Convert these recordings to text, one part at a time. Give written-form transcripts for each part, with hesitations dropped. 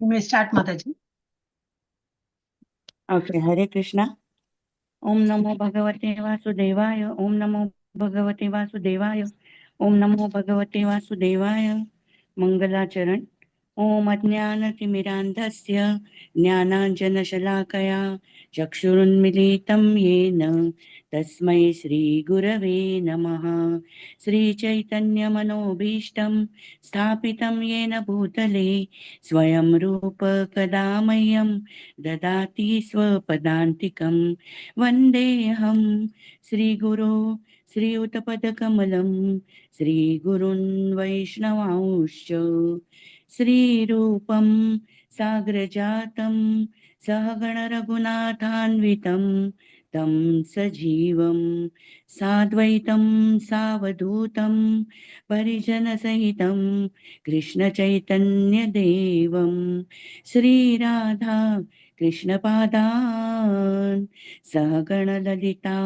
You may start, Mataji. Okay. हरे कृष्णा. ओम नमो भगवते वासुदेवाय. ओम नमो भगवते वासुदेवाय. ओम नमो भगवते वासुदेवाय. मंगलाचरण. ओम अज्ञानतिमिरान्धस्य ज्ञानाञ्जनशलाकया चक्षुरुन्मिलितं येन तस्मै श्रीगुरवे नमः. श्रीचैतन्यमनोभीष्टं स्थापितं येन भूतले स्वयं रूप कदा मह्यं ददाति स्वपदान्तिकं. वन्देऽहं श्रीगुरो श्रीयुतपदकमलं श्रीगुरुन् वैष्णवांश्च श्रीरूपं साग्रजातं सहगणरघुनाथान्वितं तं सजीवं साद्वैतं सावधूतं परिजनसहितं कृष्णचैतन्यदेवं श्रीराधा कृष्णपादान् सहगणललिता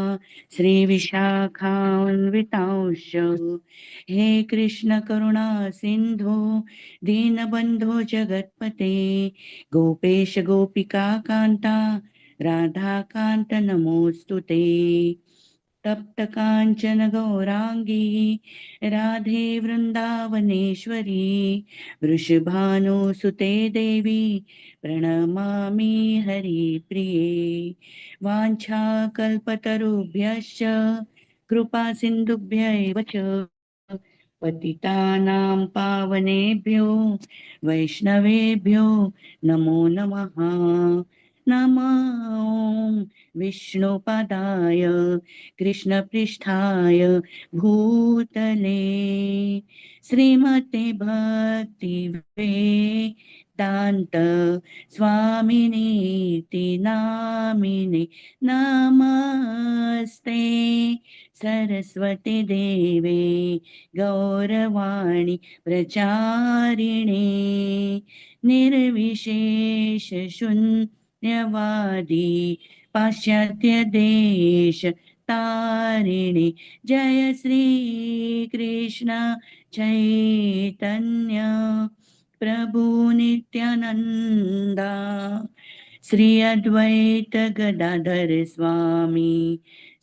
श्रीविशाखान्वितांश्च. हे कृष्ण करुणा सिन्धो दीनबन्धो जगत्पते गोपेश गोपिका कान्ता राधाकान्त नमोऽस्तु ते. तप्त काञ्चन गौरांगी राधे वृन्दावनेश्वरी वृषभानुसुते देवी प्रणमामि हरिप्रिये. वाञ्छाकल्पतरुभ्यश्च कृपा सिन्धुभ्यैव च पतितानां पावनेभ्यो वैष्णवेभ्यो नमो नमः. नमो विष्णुपदाय कृष्णपृष्ठाय भूतले श्रीमते भक्ति वेदांत स्वामिनीति नामिने नमस्ते सरस्वती देवे गौरवाणी प्रचारिणे निर्विशेष शून्यवादी पाश्चात्य देश तारिणे. जय श्री कृष्ण चैतन्य प्रभु नित्यानंदा श्री अद्वैत गदाधर स्वामी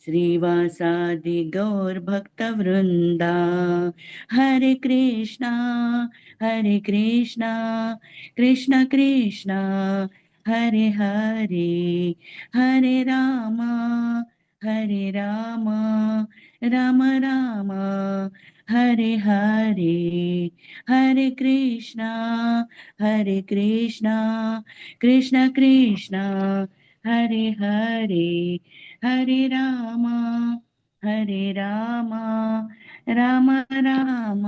श्रीवासादि गौर भक्त वृंदा. हरे कृष्णा कृष्ण कृष्णा हरे हरे हरे रामा राम राम हरे हरे. हरे कृष्णा कृष्ण कृष्णा हरे हरे हरे राम राम राम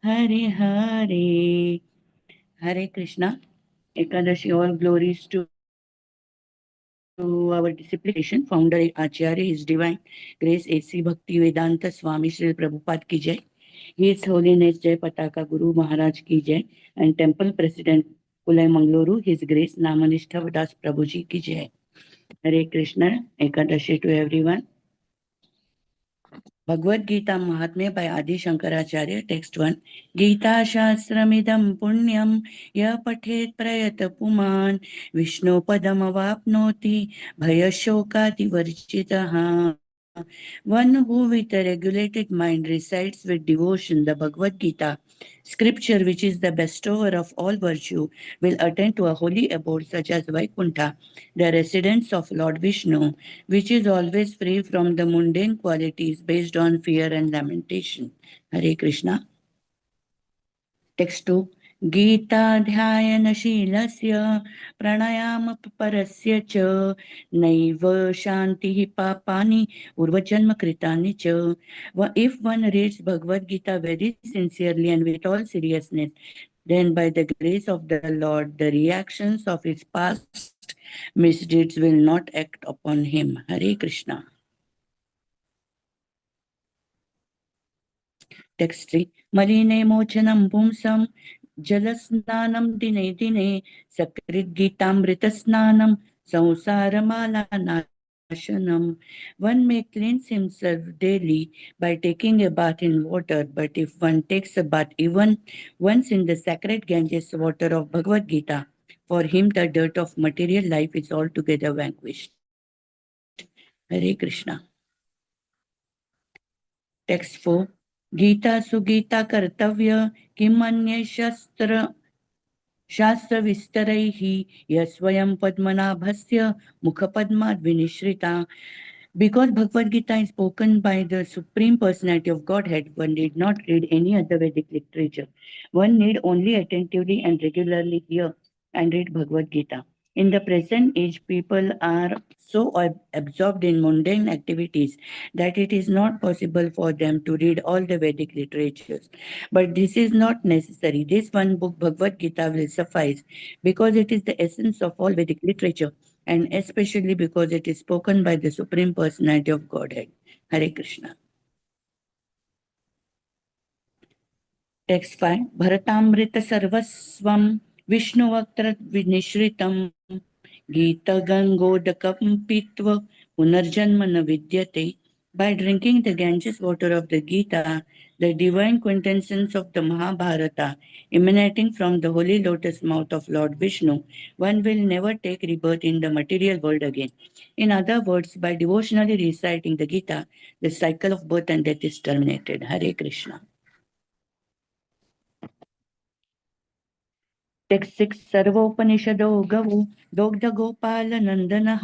हरे हरे. हरे Krishna. Ekadashi. All glories to our disciplination founder Acharya, His Divine Grace A.C. Bhakti Vedanta Swami Srila Prabhupada ki jai. His Holiness Jai Pataka Guru Maharaj ki jai. And Temple President Kulai Mangaluru, His Grace Namanishta Das Prabhuji ki jai. Hare Krishna. Ekadashi to everyone. Bhagavad Gita Mahatmya by Adi Shankaracharya. Text 1. Gita Shastramidam Punyam Ya Pathet Prayata Puman Vishnu Padam Avapnoti Bhayashokati Varchitaha. One who with a regulated mind recites with devotion the Bhagavad Gita, scripture which is the bestower of all virtue, will attain to a holy abode such as Vaikuntha, the residence of Lord Vishnu, which is always free from the mundane qualities based on fear and lamentation. Hare Krishna. Text 2. गीताध्यायनशीलस्य प्राणायामपरस्य च नैव शान्तिः पापानि पूर्वजन्मकृतानि च. If one reads Bhagavad Gita very sincerely and with all seriousness, then by the grace of the Lord, the reactions of his past misdeeds will not act upon him. Hare Krishna. Text 3. Maline mochanam pumsam जलस्नानं दिने दिने सकृद्गीतामृतस्नानं संसारमालानाशनम्. One may cleanse himself daily by taking a bath in water, but if one takes a bath even once in the sacred Ganges water of Bhagavad Gita, for him the dirt of material life is altogether vanquished. Hare Krishna. Text 4. Gita Sugita Kartavya Kimanya शास्त्रविस्तरैः यस्वयं पद्मनाभस्य मुखपद्माद् विनिश्रिता. Because Bhagavad Gita is spoken by the Supreme Personality of Godhead, one need not read any other Vedic literature. One need only attentively and regularly hear and read Bhagavad Gita. In the present age, people are so absorbed in mundane activities that it is not possible for them to read all the Vedic literatures. But this is not necessary. This one book, Bhagavad Gita, will suffice because it is the essence of all Vedic literature and especially because it is spoken by the Supreme Personality of Godhead. Hare Krishna. Text 5. Bharatamrita sarvasvam Vishnuvaktra vinishritam Gita Gangodakam pitva Punarjanmana vidyate. By drinking the Ganges water of the Gita, the divine quintessence of the Mahabharata, emanating from the holy lotus mouth of Lord Vishnu, one will never take rebirth in the material world again. In other words, by devotionally reciting the Gita, the cycle of birth and death is terminated. Hare Krishna. Text 6. सर्वोपनिषदो गवो दुग्धगोपालनन्दनः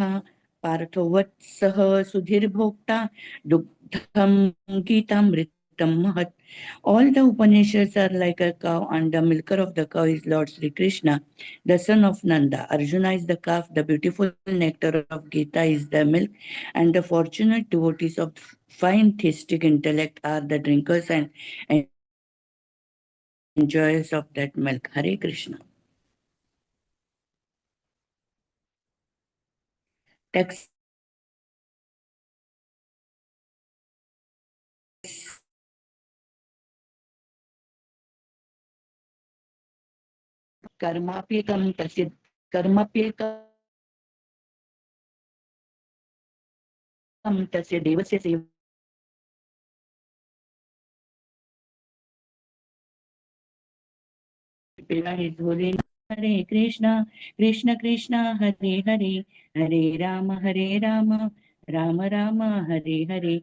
पार्थो वत्सः सुधीर्भोक्ता दुग्धं गीतामृतं महत्. All the Upanishads are like a cow, and the milker of the cow is Lord Sri Krishna, the son of Nanda. Arjuna is the calf, the beautiful nectar of Gita is the milk, and the fortunate devotees of fine theistic intellect are the drinkers and enjoyers of that milk. Hare Krishna. Text कर्माप्येकं तस्य कर्माप्येकं तस्य देवस्य सेवा is holy. Hare Krishna, Krishna Krishna, Hare Hare, Hare Rama, Hare Rama, Rama Rama, Hare Hare.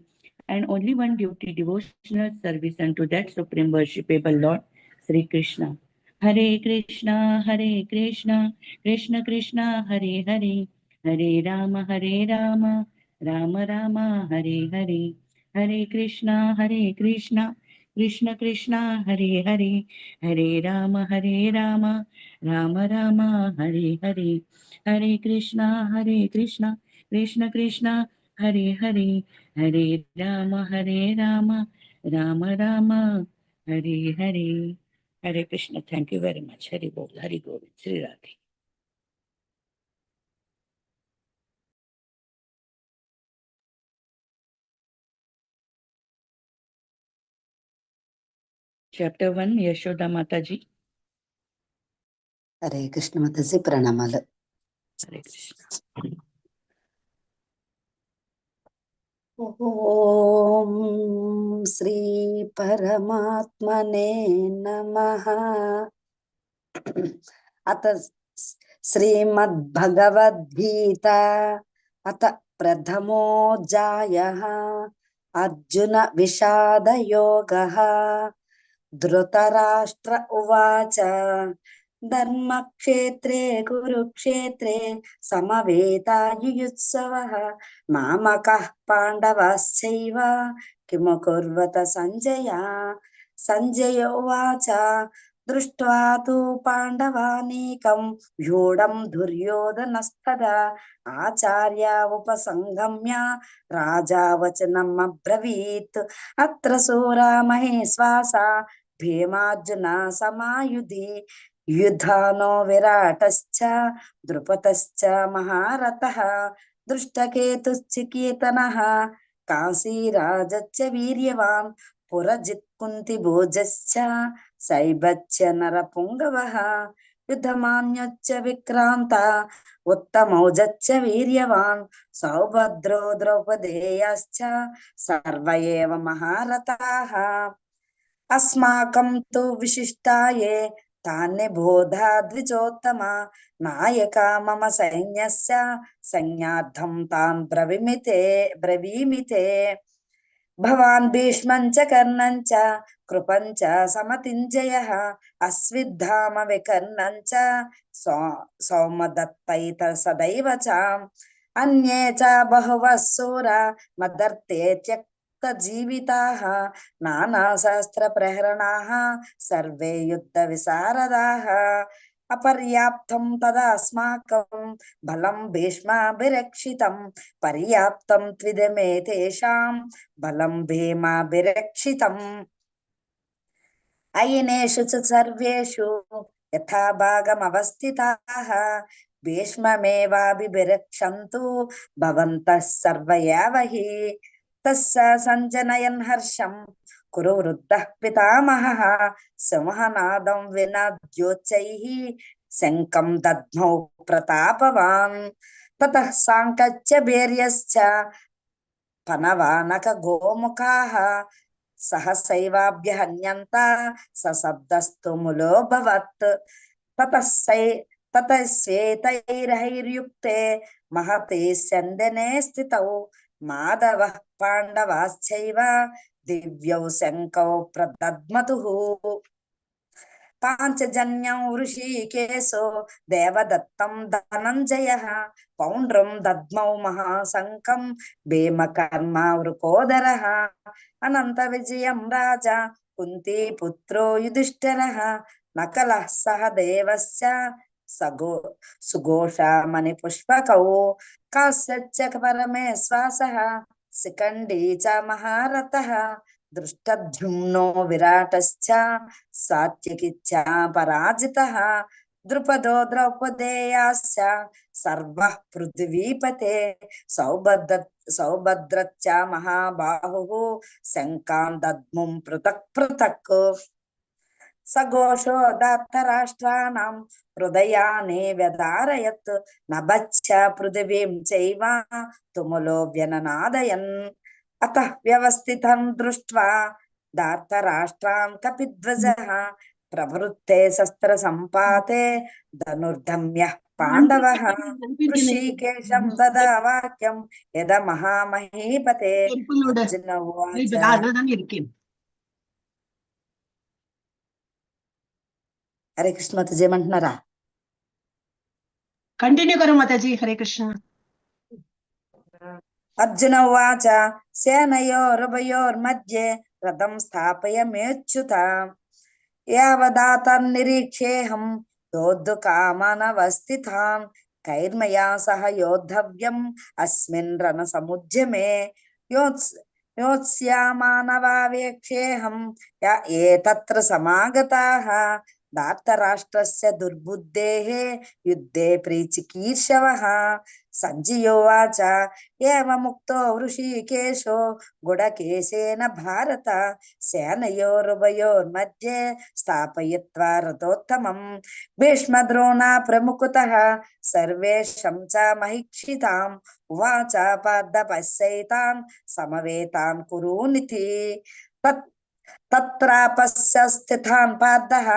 And only one duty, devotional service unto that supreme worshipable Lord, Sri Krishna. Hare Krishna, Hare Krishna, Krishna Krishna, Hare Hare, Hare Rama, Hare Rama, Rama Rama, Hare Hare. Hare Krishna, Hare Krishna, Krishna Krishna, Hare Hare, Hare Rama, Hare Rama, Rama Rama, Hare Hare. Hare Krishna, Hare Krishna, Krishna Krishna, Hare Hare, Hare Rama, Hare Rama, Rama Rama, Hare Hare. Hare Krishna. Thank you very much. Hare Bol, Hare Govind, Sri Radhe. Chapter 1, Yashoda Mataji. हरे कृष्ण माताजी प्रणमाल. Hare Krishna. ओम श्री परमात्मने नमः. अथ श्रीमद्भगवद्गीता अथ प्रथमोऽध्यायः अर्जुन विषाद योगः. धृतराष्ट्र उवाच धर्मक्षेत्रे कुरुक्षेत्रे समवेतायुयुत्सवः मामकः पाण्डवश्चैव किमकुर्वत सञ्जय. सञ्जय उवाच दृष्ट्वा तु पाण्डवानीकं व्यूढं दुर्योधनस्तदा आचार्य उपसंगम्य राजा वचनम् अब्रवीत्. अत्र सूरा महेश्वासा भीमार्जुन समायुधि युधानो विराटश्च द्रुपदश्च महारथः दृष्टकेतुश्चिकीर्तनः काशीराजश्च वीर्यवान् पुरजित् कुन्तिभोजश्च सैभच्च नरपुङ्गवः యుద్ధమాన్యొచ్చ విక్రాంత ఉత్తమౌజచ్చ వీర్యవాన్ సౌభద్రో ద్రౌపదేయాశ్చ సర్వ ఏవ మహారథాః అస్మాకం తు విశిష్టాయే తాన్య బోధా ద్విజోత్తమ నాయక మమ సైన్యస్య సైన్యార్థం తాన్ బ్రవీమితే భవాన్ భీష్మం చ కర్ణం చ కృపం చ సమతింజయః అశ్విత్థామ వికర్ణం చ సౌమదత్తైత సదైవ చ అన్యే చ బహువః శూరా మదర్తే త్యక్త జీవితాః నానా శాస్త్ర ప్రహరణాః సర్వే యుద్ధ విశారదాః అపర్యాప్తం తదాస్మాకం బలం భీష్మాభిరక్షితం పర్యాప్తం త్విదమే తేషాం బలం భీమాభిరక్షితం అయినేషు చ సర్వేషు యథా భాగమవస్థితాః భీష్మమేవాభిరక్షन्तు భవంతః సర్వ ఏవ హి తస్స సంజనయన్ హర్షం కురు వృద్ధః పితామహః సింహనాదం వినద్యోచ్చైః శంఖం దద్మౌ ప్రతాపవాన్ తతః సాంకచ్చ భేర్యశ్చ పనవానక గోముఖాః సహసైవాభ్యహన్యంత సశబ్దస్తు ములోభవత్ తతశ్వేతైర్హైర్యుక్తే మహతే స్యందనే స్థితౌ మాధవః పాండవాశ్చైవ దివ్యౌ శంకౌ ప్రదద్మతుః పాంచజన్యం ఋషికేశో దేవదత్తం ధనంజయః పౌండ్రం దద్మౌ మహాశంకం భీమకర్మ వృకోదరః అనంత విజయం రాజా కుంతీపుత్రో యుధిష్ఠిరః నకలః సహ దేవస్య సుఘోషామణి పుష్పకౌ కాశ్యచ్చ పరమేశ్వాసః శిఖండీ చ మహారథః దృష్టద్యుమ్నో విరాటశ్చ సాత్యకిచ్చ పరాజితః ద్రుపదో ద్రౌపదేయాశ్చ సర్వః పృథివీపతే సౌభద్రశ్చ మహాబాహుః శంఖాన్ దద్ముం పృథక్ పృథక్ సఘోషో ధార్తరాష్ట్రాణం హృదయాని వ్యధారయత్ నభచ్చ పృథివీం చైవ తుములో వ్యననాదయన్ అతః వ్యవస్థితం దృష్ట్వా ధార్తరాష్ట్రాన్ కపిధ్వజః ప్రవృత్తే శస్త్ర సంపాతే ధనుర్ధమ్యః పాండవః ఋషికేశం తదా వాక్యం యద మహామహీపతే అర్జున ఉవాచ హరే కృష్ణ మాతాజీ ఏమంటున్నారా? కంటిన్యూ కరు మాతాజీ. హరే కృష్ణ. అర్జున ఉవాచ సేనయోరుభయోర్मध्ये రథం స్థాపయమేచ్యుత యావదాతన్నిరీక్షేహం యోద్ధుకామానవస్థితాన్ కైర్మయా సహ యోద్ధవ్యం అస్మిన్ రణసముద్యమే యోత్స్యామానవావేక్షేహం ఏతత్ర సమాగతాః ధార్తరాష్ట్రస్య దుర్బుద్ధేః యుద్ధే ప్రీచికీర్షవః. సంజయోవాచ ఏవముక్తో వృషీకేశో గుడకేశేన భారత సేనయోరుభయోర్मध्ये స్థాపయిత్వా రథోత్తమం భీష్మద్రోణా ప్రముఖతః సర్వేషాం చ మహిక్షితాం ఉవాచ పార్థ పశ్యైతాన్ సమవేతాన్ కురూనితి తత్రాపశ్య స్థితాన్ పార్థః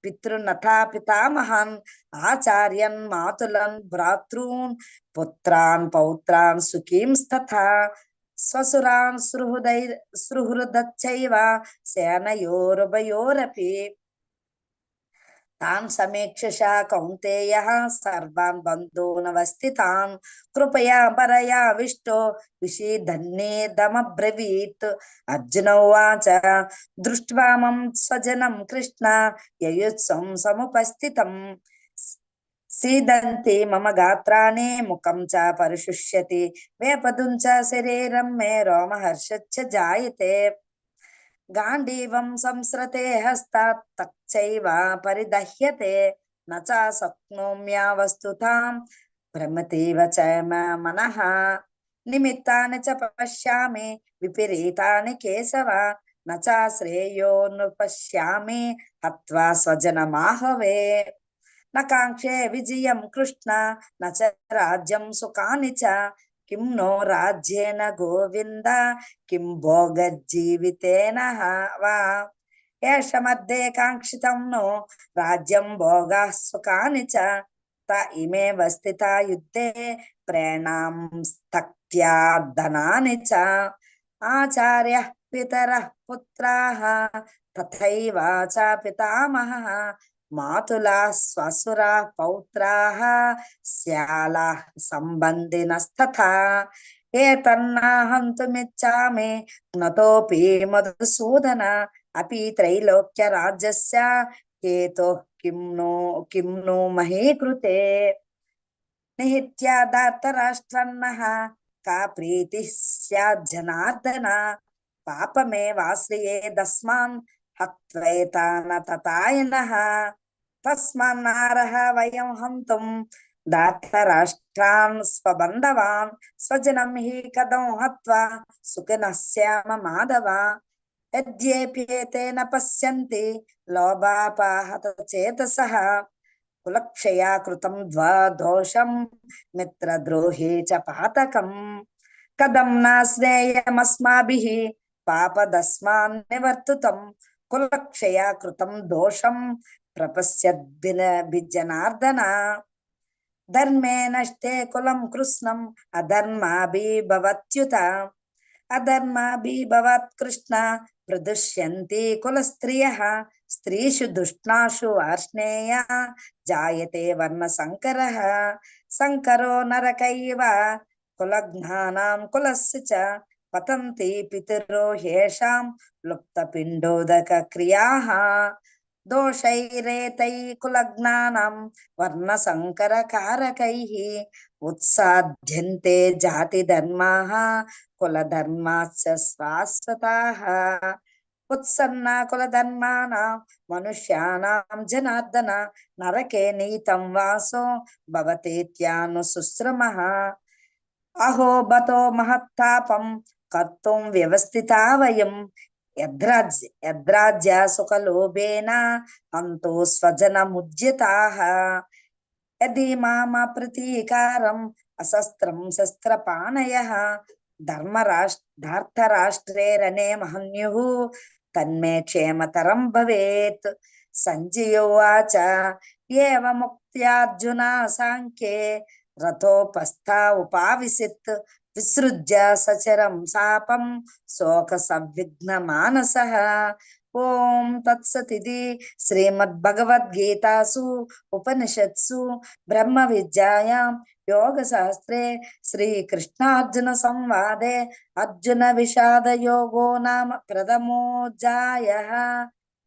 పితృనథా పితామహాన్ ఆచార్యన్ మాతులన్ భ్రాతॄన్ పుత్రాన్ పౌత్రాన్ సుఖీంస్తథా స్వసురాన్ సుహృదచ్చైవ సేనయోరుభయోరపి తాన్ సమీక్షష కౌంతేయః సర్వాన్ బంధూనవస్థితాన్ కృపయా పరయా విష్టో విషీదన్నేదమబ్రవీత్. అర్జున ఉవాచ దృష్ట్వా మం స్వజనం కృష్ణ యయుత్సం సముపస్థితం సీదంతి మమ గాత్రాణి ముఖం చ పరిశుష్యతి వేపదుం చ శరీరం మే రోమహర్షచ్చ జాయతే గాంధీవం సంస్రతే హస్తాత్ తచ్చైవ పరిదహ్యతే నచ శక్నోమ్యావస్తుతాం భ్రమతీవ చ మనః నిమిత్తాని చ పశ్యామి విపరీతాని కేశవ न चाश्रेयो नृपश्यामि हत्वा स्वजनमाहवे न काङ्क्षे विजयं कृष्ण न च राज्यं सुखानि च किं नो राज्येन गोविन्द किं भोगजीवितेन वा एष मध्ये काङ्क्षितं नो राज्यं भोगाः सुखानि च त इमेव स्थिता युद्धे प्रेणां स्थक्त्या धनानि च आचार्यः पितरः पुत्राः तथैव च पितामहः मातुलाः स्वसुराः पौत्राः स्यालाः सम्बन्धिनस्तथा एतन्नाहन्तुमिच्छामि नतोऽपि मधुसूदन अपि त्रैलोक्यराज्यस्य हेतुः किं नु मही कृते निहित्यादार्तराष्ट्रन्नः का प्रीतिः स्यात् जनार्दन पापमेवाश्रयेदस्मान् हत्वैतान तथायनः तस्मान्नारः वयं हन्तुं दार्तराष्ट्रान् स्वबन्धवान् स्वजनं हि कथं हत्वा सुखिनः स्याम माधव यद्येऽप्येते न पश्यन्ति लोभापाहत चेतसः कुलक्षया कृतं दोषं मित्रद्रोहे च पातकम् कदं न स्नेयमस्माभिः पापदस्मान् निवर्तितं कुलक्षया कृतं दोषं प्रपश्यद्भिजनार्दन धर्मे नष्टे कुलं कृत्स्नम् अधर्माभिर्भवत्युत अधर्माभिर्भवत् कृष्ण प्रदुष्यन्ति कुलस्त्रियः स्त्रीषु दुष्टासु अर्ष्णेय जायते वर्णसङ्करः सङ्करो नरकैव कुलघ्नानां कुलस्य च पतन्ति पितरो ह्येषां लुप्तपिण्डोदकक्रियाः दोषैरेतैः कुलघ्नानां वर्णसङ्करकारकैः उत्साद्यन्ते जातिधर्माः कुलधर्माश्च शाश्वताः उत्सन्ना कुलधर्माणां मनुष्याणां जनार्दन नरके नीतं वासो भवतीत्यानुशुश्रमः अहो बतो महत्तापं कर्तुं व्यवस्थिता वयं यद्राज्य सुखलोभेन हन्तो स्वजनमुज्यताः यदि माम प्रतीकारम् अशस्त्रं शस्त्रपाणयः धार्तराष्ट्रे रणे महन्युः तन्मे क्षेमतरं भवेत् सञ्जय उवाच एवमुक्त्यार्जुना साङ्ख्ये रथोपस्था उपाविशत् विसृज्य सचरं शापं शोकसंविघ्नमानसः ओम तत्सदिति श्रीमद्भगवद्गीतासु उपनिषत्सु ब्रह्म विद्यायां योगशास्त्रे श्रीकृष्णार्जुन संवादे अर्जुन विषाद योगो नाम प्रथमोऽध्यायः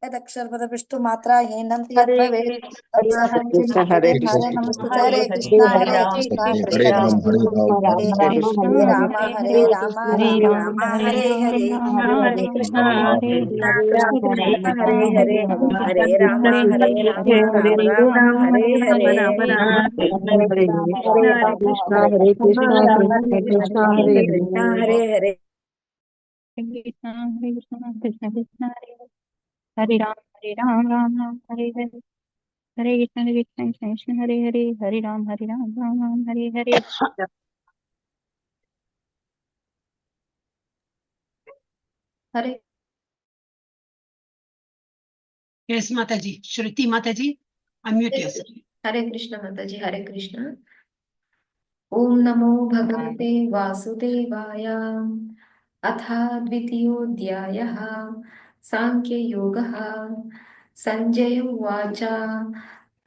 यदक्षरपदपिष्टु मात्रा हीनन्ति हरे यद्भवेत् कृष्ण हरे कृष्ण हरे कृष्ण कृष्ण नमस्ते हरे हरे हरे कृष्णा हरे हरे राम कृष्णा हरे कृष्णा राम हरे राम राम राम हरे राम राम हरे हरे हरे राम हरे हरे हरे राम कृष्ण राम हरे राम कृष्ण हरे हरे हरे हरे कृष्णा कृष्ण हरे हरे कृष्णा कृष्ण कृष्ण हरे कृष्णा राम हरे हरे हरे हरे राम हरे राम हरे राम हरे हरे हरे हरे कृष्ण हरे कृष्ण कृष्ण कृष्ण हरे कृष्णा हरे हरे हरे हरे कृष्ण कृष्ण कृष्ण हरे राम राम राम हरे हरे हरे कृष्ण कृष्ण कृष्ण हरे हरे हरे राम राम राम हरे हरे हरे यस माता जी श्रुति माता जी अनम्यूट योरसेल्फ हरे कृष्ण माता जी हरे कृष्ण ओम नमो भगवते वासुदेवाय अथ द्वितीयोऽध्यायः सांख्ययोगः संजय उवाच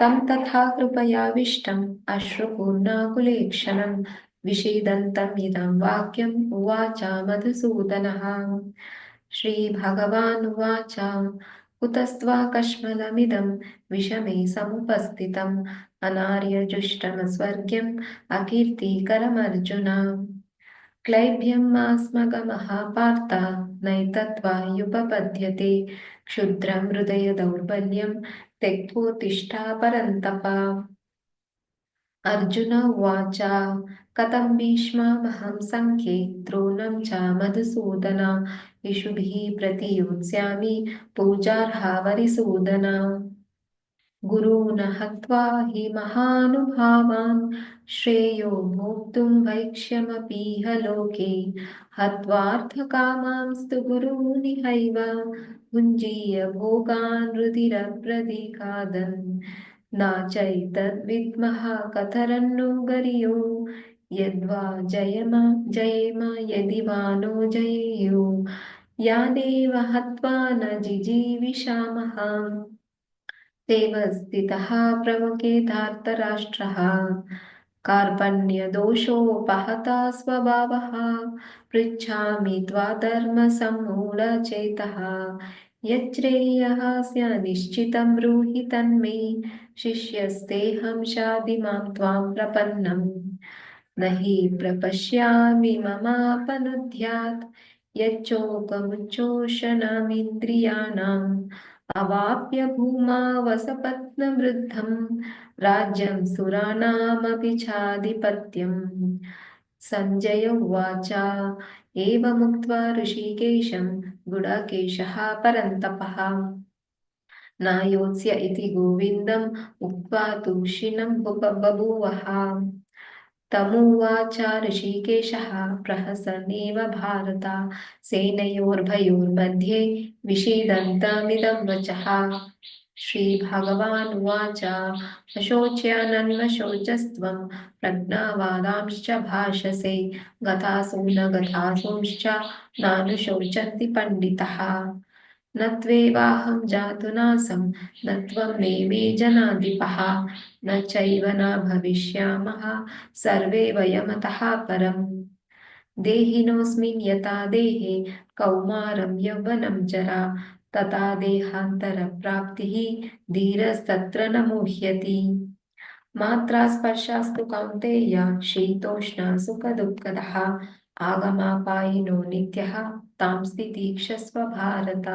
तं तथा कृपयाविष्टम् अश्रुपूर्णाकुलेक्षणं विषीदन्तम् इदं वाक्यम् उवाच मधुसूदनः श्रीभगवानुवाच कुतस्त्वाकश्मलमिदं विषमे समुपस्थितम् अनार्यजुष्टमस्वर्ग्यम् अकीर्तिकरमर्जुन क्लैब्यमास्मगमः पार्थ नैतद्वायुपपद्यते क्षुद्रं हृदय दौर्बल्यं त्यक्त्वोत्तिष्ठा परन्तप अर्जुन उवाच कथं भीष्ममहं सङ्ख्ये द्रोणं च मधुसूदन इषुभिः प्रतियोत्स्यामि पूजार्हा वरिसूदन गुरून् हत्वा हि महानुभावान् श्रेयो भोक्तुं भैक्ष्यमपीह लोके हत्वार्थकामांस्तु गुरूनिहैव भुञ्जीय भोगान् रुधिरप्रदिखादन् न चैतद्विद्मः कतरन्नो गरियो यद्वा जयेम यदि वा नो जयेयु यानेव हत्वा न जिजीविषामः तेव स्थितः प्रमुखेधार्तराष्ट्रः कार्पण्यदोषोपहता स्वभावः पृच्छामि त्वाधर्मसम्मूढचेतः यच्छ्रेयः निश्चितं ब्रूहि तन्मे शिष्यस्तेऽहं शाधि मां त्वां प्रपन्नम् न हि प्रपश्यामि ममापनुद्यात् यच्चोकमुच्चोषणमिन्द्रियाणाम् अवाप्य भूमा वसपत्नवृद्धं राज्यं सुराणामपि चाधिपत्यम् सञ्जय उवाच एवमुक्त्वा ऋषिकेशं गुडाकेशः परन्तपः नायोत्स्य इति गोविन्दम् उक्त्वा तूष्णीं बभूवः तमुवाच ऋषिकेशः प्रहसन्नेव भारत सेनयोर्भयोर्मध्ये विषीदन्तमिदं वचः श्रीभगवानुवाच अशोच्यानन्वशोचस्त्वं प्रज्ञावादांश्च भाषसे गतासु न गतासूंश्च नानुशोचन्ति पण्डितः न त्वेवाहं जातुनासं न त्वं मे जनाधिपः न चैव न भविष्यामः सर्वे वयमतः परम् देहिनोऽस्मिन् यथा देहे कौमारं यौवनं जरा तथा देहान्तरप्राप्तिः धीरस्तत्र न मुह्यति मात्रा स्पर्शास्तु कौन्तेय शीतोष्ण सुखदुःखदः आगमापायिनो नित्यः तां स्थितिक्षस्व भारत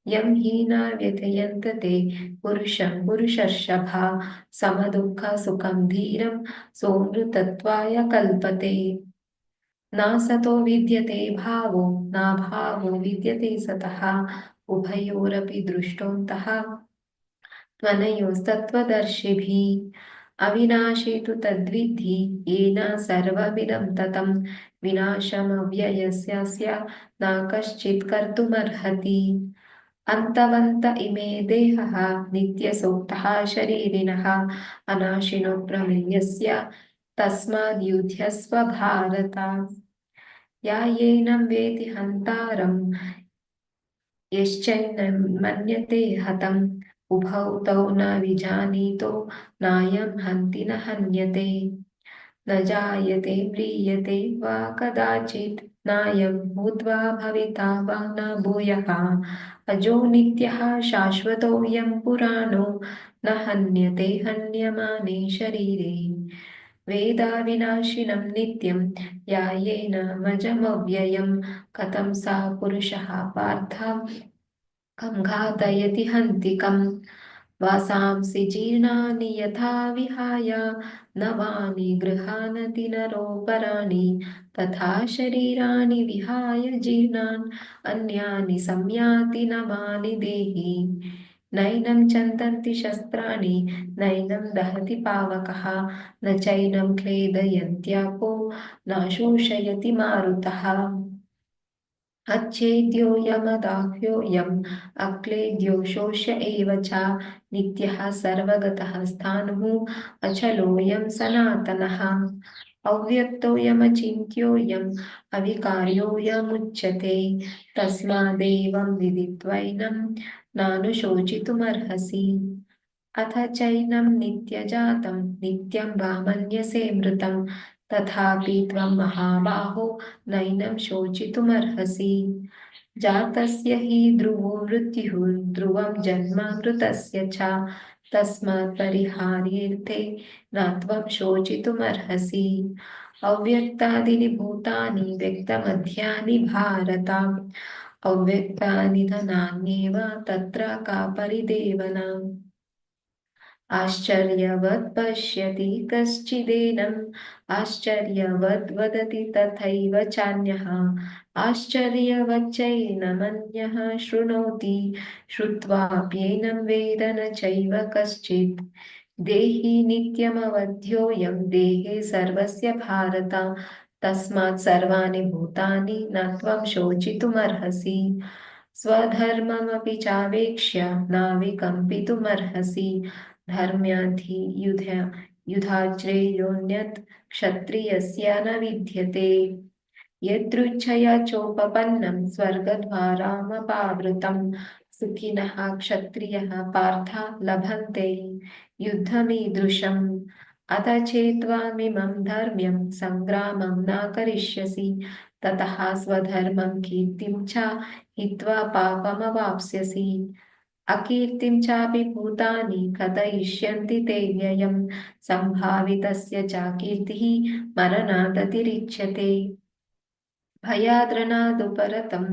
यं हि न व्यथयन्त ते पुरुषं पुरुषर्षभा समदुःखसुखं धीरं सोऽमृतत्वाय कल्पते नासतो विद्यते भावो नाभावो विद्यते सतः उभयोरपि दृष्टोऽन्तः त्वनयोस्तत्त्वदर्शिभिः अविनाशी तु तद्विद्धि येन सर्वमिदं ततं विनाशमव्ययस्यस्य न कश्चित् कर्तुमर्हति अन्तवन्त इमे देहः नित्यसोक्तः शरीरिणः अनाशिनो प्रमेयस्य तस्माद्युध्यस्व भारत यायेनं वेति हन्तारं यश्चैनं मन्यते हतम् उभौ तौ न विजानीतो नायं हन्ति न हन्यते न जायते म्रियते वा कदाचित् नायं भूत्वा भविता वा न भूयः अजो नित्यः शाश्वतोऽयं पुराणो न हन्यते हन्यमाने शरीरे वेदाविनाशिनं नित्यं यायेनमजमव्ययं कथं सा पुरुषः पार्थ कं घातयति हन्तिकम् वासांसि जीर्णानि यथा विहाय नवानि गृहाणति नरोपराणि तथा शरीराणि विहाय जीर्णान् अन्यानि संयाति नवानि देहि नैनं चन्दन्ति शस्त्राणि नैनं दहति पावकः न चैनं क्लेदयन्त्यापो न शोषयति मारुतः अच्छेद्योऽयमदाह्योऽयम् अक्लेद्यो शोष्य एव च नित्यः सर्वगतः स्थाणुः अचलोऽयं सनातनः अव्यक्तोऽयमचिन्त्योऽयम् अविकार्योऽयमुच्यते तस्मादेवं विदित्वैनं नानुशोचितुमर्हसि अथ चैनं नित्यजातं नित्यं वा मन्यसे मृतं तथापि त्वं महाबाहो नैनं शोचितुमर्हसि जातस्य हि ध्रुवो मृत्युः ध्रुवं जन्म मृतस्य च तस्मात् परिहार्येऽर्थे न त्वं शोचितुमर्हसि अव्यक्तादीनि भूतानि व्यक्तमध्यानि भारत अव्यक्तानि धनान्येव तत्र का परिदेवना आश्चर्यवत् पश्यति कश्चिदेनम् आश्चर्यवद् वदति तथैव चान्यः आश्चर्यवच्चैनमन्यः शृणोति श्रुत्वाप्येनं वेद न चैव कश्चित् देहि नित्यमवध्योऽयं देहे सर्वस्य भारत तस्मात् सर्वाणि भूतानि न त्वं शोचितुमर्हसि स्वधर्ममपि चावेक्ष्य नाविकम्पितुमर्हसि युधाश्रेयोऽन्यत् क्षत्रियस्य न विद्यते यदृच्छया चोपपन्नं स्वर्गद्वारामपावृतं सुखिनः क्षत्रियः पार्थ लभन्ते युद्धमीदृशम् अथ चेत्त्वामिमं धर्म्यं सङ्ग्रामं न करिष्यसि ततः स्वधर्मं कीर्तिं च हित्वा पापमवाप्स्यसि अकीर्तिं चापि भूतानि कथयिष्यन्ति ते व्ययं सम्भावितस्य च कीर्तिः मरणादतिरिच्यते भयाद्रणादुपरतं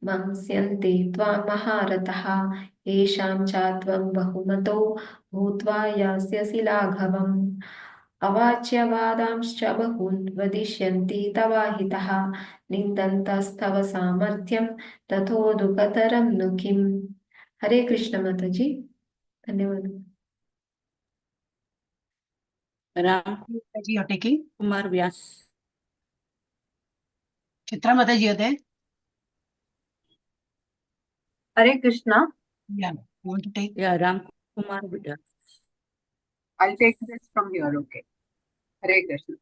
मंस्यन्ते त्वां महारथः येषां च त्वं बहुमतो भूत्वा यास्यसि लाघवम् अवाच्यवादांश्च बहून् वदिष्यन्ति तवाहितः निन्दन्तस्तव सामर्थ्यं तथोऽधुकतरं नु किम् हरे कृष्ण माताजी धन्यवाद Ram ji you're taking Kumar Vyas Chitra Mataji are there? Hare Krishna. Yeah, you want to take? Yeah Ram Kumar Vyas I'll take this from here, okay. Hare Krishna.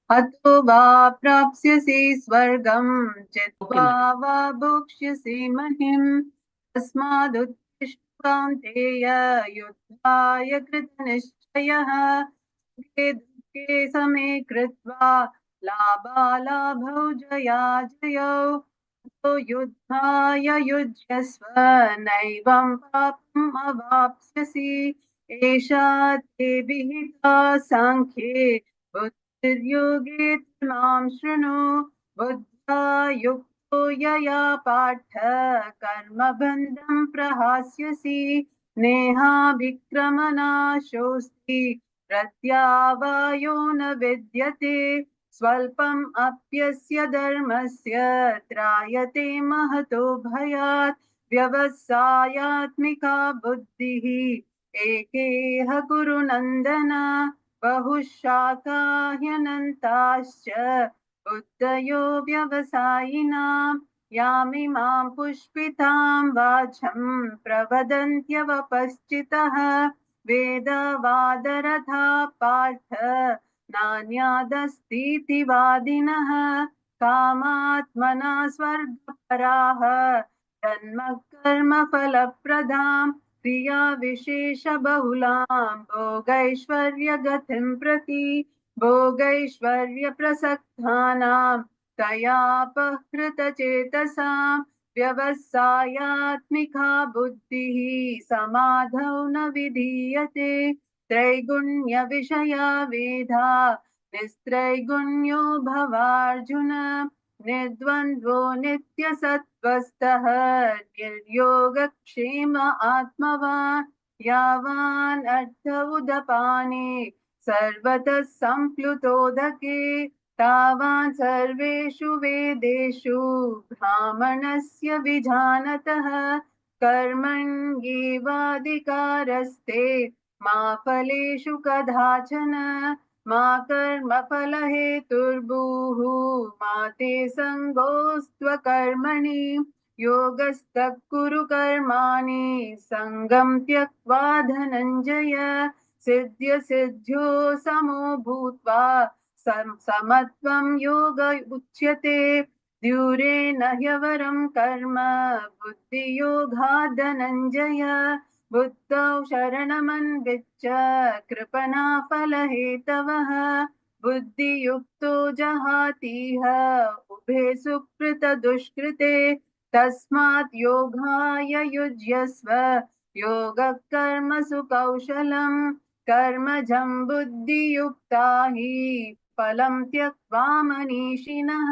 Hato va prapsyasi swargam jitva va bhuksyasi mahim tasmad uttishtanteya yudhaya kritanishchayah sukhe dukhe same kritva labhalabhau jaya jayau तो युद्धाय युज्यस्व नैवं पापम् अवाप्स्यसि एषा ते विहिता सांख्ये बुद्धिर्योगे मां शृणु बुद्ध्या युक्तो यया पाठ कर्मबन्धं प्रहास्यसि नेहाभिक्रमनाशोऽस्ति प्रत्यावायो न विद्यते स्वल्पम् अप्यस्य धर्मस्य त्रायते महतो भयात् व्यवसायात्मिका बुद्धिः एकेह कुरु नन्दन बहुशाखा ह्यनन्ताश्च बुद्धयो व्यवसायिनां यामिमां पुष्पितां वाचं प्रवदन्त्यवपश्चितः वेदवादरथा पार्थ नान्यादस्तीति वादिनः कामात्मना स्वर्गपराः जन्म कर्म फलप्रदां क्रिया विशेषबहुलां भोगैश्वर्यगतिं प्रति भोगैश्वर्यप्रसक्तानां तयापहृतचेतसां व्यवसायात्मिका बुद्धिः समाधौ न विधीयते त्रैगुण्यविषया वेदा निस्त्रैगुण्यो भवार्जुन निर्द्वन्द्वो नित्यसत्त्वस्थः निर्योगक्षेम आत्मवान् यावान् अर्थ उदपाने सर्वतः सम्प्लुतोदके तावान् सर्वेषु वेदेषु ब्राह्मणस्य विजानतः कर्मण्येवाधिकारस्ते मा फलेषु कदाचन मा कर्मफलहेतुर्भूः मा ते सङ्गोऽस्त्वकर्मणि योगस्तः कुरु कर्माणि सङ्गं त्यक्त्वा धनञ्जय सिद्ध्य सिद्ध्यो समो भूत्वा समत्वं योग उच्यते द्यूरेण ह्यवरं कर्म बुद्धियोगात् धनञ्जय बुद्धौ शरणमन्विच्य कृपणा फलहेतवः बुद्धियुक्तो जहातीह उभे सुकृतदुष्कृते तस्मात् योगाय युज्यस्व योगः कर्मसु कौशलम् कर्मजं बुद्धियुक्ता हि फलं त्यक्त्वा मनीषिणः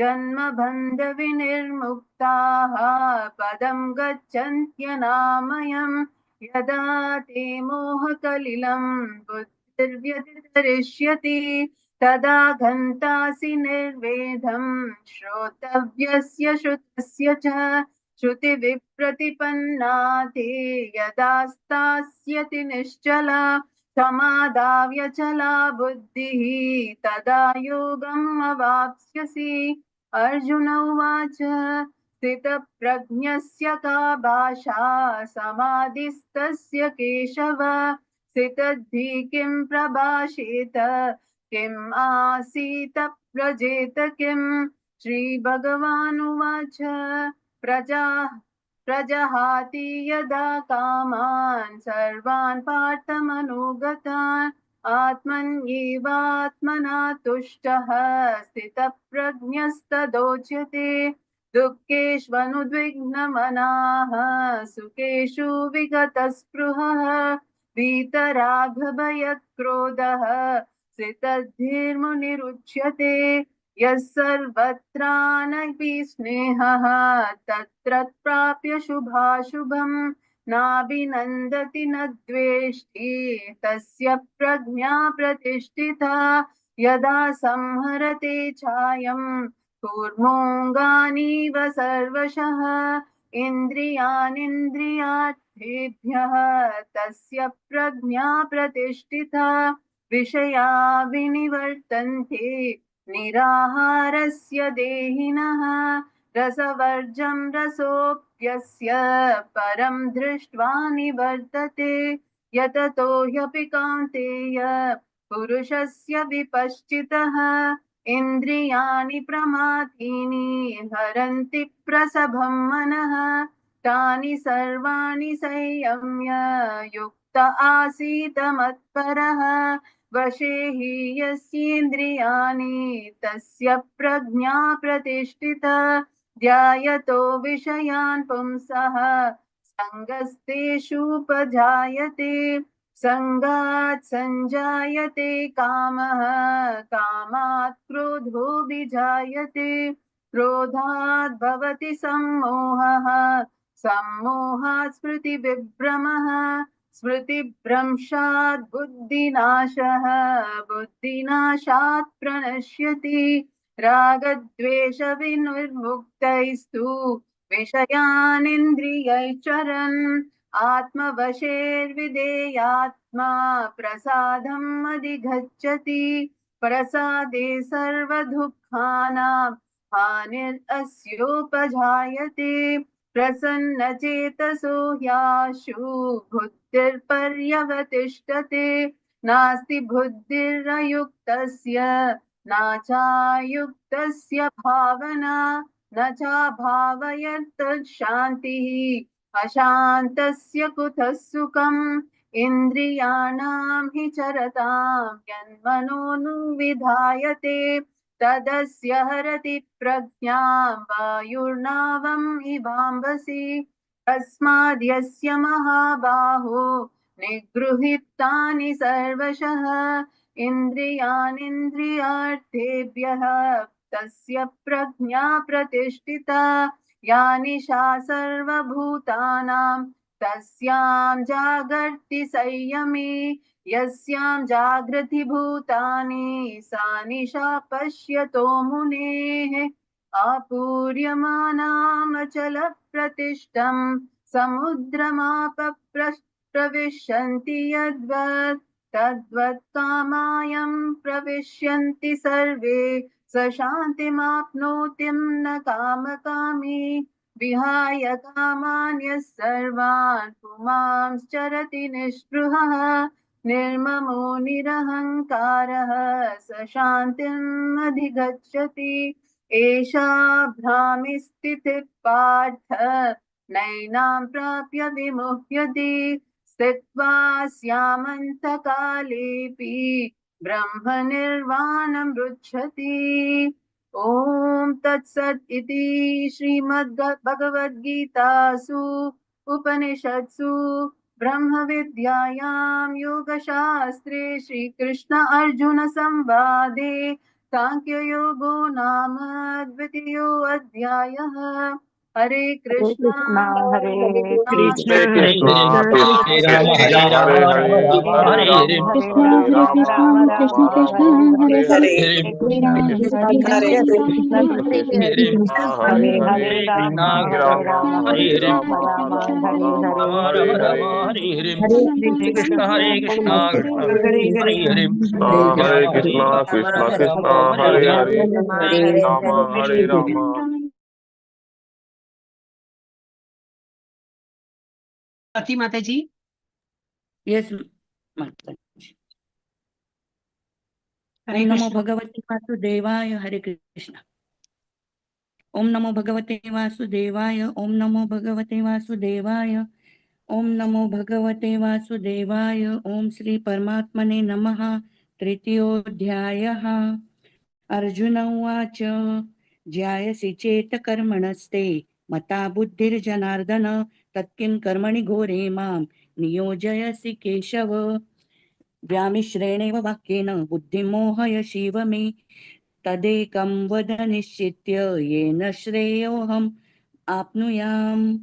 जन्मबन्धविनिर्मुक्ताः पदं गच्छन्त्यनामयम् यदा ते मोहकलिलं बुद्धिर्व्यतितरिष्यति तदा गन्तासि निर्वेदं श्रोतव्यस्य श्रुतस्य च श्रुतिविप्रतिपन्ना ते यदा स्थास्यति निश्चला समादाव्य चला बुद्धिः तदा योगम् अवाप्स्यसि। अर्जुन उवाच स्थितप्रज्ञस्य का भाषा समाधिस्तस्य केशव स्थितद्धि किं प्रभाषेत किम् आसीत व्रजेत किम्। श्रीभगवानुवाच प्रजहाति यदा कामान् सर्वान् पार्थमनुगतान् आत्मन्येवात्मना तुष्टः स्थितप्रज्ञस्तदोच्यते। दुःखेष्वनुद्विग्नमनाः सुखेषु विगतस्पृहः वीतरागभयक्रोधः स्थितधीर्मुनिरुच्यते। यः सर्वत्रानपि स्नेहः तत्र प्राप्य शुभाशुभम् नाभिनन्दति न द्वेष्टि तस्य प्रज्ञा प्रतिष्ठिता। यदा संहरते छायम् कूर्मोऽङ्गानीव सर्वशः इन्द्रियाणीन्द्रियार्थेभ्यः तस्य प्रज्ञा प्रतिष्ठिता। विषया विनिवर्तन्ते निराहारस्य देहिनः रसवर्जं रसोऽप्यस्य परं दृष्ट्वा निवर्तते। यततो ह्यपि कौन्तेय पुरुषस्य विपश्चितः इन्द्रियाणि प्रमाथीनि हरन्ति प्रसभं मनः तानि सर्वाणि संयम्य युक्त आसीत मत्परः वशे हि यस्येन्द्रियाणि तस्य प्रज्ञा प्रतिष्ठिता। ध्यायतो विषयान् पुंसः सङ्गस्तेषुपजायते संगात् संजायते कामः कामात् क्रोधो विजायते क्रोधात् भवति सम्मोहः सम्मोहात् स्मृतिविभ्रमः स्मृतिभ्रंशात् बुद्धिनाशः बुद्धिनाशात् प्रणश्यति रागद्वेषविनिर्मुक्तैस्तु विषयानिन्द्रियैश्चरन् आत्मवशेर्विधेयात्मा प्रसादम् अधिगच्छति प्रसादे सर्वदुःखानां हानिरस्योपजायते प्रसन्नचेतसो ह्याशु बुद्धिर्पर्यवतिष्ठते नास्ति बुद्धिरयुक्तस्य न चायुक्तस्य भावना न चाभावयत् शान्तिः अशान्तस्य कुतः सुखम् इन्द्रियाणां हि चरतां यन्मनोनुविधायते तदस्य हरति प्रज्ञां वायुर्नावम् इवाम्भसि तस्माद्यस्य महाबाहो निगृहीतानि सर्वशः इन्द्रियाणीन्द्रियार्थेभ्यः तस्य प्रज्ञा प्रतिष्ठिता। या निशा सर्वभूतानां तस्यां जागर्ति संयमे यस्यां जागृति भूतानि सा निशा पश्यतो मुनेः आपूर्यमानामचलप्रतिष्ठं समुद्रमाप प्रविशन्ति यद्वत् तद्वत् कामायं प्रविशन्ति सर्वे स शान्तिमाप्नोति न कामकामी विहाय कामान्यः सर्वान् पुमांश्चरति निःस्पृहः निर्ममो निरहङ्कारः स शान्तिम् अधिगच्छति। एषा भ्रामिस्थितिः पार्थ नैनां प्राप्य विमुह्यति स्थित्वा स्यामन्तकालेऽपि ब्रह्मनिर्वाणं रुच्छति। ॐ तत्सत् इति श्रीमद्भगवद्गीतासु उपनिषत्सु ब्रह्मविद्यायां योगशास्त्रे श्रीकृष्ण अर्जुन संवादे सांख्ययोगो नाम द्वितीयोऽध्यायः। हरे कृष्णा हरे Krishna Krishna Hare Krishna, Krishna Krishna Krishna Krishna, हरे Hare हरे Rama, राम Hare हरे Rama, कृष्ण राम हरे राम कृष्ण राम कृष्ण राम कृष्ण हरे हरे हरे हरे Hare हरे राम हरे हरे राम राम कृष्ण राम कृष्ण हरे कृष्ण हरे हरे हरे हरे राम हरे राम हरे हरे कृष्ण राम कृष्ण राम कृष्ण हरे हरे हरे Rama, हरे Rama, हरे Hare Hare. राम हरे Ram Krishna Ram Hare Hare Krishna Hare Hare Hare Hare Hare Hare Hare Krishna, Rama Krishna Hare Krishna, Hare Hare Rama Hare. Hare Rama, Hare Hare Rama. Swati माता जी। येस माता. हरे ओम नमो कृष्ण। भगवते वासुदेवाय. हरे कृष्ण. ओम नमो भगवते वासुदेवाय. ओम नमो भगवते वासुदेवाय. ओम नमो भगवते वासुदेवाय. ओम श्री परमात्मने नमः. तृतीयोऽध्यायः. अर्जुन उवाच ज्यायसि चेत कर्मणस्ते मता बुद्धिर्जनार्दन तत्किं कर्मणि घोरे मां नियोजयसि केशव. व्यामिश्रेणेव वाक्येन बुद्धिं मोहयसीव मे तदेकं वद निश्चित्य येन श्रेयोऽहम् आप्नुयाम्.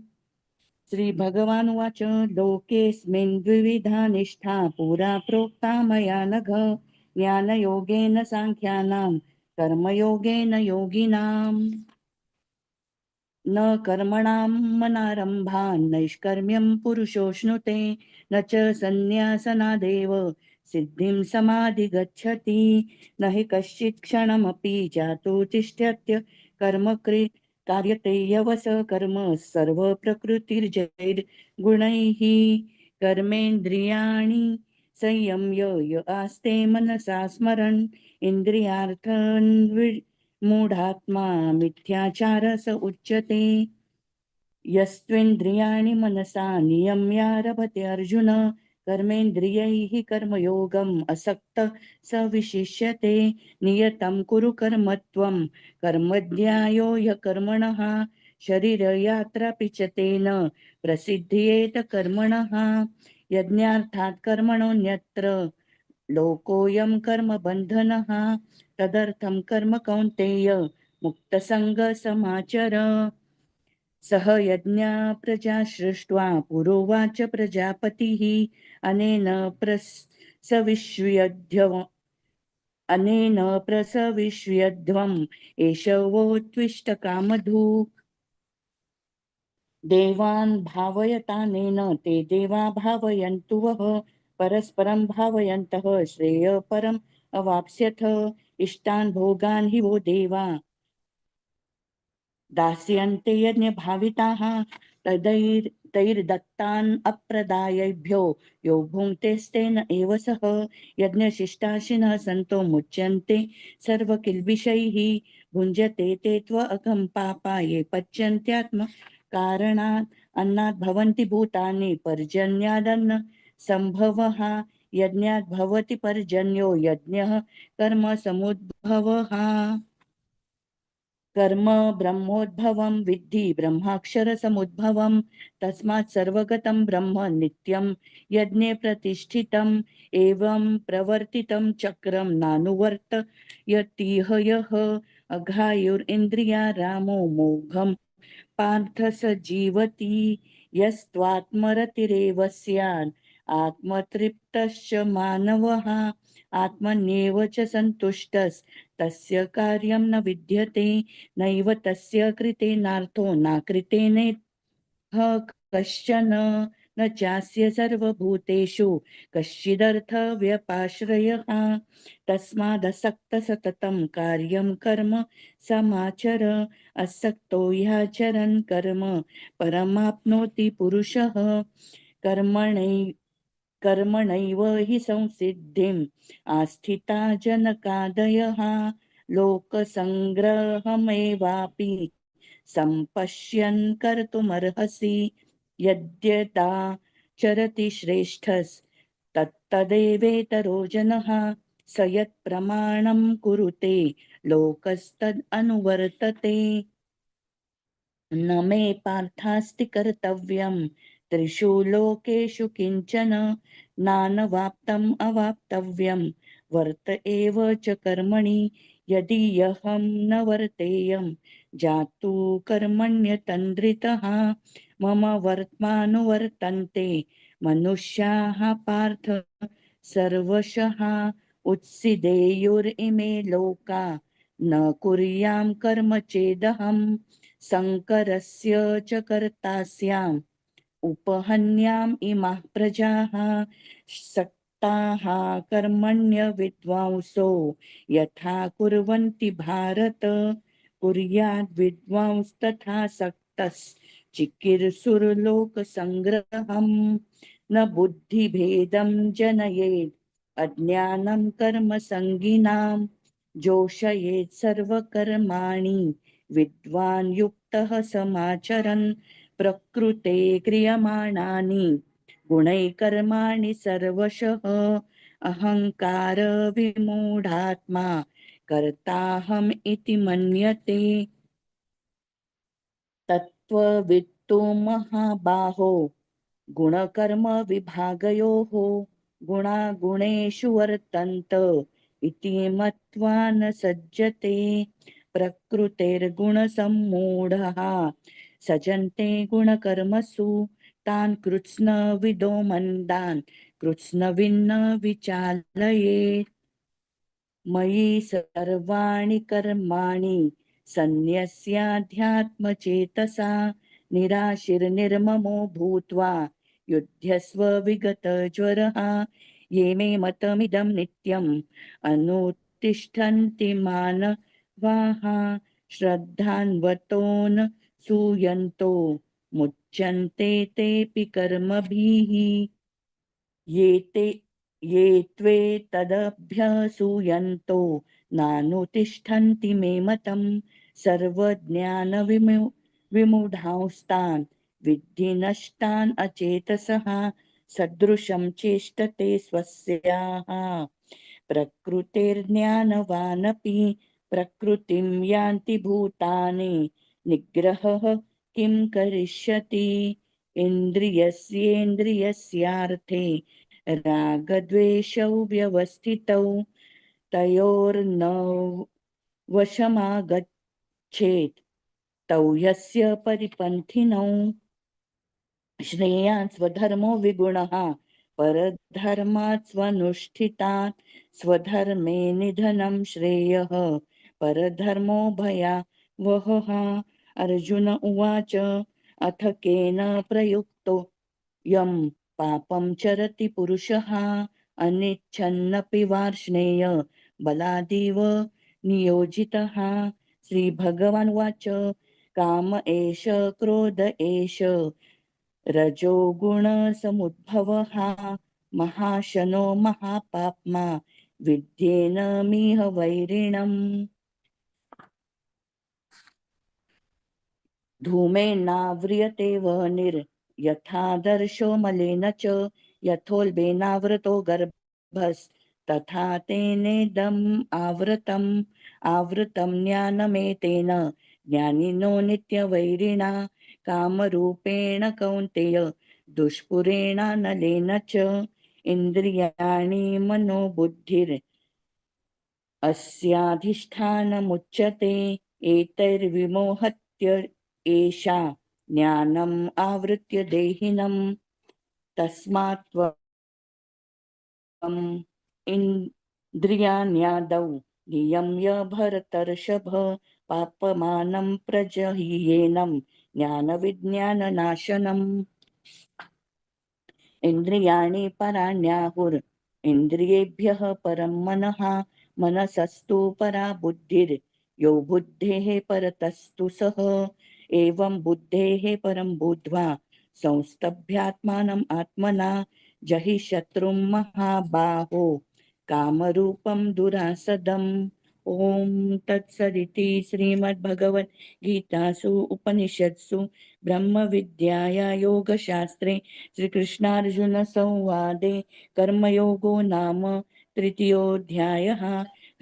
श्रीभगवानुवाच लोकेऽस्मिन् द्विविधा निष्ठा पुरा प्रोक्ता मया नघ ज्ञानयोगेन साङ्ख्यानां कर्मयोगेन योगिनाम्. न कर्मणां मनारम्भान् नैष्कर्म्यं पुरुषोऽश्नुते न च सन्न्यासनादेव सिद्धिं समाधिगच्छति. न हि कश्चित् क्षणमपि जातु तिष्ठत्य कर्म कार्यते यवस कर्म सर्वप्रकृतिर्जैर्गुणैः. कर्मेन्द्रियाणि संयम्य य आस्ते मनसा स्मरन् इन्द्रियार्थान् मूढात्मा मिथ्याचार स उच्यते. यस्त्वेन्द्रियाणि मनसा नियम्यारभते अर्जुन कर्मेन्द्रियैः कर्मयोगम् असक्त स विशिष्यते. नियतं कुरु कर्म त्वं कर्मज्ञायो ह्य कर्मणः शरीरयात्रापि च तेन प्रसिद्ध्येत कर्मणः. यज्ञार्थात् कर्मणोऽन्यत्र लोकोऽयं कर्मबन्धनः तदर्थं कर्म कौन्तेय मुक्तसङ्गः समाचर. सह यज्ञा प्रजा सृष्ट्वा पुरोवाच प्रजापतिः अनेन प्रसविष्यध्वम् एषवोत्विष्ट कामधू. देवान् भावयतानेन ते देवा भावयन्तु वः परस्परं भावयन्तः श्रेयःपरम् अवाप्स्यथ. इष्टान् भोगान् हि वो देवा दास्यन्ते यज्ञभाविताः तैर्दत्तान् अप्रदायैभ्यो यो भुङ्क्तेस्तेन एव सः. यज्ञशिष्टाशिनः सन्तो मुच्यन्ते सर्वकिल्बिषैः भुञ्जते ते त्वकं पापा ये पच्यन्त्यात्म कारणात्. अन्नात् भवन्ति भूतानि पर्जन्यादन्न सम्भवः यज्ञात् भवति पर्जन्यो यज्ञः कर्म समुद्भवः. कर्म ब्रह्मोद्भवं विद्धि ब्रह्माक्षरसमुद्भवं तस्मात् सर्वगतं ब्रह्म नित्यं यज्ञे प्रतिष्ठितम्. एवं प्रवर्तितं चक्रं नानुवर्तयतीह यः अघायुरिन्द्रिया रामो मोघं पार्थ स जीवति. यस्त्वात्मरतिरेव स्यात् आत्मतृप्तश्च मानवः आत्मन्येव च सन्तुष्टस्तस्य कार्यं न विद्यते. नैव तस्य कृतेनार्थो नाकृतेनेह कश्चन न चास्य सर्वभूतेषु कश्चिदर्थव्यपाश्रयः. तस्मादसक्त सततं कार्यं कर्म समाचर असक्तो ह्याचरन् कर्म परमाप्नोति पुरुषः. कर्मणैव हि संसिद्धिम् आस्थिता जनकादयः लोकसङ्ग्रहमेवापि सम्पश्यन् कर्तुमर्हसि. यद्यदाचरति श्रेष्ठस्तत्तदेवेतरो जनः स यत्प्रमाणं कुरुते लोकस्तदनुवर्तते. न मे पार्थास्ति कर्तव्यं त्रिषु लोकेषु किंचन नानवाप्तम् अवाप्तव्यं वर्त एव च कर्मणि यदीयहं न वर्तेयं जातु कर्मण्यतन्द्रितः मम वर्त्मानुवर्तन्ते मनुष्याः पार्थ सर्वशः उत्सिदेयुरिमे लोका न कुर्यां कर्म चेदहं शङ्करस्य च कर्तास्याम् उपहन्याम् इमाः प्रजाः सक्ताः कर्मण्य विद्वांसो यथा कुर्वन्ति भारत कुर्याद् विद्वांस्तथा सक्तश्चिकीर्षुर्लोकसङ्ग्रहम् न बुद्धिभेदं जनयेत् अज्ञानं कर्मसङ्गिनां जोषयेत् सर्वकर्माणि विद्वान् युक्तः समाचरन् प्रकृते क्रियमाणानि गुणैकर्माणि सर्वशः अहंकार विमूढात्मा कर्ताहम् इति मन्यते तत्त्ववित्तु महाबाहो गुणकर्म विभागयोः गुणागुणेषु वर्तन्त इति मत्वा न सज्जते प्रकृतेर्गुणसम्मूढः सजन्ते गुणकर्मसु तान् कृत्स्नविदो मन्दान् कृत्स्नविन्न विचालयेत् मयि सर्वाणि कर्माणि सन्न्यस्याध्यात्मचेतसा निराशिर्निर्ममो भूत्वा युध्यस्व विगतज्वरः ये मे मतमिदं नित्यम् अनुतिष्ठन्ति मानवाः श्रद्धान्वतो न सूयन्तो मुच्यन्ते तेऽपि कर्मभिः ये त्वे तदभ्यसूयन्तो नानुतिष्ठन्ति मे मतं सर्वज्ञानविमूढांस्तान् विद्धि नष्टान् अचेतसः सदृशं चेष्टते स्वस्याः प्रकृतेर्ज्ञानवानपि प्रकृतिं यान्ति भूतानि निग्रहः किं करिष्यति इन्द्रियस्येन्द्रियस्यार्थे रागद्वेषौ व्यवस्थितौ तयोर्न वशमागच्छेत् तौ यस्य परिपन्थिनौ श्रेयान् स्वधर्मो विगुणः परधर्मात् स्वनुष्ठितात् स्वधर्मे निधनं श्रेयः परधर्मो भयावहः अर्जुन उवाच अथ केन प्रयुक्तो यं पापं चरति पुरुषः अनिच्छन्नपि वार्ष्णेय बलादिव नियोजितः श्रीभगवान् उवाच काम एष क्रोध एष रजोगुणसमुद्भवः महाशनो महापाप्मा विद्येनमिह वैरिणम् धूमेनाव्रियते वह्निर् यथादर्शो मलेन च यथोल्बेनावृतो गर्भस्तथा तेनेदम् आवृतं ज्ञानमेतेन ज्ञानिनो नित्यवैरिणा कामरूपेण कौन्तेय दुष्पुरेणानलेन च इन्द्रियाणि मनोबुद्धिर् अस्याधिष्ठानमुच्यते एतैर्विमोहत्य एषा ज्ञानम् आवृत्य देहिनं तस्मात् त्वम् इन्द्रियाण्यादौ नियम्य भरतर्षभ पापमानं प्रजह्येनं ज्ञानविज्ञाननाशनम् इन्द्रियाणि पराण्याहुर् इन्द्रियेभ्यः परं मनः मनसस्तु परा बुद्धिर् यो बुद्धेः परतस्तु सः एवं बुद्धेः परं बुद्ध्वा संस्तभ्यात्मानम् आत्मना जहि शत्रुं महाबाहो कामरूपं दुरासदम् ॐ तत्सदिति श्रीमद्भगवद्गीतासु उपनिषत्सु ब्रह्मविद्याया योगशास्त्रे श्रीकृष्णार्जुन संवादे कर्मयोगो नाम तृतीयोऽध्यायः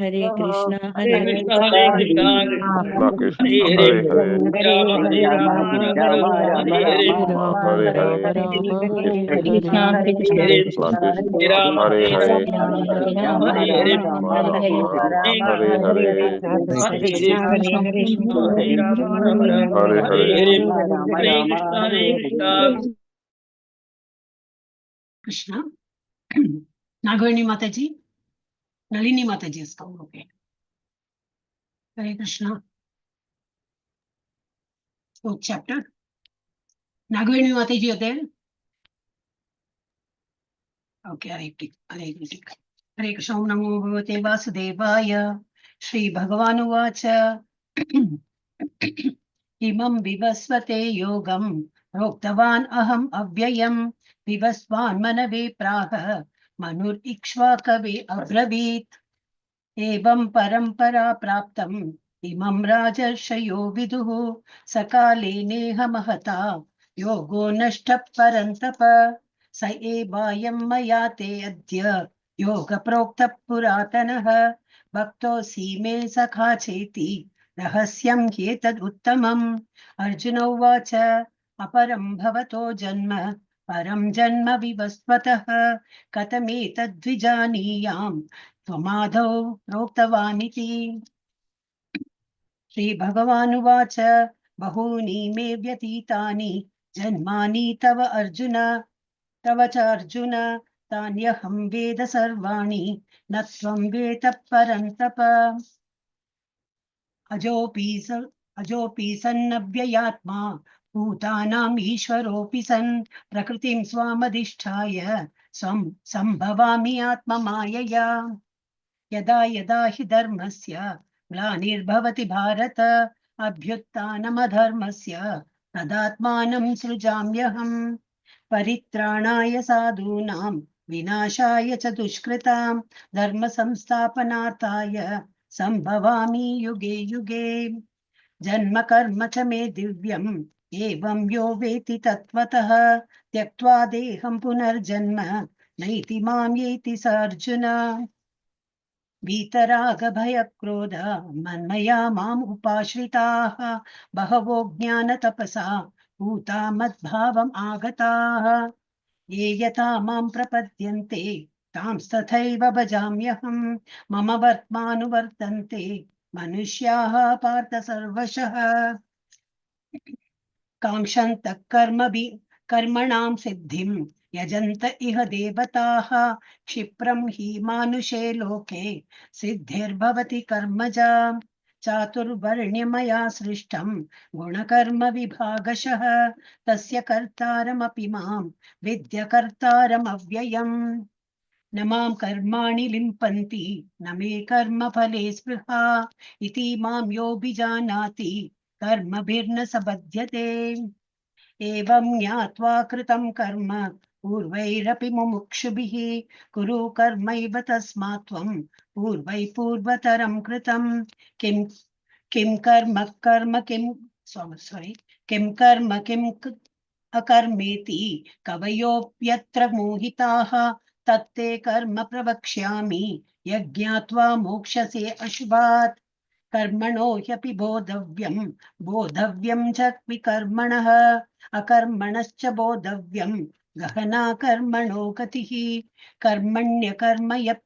हरे कृष्णा हरे हरे कृष्णा कृष्णा कृष्णा कृष्ण हरे हरे हरे हरे हरे राम राम हरे राम राम हरे राम हरे राम हरे राम कृष्ण हरे कृष्ण कृष्णा हरे कृष्णा हरे कृष्ण कृष्ण कृष्ण हरे हरे हरे राम हरे हरे हरे राम राम हरे हरे हरे हरे हरे हरे कृष्ण हरे कृष्ण हरे कृष्ण कृष्ण हरे राम राम राम हरे हरे हरे हरे राम हरे राम हरे हरे कृष्ण नागवेणी माताजी, नलिनी माताजी is come. Okay. Hare Krishna. Fourth chapter. Nagaveni Mataji are there? Okay, Hare Krishna. Hare Krishna. Om Namo Bhagavate Vasudevaya. Shri Bhagavan Uvacha. Imam Vivasvate Yogam. Roktavan Aham Avyayam. Vivasvan Manave Praha. Manur Ikshvakave Abravit. एवं परंपरा प्राप्तम् इमं राजर्षयो विदुः सकाले नेह महता योगो नष्टः परन्तप स एवायं मया ते अद्य योग प्रोक्तः पुरातनः भक्तोऽसि मे सखा चेति रहस्यं ह्येतदुत्तमम् अर्जुन उवाच अपरं भवतो जन्म परं जन्म विवस्वतः कथमेतद्विजानीयाम् त्वमादौ प्रोक्तवानिति श्रीभगवानुवाच बहूनि मे व्यतीतानि जन्मानि तव अर्जुन तव च अर्जुन तान्यहं वेद सर्वाणि न त्वं वेद परन्तप अजोऽपि सन्नव्ययात्मा भूतानाम् ईश्वरोऽपि सन् प्रकृतिं स्वामधिष्ठाय स्वं सम्भवामि आत्ममायया यदा यदा हि धर्मस्य ग्लानिर्भवति भारत अभ्युत्थानमधर्मस्य तदात्मानं सृजाम्यहम् परित्राणाय साधूनां विनाशाय च दुष्कृतां धर्म संस्थापनार्थाय सम्भवामि युगे युगे जन्म कर्म च मे दिव्यम् एवं यो वेति तत्त्वतः त्यक्त्वा देहं पुनर्जन्म नैति मां येति स अर्जुन वीतरागभयक्रोध मन्मया माम् उपाश्रिताः बहवो ज्ञानतपसा भूता मद्भावम् आगताः ये यथा मां प्रपद्यन्ते तांस्तथैव भजाम्यहम् मम वर्त्मानुवर्तन्ते मनुष्याः पार्थ सर्वशः काङ्क्षन्तः कर्मणां सिद्धिं यजन्त इह देवताः क्षिप्रं हि मानुषे लोके सिद्धिर्भवति कर्मजा चातुर्वर्ण्यमया सृष्टं गुणकर्म विभागशः तस्य कर्तारमपि मां विद्य कर्तारमव्ययम् न मां कर्माणि लिम्पन्ति न मे कर्मफले स्पृहा इति मां योऽभिजानाति कर्मभिर्न स बध्यते एवं ज्ञात्वा कृतं कर्म पूर्वैरपि मुमुक्षुभिः कुरु कर्मैव तस्मात् त्वं पूर्वतरं कृतं किं किं कर्म अकर्मेति कवयोऽप्यत्र मोहिताः तत्ते कर्म प्रवक्ष्यामि यज्ञात्वा मोक्षसे अशुभात् कर्मणो ह्यपि बोधव्यं च विकर्मणः अकर्मणश्च बोधव्यं गहना कर्मणो गतिः कर्मण्यकर्म यः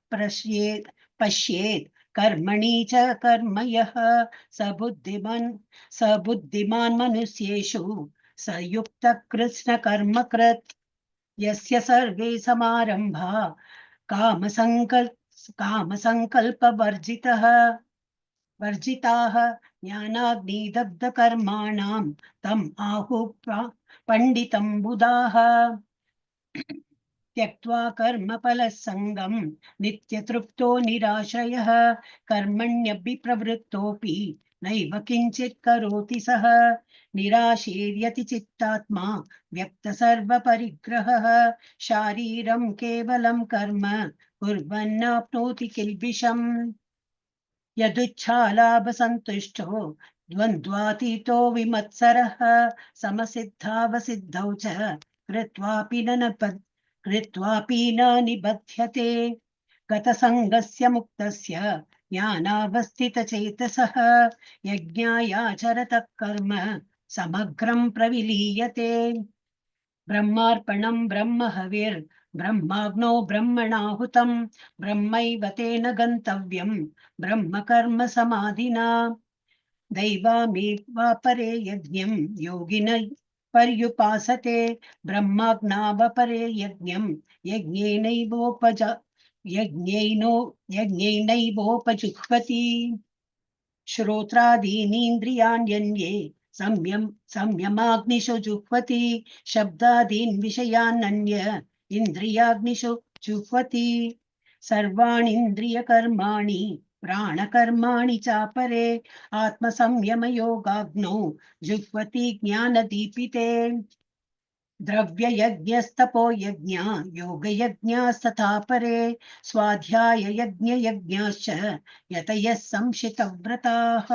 पश्येत् कर्मणि च कर्म यः स बुद्धिमान् मनुष्येषु स युक्तः कृत्स्नकर्मकृत् यस्य सर्वे समारम्भा कामसङ्कल्पवर्जिताः ज्ञानाग्निदग्धकर्माणां तम् आहुः पण्डितं बुधाः त्यक्त्वा कर्मफलसङ्गं नित्यतृप्तो निराश्रयः कर्मण्यभिप्रवृत्तोऽपि नैव किञ्चित् करोति सः निराशीर्यति चित्तात्मा व्यक्तसर्वपरिग्रहः शारीरं केवलं कर्म कुर्वन्नाप्नोति किल्बिषम् यदुच्छालाभसन्तुष्टो द्वन्द्वातीतो विमत्सरः समसिद्धावसिद्धौ च कृत्वापि न निबध्यते गतसङ्गस्य मुक्तस्य ज्ञानावस्थितचेतसः यज्ञायाचरतः कर्म समग्रं प्रविलीयते ब्रह्मार्पणं ब्रह्महविर् ब्रह्माग्नौ ब्रह्मणाहुतं ब्रह्मैव तेन गन्तव्यं ब्रह्मकर्म समाधिना दैवामेवापरे यज्ञं योगिन पर्युपासते ब्रह्माज्ञावपरे यज्ञं यज्ञेनैवोपजुह्वति श्रोत्रादीनीन्द्रियाण्यन्ये संयमाग्निषु जुह्वति शब्दादीन् विषयान्नन्य इन्द्रियाग्निषु जुह्वति सर्वाणीन्द्रियकर्माणि प्राणकर्माणि चापरे आत्मसंयमयोगाग्नौ जुह्वति ज्ञानदीपिते द्रव्ययज्ञस्तपो यज्ञा योगयज्ञास्तथा परे स्वाध्याययज्ञयज्ञाश्च यतयः संशितव्रताः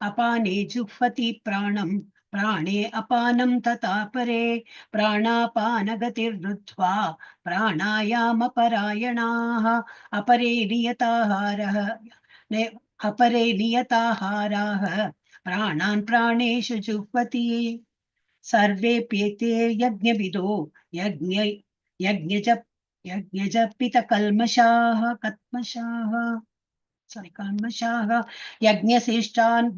अपाने जुह्वति प्राणं प्राणे अपानं तथा परे प्राणापानगतिर्रुद्ध्वा प्राणायामपरायणाः अपरे नियताहाराः प्राणान् प्राणेषु जुह्वति सर्वेऽप्येते यज्ञविदो यज्ञजपितकल्मषाः कल्मषाः यज्ञशिष्टान्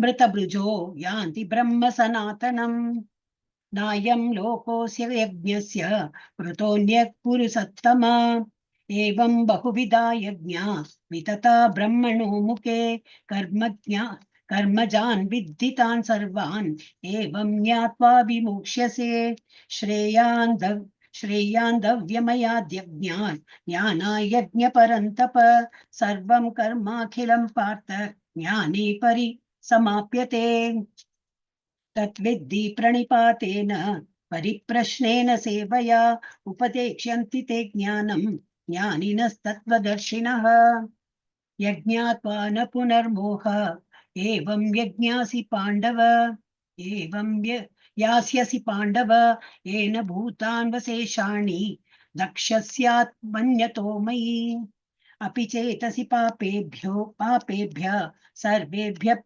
मृतभृजो यान्ति ब्रह्म सनातनम् नायं लोकोऽस्य यज्ञस्य कृतोऽन्यः कुरु सत्तमा एवं बहुविधा यज्ञा वितता ब्रह्मणो मुखे कर्मजान् विद्धितान् सर्वान् एवं ज्ञात्वा विमुक्ष्यसे श्रेयान् दव्यमयाद्यज्ञान् ज्ञानाय यज्ञपरन्तप सर्वं कर्माखिलं पार्थ ज्ञाने परिसमाप्यते तद्विद्धि प्रणिपातेन परिप्रश्नेन सेवया उपदेक्ष्यन्ति ते ज्ञानं ज्ञानिनस्तत्त्वदर्शिनः यज्ञात्वा न पुनर्मोह एवं यास्यसि पाण्डव येन भूतान् वशेषाणि दक्षस्यात्मन्यतो मयि अपि चेतसि पापेभ्यः सर्वेभ्यः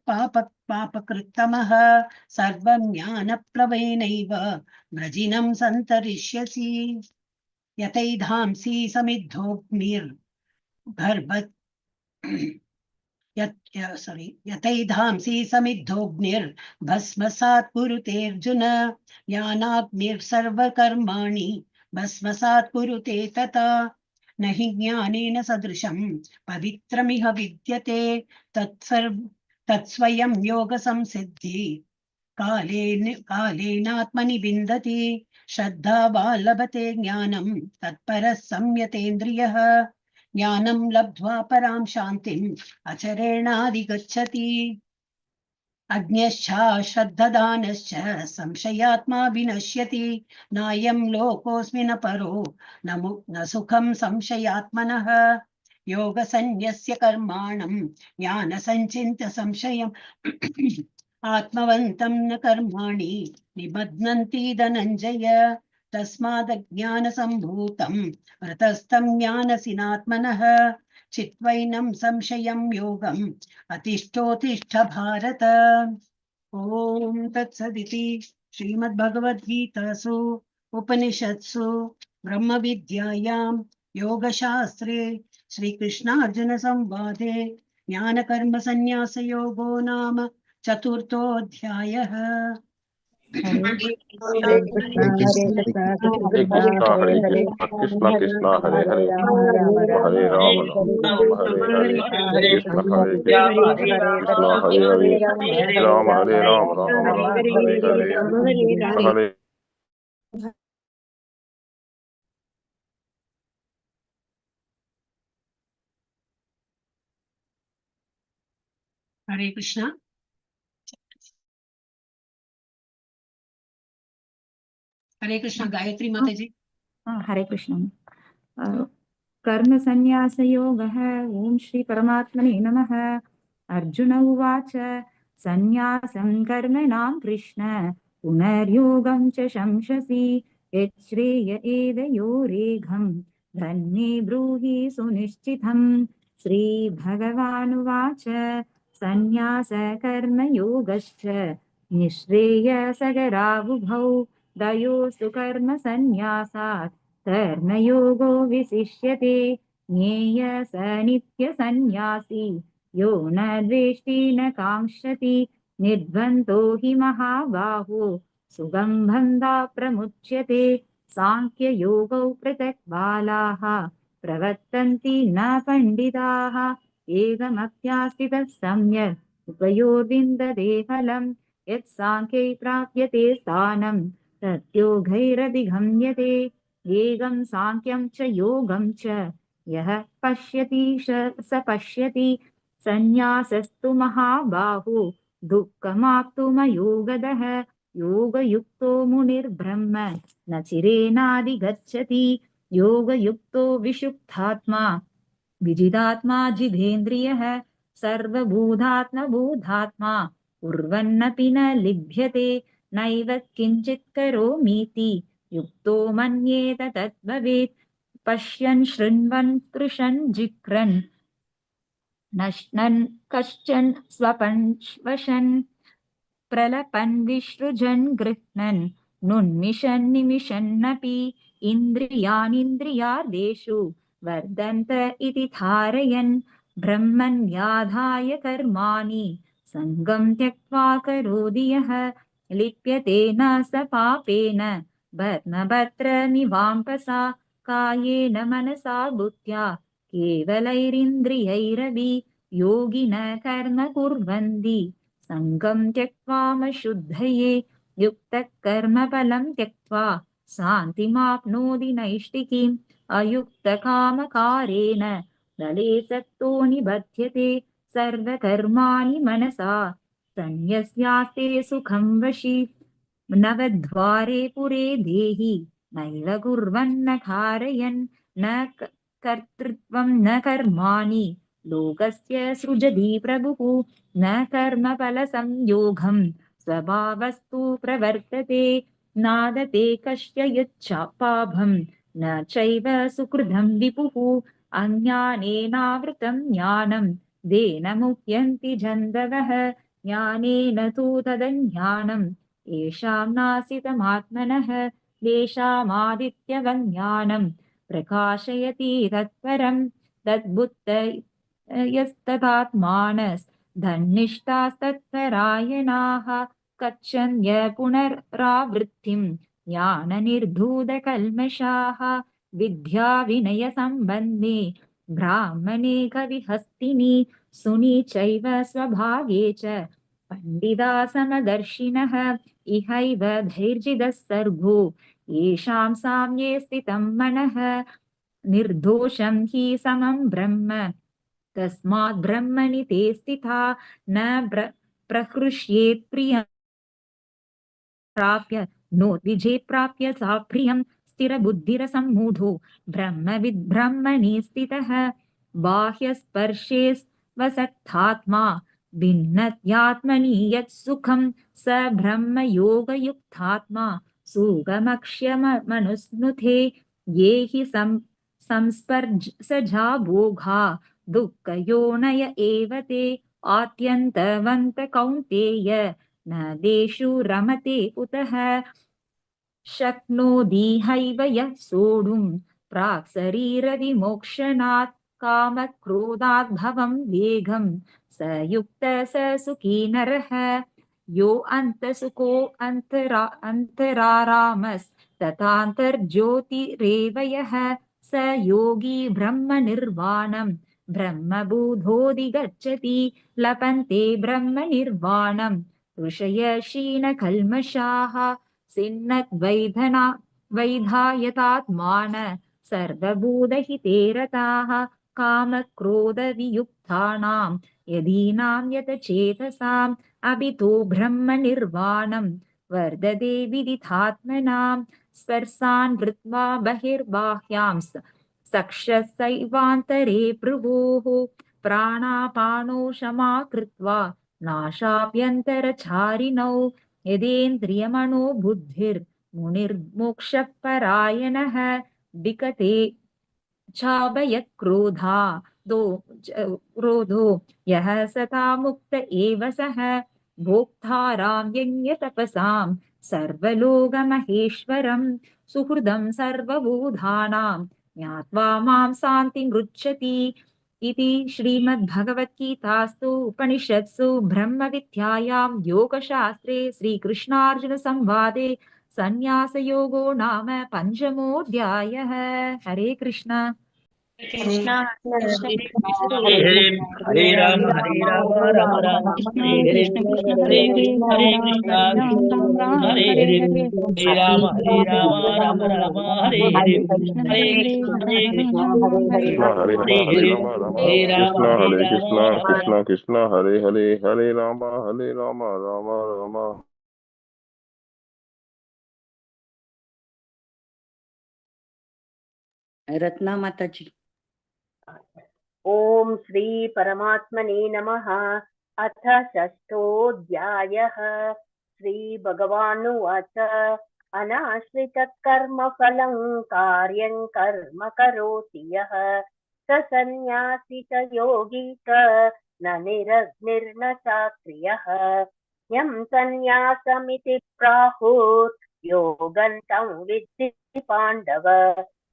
पापकृत्तमः सर्वं ज्ञानप्लवेनैव व्रजिनं सन्तरिष्यसि यथैधांसि समिद्धोऽग्निर्भस्मसात् कुरुतेऽर्जुन ज्ञानाग्निर्सर्वकर्माणि भस्मसात् कुरुते तथा न हि ज्ञानेन सदृशं पवित्रमिह विद्यते तत्स्वयं योगसंसिद्धि कालेनात्मनि विन्दति श्रद्धावा लभते ज्ञानं तत्परः संयतेन्द्रियः ज्ञानं लब्ध्वा परां शान्तिम् अचरेणाधिगच्छति अज्ञश्च श्रद्धदानश्च संशयात्मा विनश्यति नायं लोकोऽस्मि न परो न सुखं संशयात्मनः योगसंन्यस्य कर्माणं ज्ञानसञ्चिन्त्य संशयम् आत्मवन्तं न कर्माणि निबध्नन्ति धनञ्जय तस्मादज्ञानसम्भूतं रतस्तं ज्ञानसिनात्मनः चित्वैनं संशयं योगम् अतिष्ठोतिष्ठ भारत ॐ तत्सदिति श्रीमद्भगवद्गीतासु उपनिषत्सु ब्रह्मविद्यायां योगशास्त्रे श्रीकृष्णार्जुनसंवादे ज्ञानकर्मसन्न्यासयोगो नाम चतुर्थोऽध्यायः हरे कृष्ण हरे कृष्ण हरे कृष्णा हरे कृष्णा कृष्णा कृष्णा हरे हरे हरे राम राम हरे हरे हरे कृष्ण हरे कृष्ण कृष्णा हरे हरे राम हरे राम हरे हरे हरे हरे कृष्ण हरे कृष्ण गायत्री माताजी हरे कृष्ण कर्म संन्यास योगः ओम श्री परमात्मने नमः अर्जुन उवाच संन्यासं कर्मणां कृष्ण पुनर्योगं च शंससि यच्छ्रेय एतयोरेघं धन्ये ब्रूहि सुनिश्चितम् श्रीभगवानुवाच सन्न्यासकर्मयोगश्च निःश्रेयसकरावुभौ दयोस्तु कर्मसन्न्यासात् कर्मयोगो विशिष्यते ज्ञेय स नित्यसन्न्यासी यो न द्वेष्टि न काङ्क्षति निर्द्वन्द्वो हि महाबाहो सुगं बन्धा प्रमुच्यते साङ्ख्ययोगौ पृथक् बालाः प्रवर्तन्ति न पण्डिताः एकमप्यास्थितः सम्यक् उपयोर्विन्दते फलम् यत् साङ्ख्यै प्राप्यते स्थानं तद्योगैरधिगम्यते एकं साङ्ख्यं च योगं च यः पश्यति स पश्यति सन्न्यासस्तु महाबाहो दुःखमाप्तुमयोगदः योगयुक्तो मुनिर्ब्रह्म न चिरेणाधिगच्छति योगयुक्तो विशुद्धात्मा विजितात्मा जितेन्द्रियः सर्वभूतात्मभूतात्मा कुर्वन्नपि न लिभ्यते नैव किञ्चित् करोमीति युक्तो मन्येत तद्भवेत् पश्यन् शृण्वन् स्पृशन् जिघ्रन् नश्नन् कश्चन स्वपन् वशन् प्रलपन् विसृजन् गृह्णन् नुन्मिषन् निमिषन्नपि इन्द्रियाणीन्द्रियार्थेषु वर्धन्त इति धारयन् ब्रह्मण्याधाय कर्माणि सङ्गं त्यक्त्वा करोति यः लिप्यते न स पापेन भद्रमिवाम्पसा कायेन मनसा बुद्ध्या केवलैरिन्द्रियैरपि योगिनः कर्म कुर्वन्ति सङ्गं त्यक्त्वामशुद्धये युक्तः कर्मफलं त्यक्त्वा शान्तिमाप्नोति नैष्टिकीम् अयुक्तकामकारेण दले सक्तो निबध्यते सर्वकर्माणि मनसा सन्न्यस्यास्ते सुखं वशी नवद्वारे पुरे देहि नैव कुर्वन्न कारयन् न कर्तृत्वं न कर्माणि लोकस्य सृजति प्रभुः न कर्मफलसंयोगं स्वभावस्तु प्रवर्तते नादते कस्य यच्छापाभं न चैव सुकृतं विपुः अज्ञानेनावृतं ज्ञानं देन मुह्यन्ति जन्तवः ज्ञानेन तु तदज्ञानं येषां नासितमात्मनः तेषामादित्यवन् ज्ञानं प्रकाशयति तत्परं तद्बुद्ध यस्तदात्मानस्तन्निष्ठास्तत्परायणाः गच्छन्य पुनरावृत्तिं ज्ञाननिर्धूतकल्मषाः विद्या विनयसम्बन्धे ब्राह्मणे कविहस्तिनि सुनि चैव स्वभागे च पण्डिता समदर्शिनः इहैव धैर्जितः सर्गो येषां साम्ये स्थितं मनः निर्दोषं हि समं ब्रह्म तस्मात् ब्रह्मणि ते स्थिता न प्रहृष्येत् प्रियं प्राप्य नो द्विजेत् प्राप्य सा प्रियं स्थिरबुद्धिरसम्मूढो ब्रह्मविद् ब्रह्मणि स्थितः बाह्यस्पर्शे वसक्तात्मा भिन्नत्यात्मनि यत् सुखं स ब्रह्मयोगयुक्तात्मा सुगमक्ष्यमनुस्नुते ये हि संस्पर्शजा भोगा दुःखयोनय एव ते आत्यन्तवन्त कौन्तेय न देषु रमते कुतः शक्नोतीहैव यः सोढुं प्राक् शरीरविमोक्षणात् कामक्रोधात् भवं वेगं स युक्तः स सुखी नरः यो अन्तसुखो अन्तरारामस्तथान्तर्ज्योतिरेव यः स योगी ब्रह्मनिर्वाणं ब्रह्मबोधोऽधिगच्छति लपन्ते ब्रह्मनिर्वाणं ऋषयः क्षीणकल्मषाः वैधायतात्मान सर्वभूतहिते रताः कामक्रोधवियुक्तानां यदीनां यतचेतसाम् अभितो ब्रह्मनिर्वाणं वर्धते विदितात्मनां स्पर्शान् कृत्वा बहिर्बाह्यां सक्षसैवान्तरे भ्रुवोः प्राणापानो शमा कृत्वा नाशाभ्यन्तरचारिणौ यदेन्द्रियमनो बुद्धिर्मुनिर्मोक्षपरायणः विकते क्षाभयक्रोधा क्रोधो यः सता मुक्त एव सः भोक्तारां यज्ञतपसां सर्वलोकमहेश्वरं सुहृदं सर्वभूतानां ज्ञात्वा मां शान्तिमृच्छति इति श्रीमद्भगवद्गीतास्तु उपनिषत्सु ब्रह्मविद्यायां योगशास्त्रे श्रीकृष्णार्जुनसंवादे संन्यासयोगो नाम पंचमोऽध्यायः। हरे कृष्ण। कृष्ण कृष्ण हरे हरे राम राम राम कृष्ण हरे हरे कृष्ण कृष्ण हरे हरे हरे हरे राम कृष्ण हरे राम राम राम हरे हरे हरे हरे हरे राम राम राम हरे हरे कृष्ण हरे हरे हरे कृष्ण हरे राम राम राम हरे कृष्ण हरे हरे हरे हरे हरे राम राम हरे हरे राम कृष्ण हरे राम कृष्ण राम कृष्ण कृष्ण हरे हरे हरे राम राम राम। रत्ना माता जी। ॐ श्री परमात्मने नमः। अथ षष्ठोऽध्यायः। श्रीभगवानुवाच अनाश्रितकर्मफलं कार्यं कर्म करोति यः स सन्न्यासी च योगी च न निरग्निर्न चाक्रियः यं सन्न्यासमिति प्राहुर्योगं तं विद्धि पाण्डव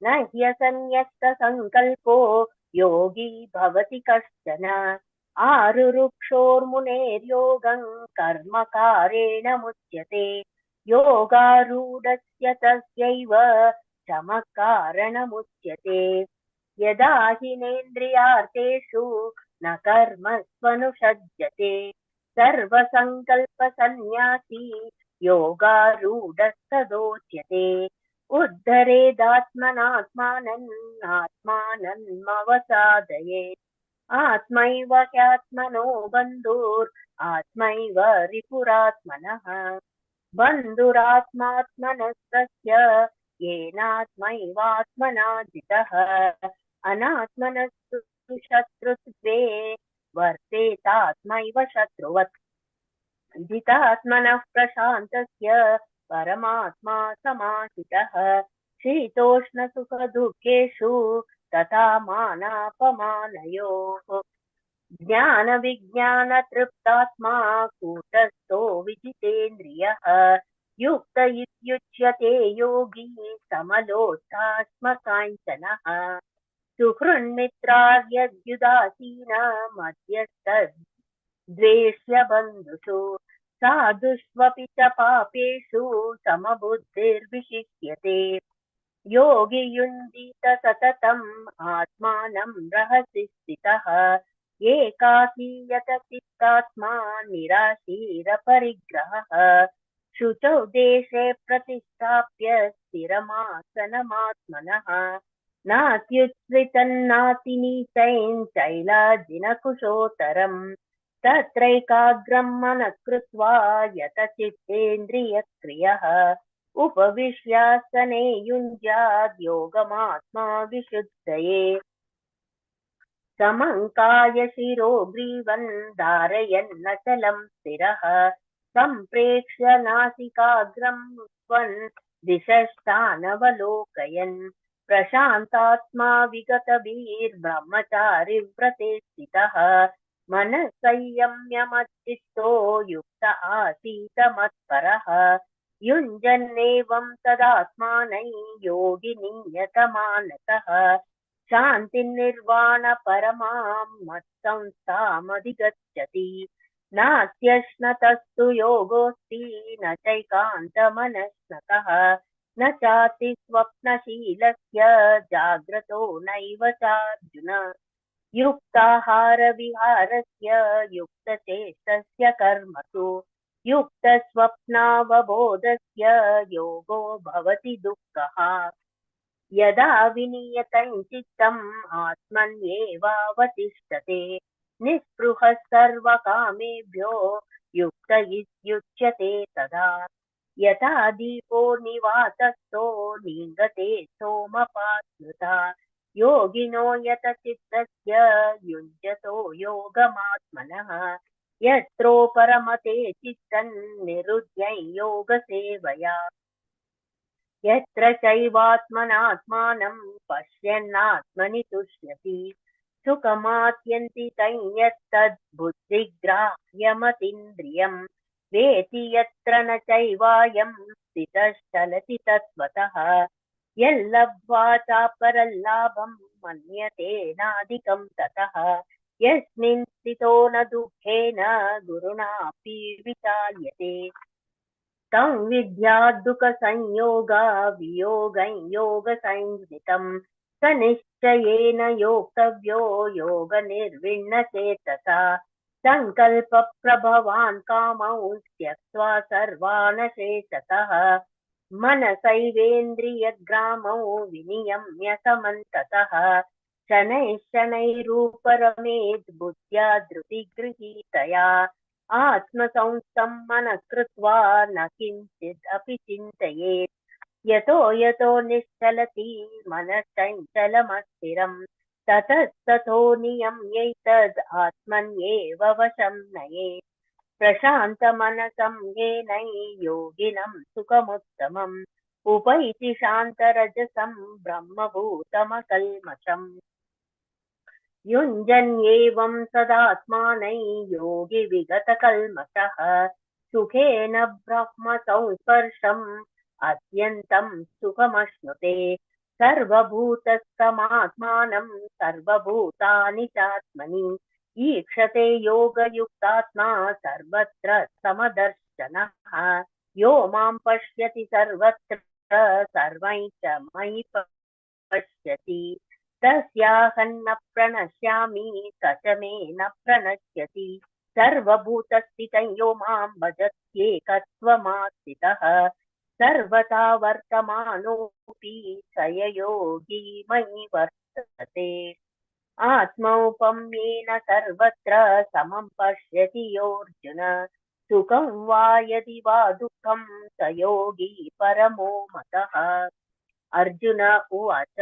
न ह्यसन्न्यस्तसङ्कल्पो योगी भवति कश्चन आरुरुक्षोर्मुनेर्योगं कर्मकारेण मुच्यते योगारूढस्य तस्यैव शमः कारणमुच्यते यदा हिनेन्द्रियार्थेषु न कर्मस्वनुषज्यते सर्वसङ्कल्पसन्न्यासी योगारूढस्तदोच्यते उद्धरेदात्मनात्मानम् आत्मानमवसादयेत् आत्मैव ह्यात्मनो बन्धुरात्मैव रिपुरात्मनः बन्धुरात्मात्मनस्तस्य येनात्मैवात्मना जितः अनात्मनस्तु शत्रुत्वे वर्तेतात्मैव शत्रुवत् जितात्मनः प्रशान्तस्य परमात्मा समाहितः शीतोष्णसुखदुःखेषु तथा मानापमानयोः ज्ञानविज्ञानतृप्तात्मा कूटस्थो विजितेन्द्रियः युक्त इत्युच्यते योगी समलोष्टाश्मकाञ्चनः सुहृन्मित्रार्यद्युदासीन मध्यस्थद्वेष्य बन्धुषु साधुष्वपि च पापेषु समबुद्धिर्विशिष्यते योगी युञ्जीत सततम् आत्मानं रहसि स्थितः एकाकीयत चित्तात्मा निराशीरपरिग्रहः शुचौ देशे प्रतिष्ठाप्य स्थिरमासनमात्मनः नात्युच्छ्रितन्नातिनीचैश्चैलाजिनकुशोत्तरम् तत्रैकाग्रं मनः कृत्वा यतचित्तेन्द्रियक्रियः उपविश्यासने युञ्ज्याद् योगमात्मा विशुद्धये समङ्काय शिरो ग्रीवन् धारयन्नचलं स्थिरः सम्प्रेक्ष्य नासिकाग्रं स्वन् दिशश्चानवलोकयन् प्रशान्तात्मा विगतभिर्ब्रह्मचारिव्रते स्थितः मनः संयम्य युक्त आसीत मत्परः युञ्जन्नेवं तदात्मानं योगी नियतमानसः शान्तिर्निर्वाणपरमां मत्संस्थामधिगच्छति नास्त्यश्नतस्तु योगोऽस्ति न चैकान्तमनस्नतः न चाति स्वप्नशीलस्य जाग्रतो नैव चार्जुन युक्ताहारविहारस्य युक्तचेष्टस्य कर्मसु युक्तस्वप्नावबोधस्य योगो भवति दुःखः यदा विनियतं चित्तम् आत्मन्येवावतिष्ठते निःस्पृहः सर्वकामेभ्यो युक्त इत्युच्यते तदा यथा दीपो निवातस्थो नीङ्गते सोमपास्मृता योगिनो यतचित्तस्य युञ्जतो योगमात्मनः यत्रो परमते चित्तं निरुद्धं योगसेवया यत्र चैवात्मनात्मानं पश्यन्नात्मनि तुष्यति सुखमात्यन्तिकं यत्तद् बुद्धिग्राह्यमतीन्द्रियम् वेति यत्र न चैवायं स्थितश्चलति तत्त्वतः यल्लब्ध्वा चापरल्लाभं मन्यते नाधिकं ततः यस्मिन् स्थितो न दुःखेन गुरुणापि विचाल्यते तं विद्या दुःखसंयोगा वियोगं योगसंज्ञितं स निश्चयेन योक्तव्यो योगनिर्विण्णचेतसा सङ्कल्पप्रभवान् कामौ त्यक्त्वा सर्वान् शेषतः मनसैवेन्द्रियग्रामौ विनियम्य समन्ततः शनैः शनैरूपरमेद् बुद्ध्या धृतिगृहीतया आत्मसंस्थं मनः कृत्वा न किञ्चित् अपि चिन्तयेत् यतो यतो निश्चलति मनश्चञ्चलमस्थिरं ततस्ततो नियम्यैतद् आत्मन्येव वशं नयेत् प्रशान्तमनसं येनै योगिनं सुखमुत्तमम् उपैति शान्तरजसं ब्रह्मभूतमकल्मषम् युञ्जन्येवं सदात्मानै योगी विगतकल्मषः सुखेन ब्रह्म संस्पर्शम् अत्यन्तं सुखमश्नुते सर्वभूतस्थमात्मानं सर्वभूतानि चात्मनि ईक्षते योगयुक्तात्मा सर्वत्र समदर्शनः यो मां पश्यति सर्वत्र सर्वं च मयि पश्यति तस्याहन्न प्रणश्यामि स च मे न प्रणश्यति सर्वभूतस्थितं यो मां भजत्येकत्वमास्थितः सर्वथा वर्तमानोऽपि स योगी मयि वर्तते आत्मौपम्येन सर्वत्र समं पश्यति योऽर्जुन सुखं वा यदि वा दुःखं स योगी परमो मतः अर्जुन उवाच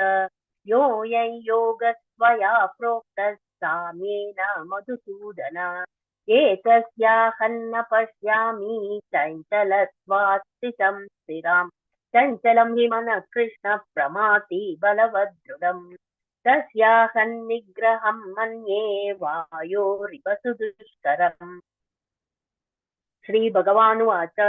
योऽयं योगस्त्वया प्रोक्तः साम्येन मधुसूदन एतस्याहन्न पश्यामि चञ्चलत्वात् चञ्चलं हि मनः कृष्ण प्रमाति बलवदृढम् तस्याहन्निग्रहं मन्ये वायोरिव सुदुष्करम् श्रीभगवानुवाच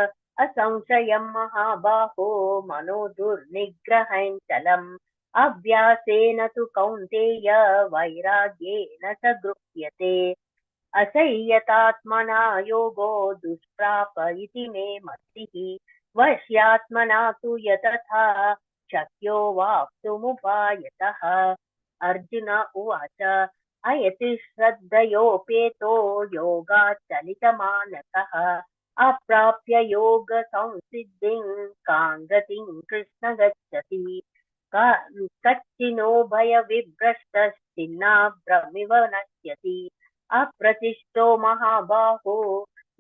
असंशयं महाबाहो मनो दुर्निग्रहेञ्चलम् अभ्यासेन तु कौन्तेय वैराग्येन स गृह्यते असह्यतात्मना योगो दुष्प्राप इति मे मतिः वश्यात्मना तु यतथा शक्यो वाप्तुमुपायतः अर्जुन उवाच अयति श्रद्धयोपेतो योगात् चलितमानसः अप्राप्य योग संसिद्धिं कां गतिं कृष्ण गच्छति कच्चिनो भयविभ्रष्टश्चिन्नाभ्रमिव नश्यति अप्रतिष्ठो महाबाहो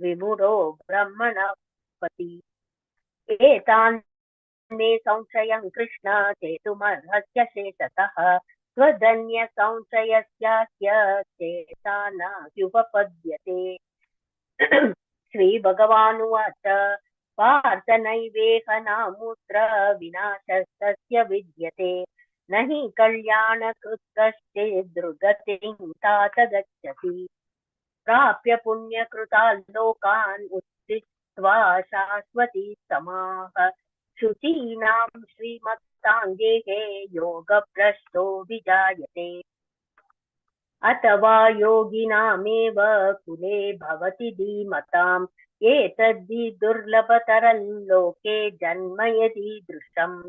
विमूढो ब्रह्मणः पति एतान् मे संशयं कृष्ण चेतुमर्हस्य शेषतः त्वदन्य संशयस्यास्य चेता न ह्युपपद्यते श्रीभगवानुवाच पार्थ नैवेह नामुत्र विनाशस्तस्य विद्यते न हि कल्याणकृत् कश्चित् दुर्गतिं तात गच्छति प्राप्य पुण्यकृतान् लोकान् उत्थित्वा शाश्वती समाः शुचीनां श्रीमत्साङ्गेः योगभ्रष्टो विजायते अथवा योगिनामेव कुले भवति धीमताम् एतद्धि दुर्लभतरल्लोके जन्म यदीदृशम्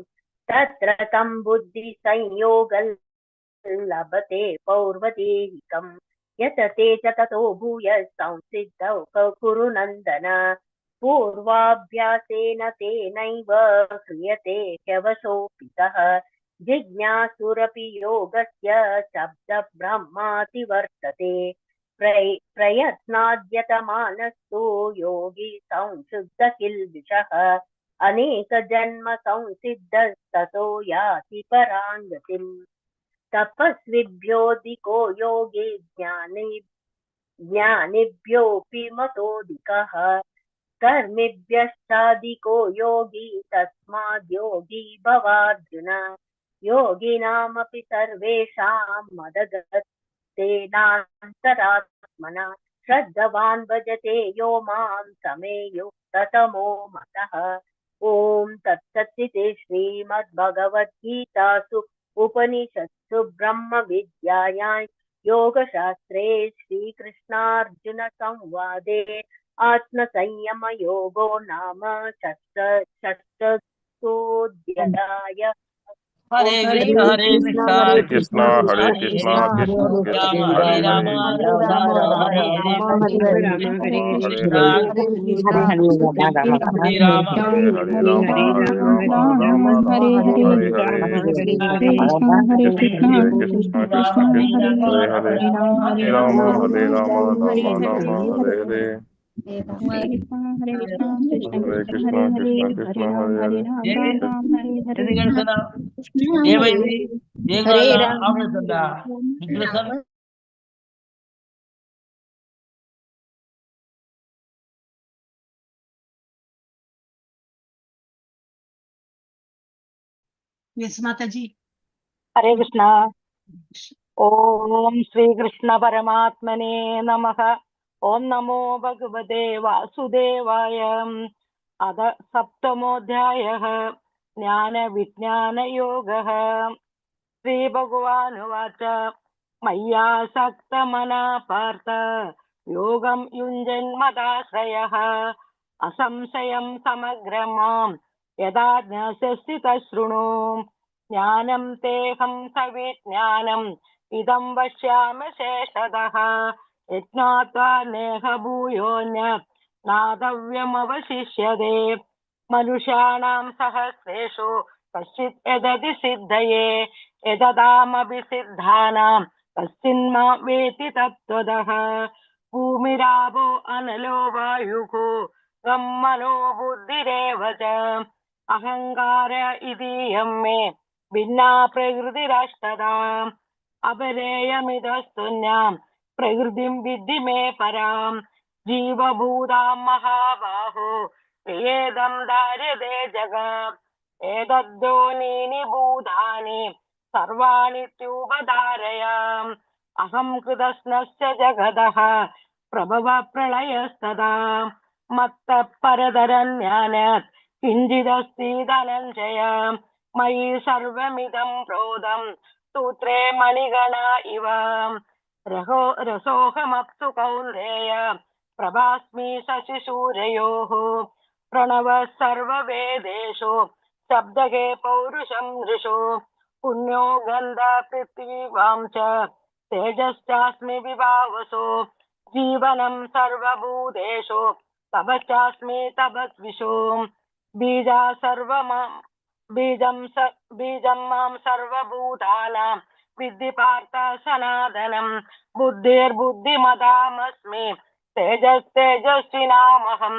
तत्र तं बुद्धिसंयोगं लभते पौर्वदेहिकम् यतते च ततो भूयः संसिद्धौ कुरु नन्दन पूर्वाभ्यासेन तेनैव क्रियते ह्यवशोऽपितः जिज्ञासुरपि योगस्य शब्दब्रह्माति वर्तते प्रयत्नाद्यतमानस्तु योगी संशुद्ध किल्बिषः अनेकजन्म संसिद्धस्ततो याति परां गतिम् तपस्विभ्योऽधिको योगी ज्ञानिभ्योऽपि मतोऽधिकः कर्मिभ्यश्चाधिको योगी तस्माद् योगी भवार्जुन योगिनामपि सर्वेषां मदगतेनान्तरात्मना श्रद्धवान् भजते यो मां समे युक्ततमो मतः। ॐ तत्सदिति श्रीमद्भगवद्गीतासु उपनिषत्सु ब्रह्मविद्यायां योगशास्त्रे श्रीकृष्णार्जुन संवादे आत्मसंयमयोगो नाम षष्ठोऽध्याय। हरे कृष्ण हरे कृष्ण हरे कृष्ण कृष्णा कृष्ण हरे हरे कृष्णा हरे कृष्ण कृष्ण राम हरे हरे राम हरे राम राम हरे हरे हरे हरे कृष्णा हरे कृष्ण हरे कृष्ण हरे राम हरे हरे हरे राम हरे राम राम हरे राम हरे हरे हरे हरे कृष्ण हरे कृष्ण कृष्णा कृष्ण कृष्ण हरे कृष्ण हरे हरे हरे हरे हरे राम राम राम हरे हरे हरे कृष्ण हरे कृष्ण हरे कृष्णा हरे कृष्ण हरे कृष्ण हरे हरे हरे राम राम राम हरे हरे ఏమైంది ఏం కావాలా ఆపరేషన్ ఉందా నిద్ర Yes, Mataji. हरे कृष्णा। ओम श्री कृष्ण परमात्मने नमः। ओम नमो भगवते वासुदेवाय। अथ सप्तमोऽध्यायः ज्ञान विज्ञान योगः। श्री भगवानुवाच मय्यासक्तमना पार्थ योगं युञ्जन्मदाश्रयः असंशयं समग्रं मां यदा ज्ञास्यसि तच्छृणु ज्ञानं तेऽहं सविज्ञानम् इदं वक्ष्यामि शेषतः यज्ञात्वा नेह भूयोऽन्यत् नातव्यमवशिष्यते मनुष्याणां सहस्रेषु कश्चित् यदति सिद्धये यददामपि सिद्धानां कश्चिन्मा वेति तत्त्वतः भूमिरापो अनलो वायुः गं मनो बुद्धिरेव च अहङ्कार इतीयं मे भिन्ना प्रकृतिरष्टधा अपरेयमिदस्तुन्यां प्रकृतिं विद्धि मे परां जीवभूतां महाबाहो येदं धार्यते जगत् एतद्योनीनि भूतानि सर्वाणि त्युपधारयाम् अहं कृतस्नस्य जगतः प्रभव प्रलयस्तदा मत्तः परतरन्यान्यत् किञ्चिदस्ति धनञ्जय मयि सर्वमिदं प्रोतं सूत्रे मणिगणा इव रसोऽहमप्सु कौन्तेय प्रभास्मि शशिसूर्ययोः प्रणवः सर्ववेदेषु शब्दके पौरुषं नृषु पुण्यो गन्धा पृथ्वीवां च तेजश्चास्मि विभावसो जीवनं सर्वभूतेषु तपश्चास्मि तपस्विषु बीजा बीजं मां सर्वभूतानां विद्धि पार्थ सनातनं बुद्धिर्बुद्धिमतामस्मि तेजस्तेजस्विनामहं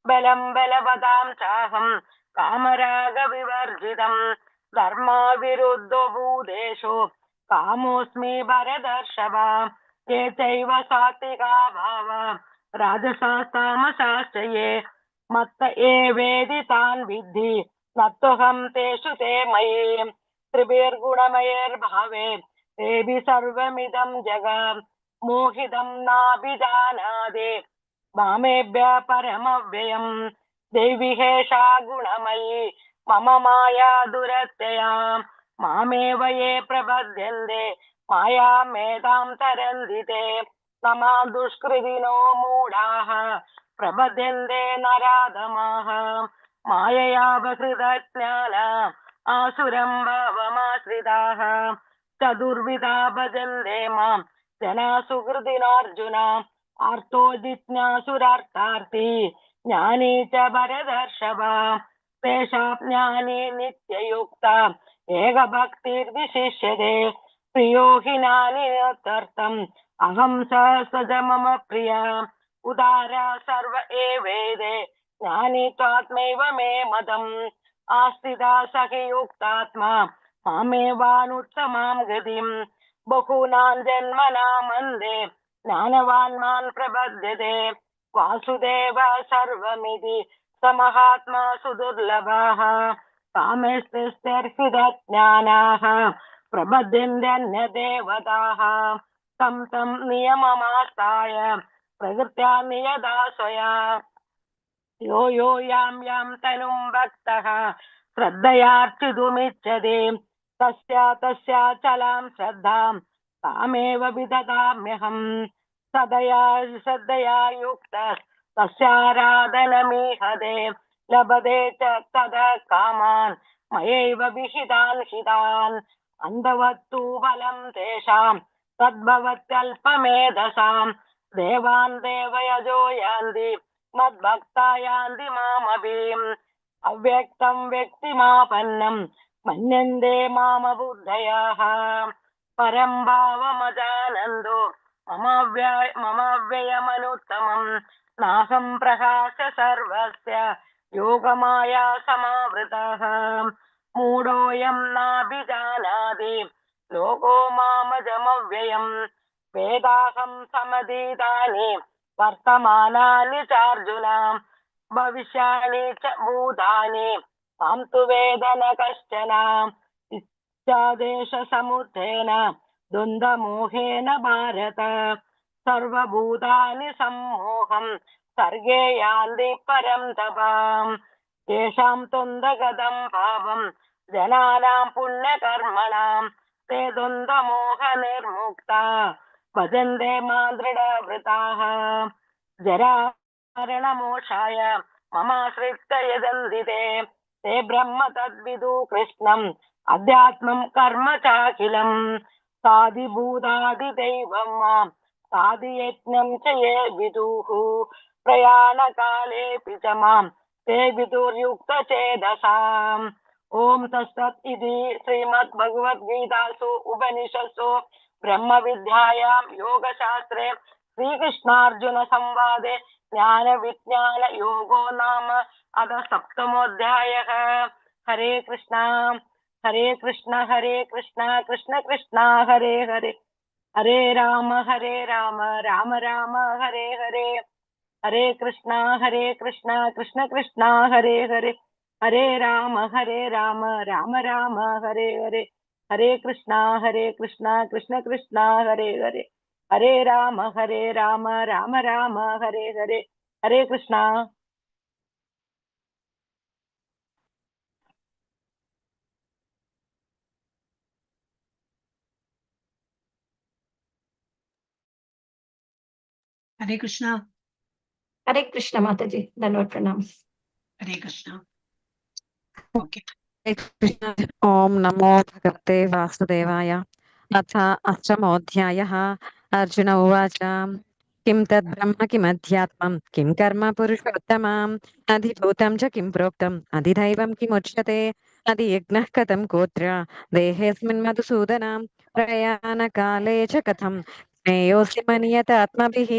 बलं बलवतां चाहं कामरागविवर्जितं धर्मविरुद्धो भूतेषु कामोऽस्मि भरतर्षभ ये चैव सात्विका भावा राजसास्तामसाश्च ये मत्त एवेदि तान् विद्धि नत्वहं तेषु ते मयि त्रिभिर्गुणमयैर्भावे तेभि सर्वमिदं जगत् मोहितं नाभिजानाति मामेभ्य परमव्ययम् देवि हेषा गुणमयी मम माया दुरत्यया मामेव ये प्रपद्यन्ते मायामेतां तरन्ति ते न मां दुष्कृतिनो मूढाः प्रपद्यन्ते नराधमाः मायया बहृतज्ञान आसुरं भावमाश्रिताः चतुर्विधा भजन्ते मां जना सुकृतिनार्जुन आर्तो जिज्ञासुरार्थार्थी ज्ञानी च भरतर्षभ तेषां ज्ञानी नित्ययुक्ता एकभक्तिर्विशिष्यते प्रियो हि नानित्यर्थम् अहं स मम प्रिया उदारा सर्व एवेदे ज्ञानी त्वात्मैव मे मतम् आस्थिता सखि युक्तात्मा मामेवानुत्तमां गतिम् बहूनां जन्मनां वन्दे ज्ञानवान् मां प्रपद्यते वासुदेव सर्वमिति स महात्मा सुदुर्लभः कामेस्तैर्हृदज्ञानाः प्रबध्यन्त्यन्यदेवताः तं तं नियममास्ताय प्रकृत्या नियता स्वया यो यो यां तनुं भक्तः श्रद्धयार्चितुमिच्छति तस्या श्रद्धां तामेव विददाम्यहम् श्रद्धया युक्तः तस्याराधनमीहते लभते च तदा कामान् मयैव विहितान् हितान् अन्धवत्तु बलं तेषां तद्भवत्यल्पमेधसां देवान् देवयजो यान्ति मद्भक्ता यान्ति मामपीम् अव्यक्तं व्यक्तिमापन्नं मन्यन्ते मामबुद्धयः परं भावमजानन्दो ममाव्ययमनुत्तमं नाहं प्रकाश सर्वस्य योगमाया समावृतः मूढोऽयं नाभिजानाति लोको मामजमव्ययम् वेदाहं समतीतानि वर्तमानानि चार्जुन भविष्याणि च भूतानि मां तु वेद न कश्चन इच्छादेशसमुत्थेन द्वन्द्वमोहेन भारत सर्वभूतानि सम्मोहं सर्गे यान्ति परं तपाम् येषां त्वन्दगतं पापं जनानां पुण्यकर्मणां ते द्वन्द्वमोहनिर्मुक्ता भजन्ते मां दृढव्रताः जरामरणमोक्षाय ममाश्रित्य यदन्ति ते ब्रह्म तद्विदु कृष्णम् अध्यात्मं कर्म चाखिलम् साधिभूतादिदैवं मां साधियज्ञं च ये विदुः प्रयाणकालेऽपि च मां ते विदुर्युक्तचेतसाम् ॐ तत्सत् इति श्रीमद्भगवद्गीतासु उपनिषत्सु ब्रह्मविद्यायां योगशास्त्रे श्रीकृष्णार्जुन संवादे ज्ञानविज्ञानयोगो नाम अथ सप्तमोऽध्यायः। हरे कृष्णा कृष्ण कृष्ण कृष्ण हरे हरे हरे राम राम राम हरे हरे हरे कृष्णा कृष्ण कृष्ण हरे हरे हरे राम राम राम हरे हरे हरे कृष्णा कृष्ण कृष्ण हरे हरे हरे राम राम राम हरे हरे हरे कृष्णा। हरे कृष्णा। हरे कृष्ण माताजी, धन्यवाद, प्रणाम। हरे कृष्णा। ओके। ओम नमो भगवते वासुदेवाय। अथ अष्टमोऽध्यायः। अर्जुन उवाच किं तद्ब्रह्म किमध्यात्मं किं कर्म पुरुषोत्तमम् अधिभूतं च किं प्रोक्तम् अधिदैवं किमुच्यते अधियज्ञः कथं गोत्र देहेऽस्मिन् मधुसूदन प्रयाणकाले च कथं ज्ञेयोऽसि मनीयतात्मभिः।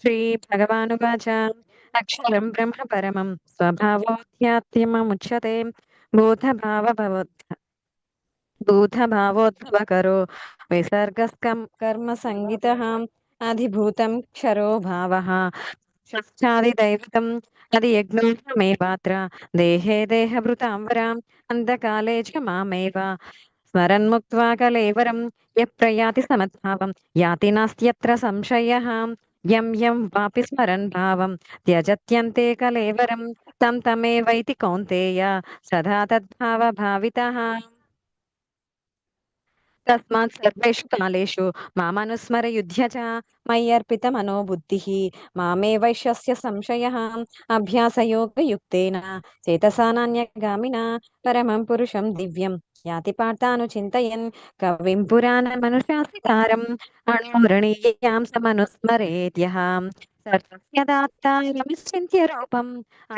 श्रीभगवानुवाच अक्षरं ब्रह्म परमं स्वभावोऽध्यात्ममुच्यते भूतभावोद्भवकरो विसर्गस्कं कर्म संगितः अधिभूतं क्षरो भावः षष्ठादिदैवतम् अधियज्ञोऽहमेवात्र देहे देहभृताम्बराम् अन्धकाले च मामेव स्मरन्मुक्त्वा कलेवरं यः प्रयाति समद्भावं याति नास्त्यत्र संशयः यं यं वापि स्मरन् भावं त्यजत्यन्ते कलेवरं तं तमेवैति कौन्तेय सदा तद्भावभावितः। तस्मात् सर्वेषु कालेषु मामनुस्मर युध्य च मय्यर्पितमनो बुद्धिः मामे वैश्यस्य संशयः अभ्यासयोगयुक्तेन चेतसा नान्यगामिना परमं पुरुषं दिव्यं याति पार्थानुचिन्तयन् कविं पुराणमनुशासितारम् अणोरणीयां समनुस्मरेद्यः सर्वस्य दातारमिश्चिन्त्य रूपम्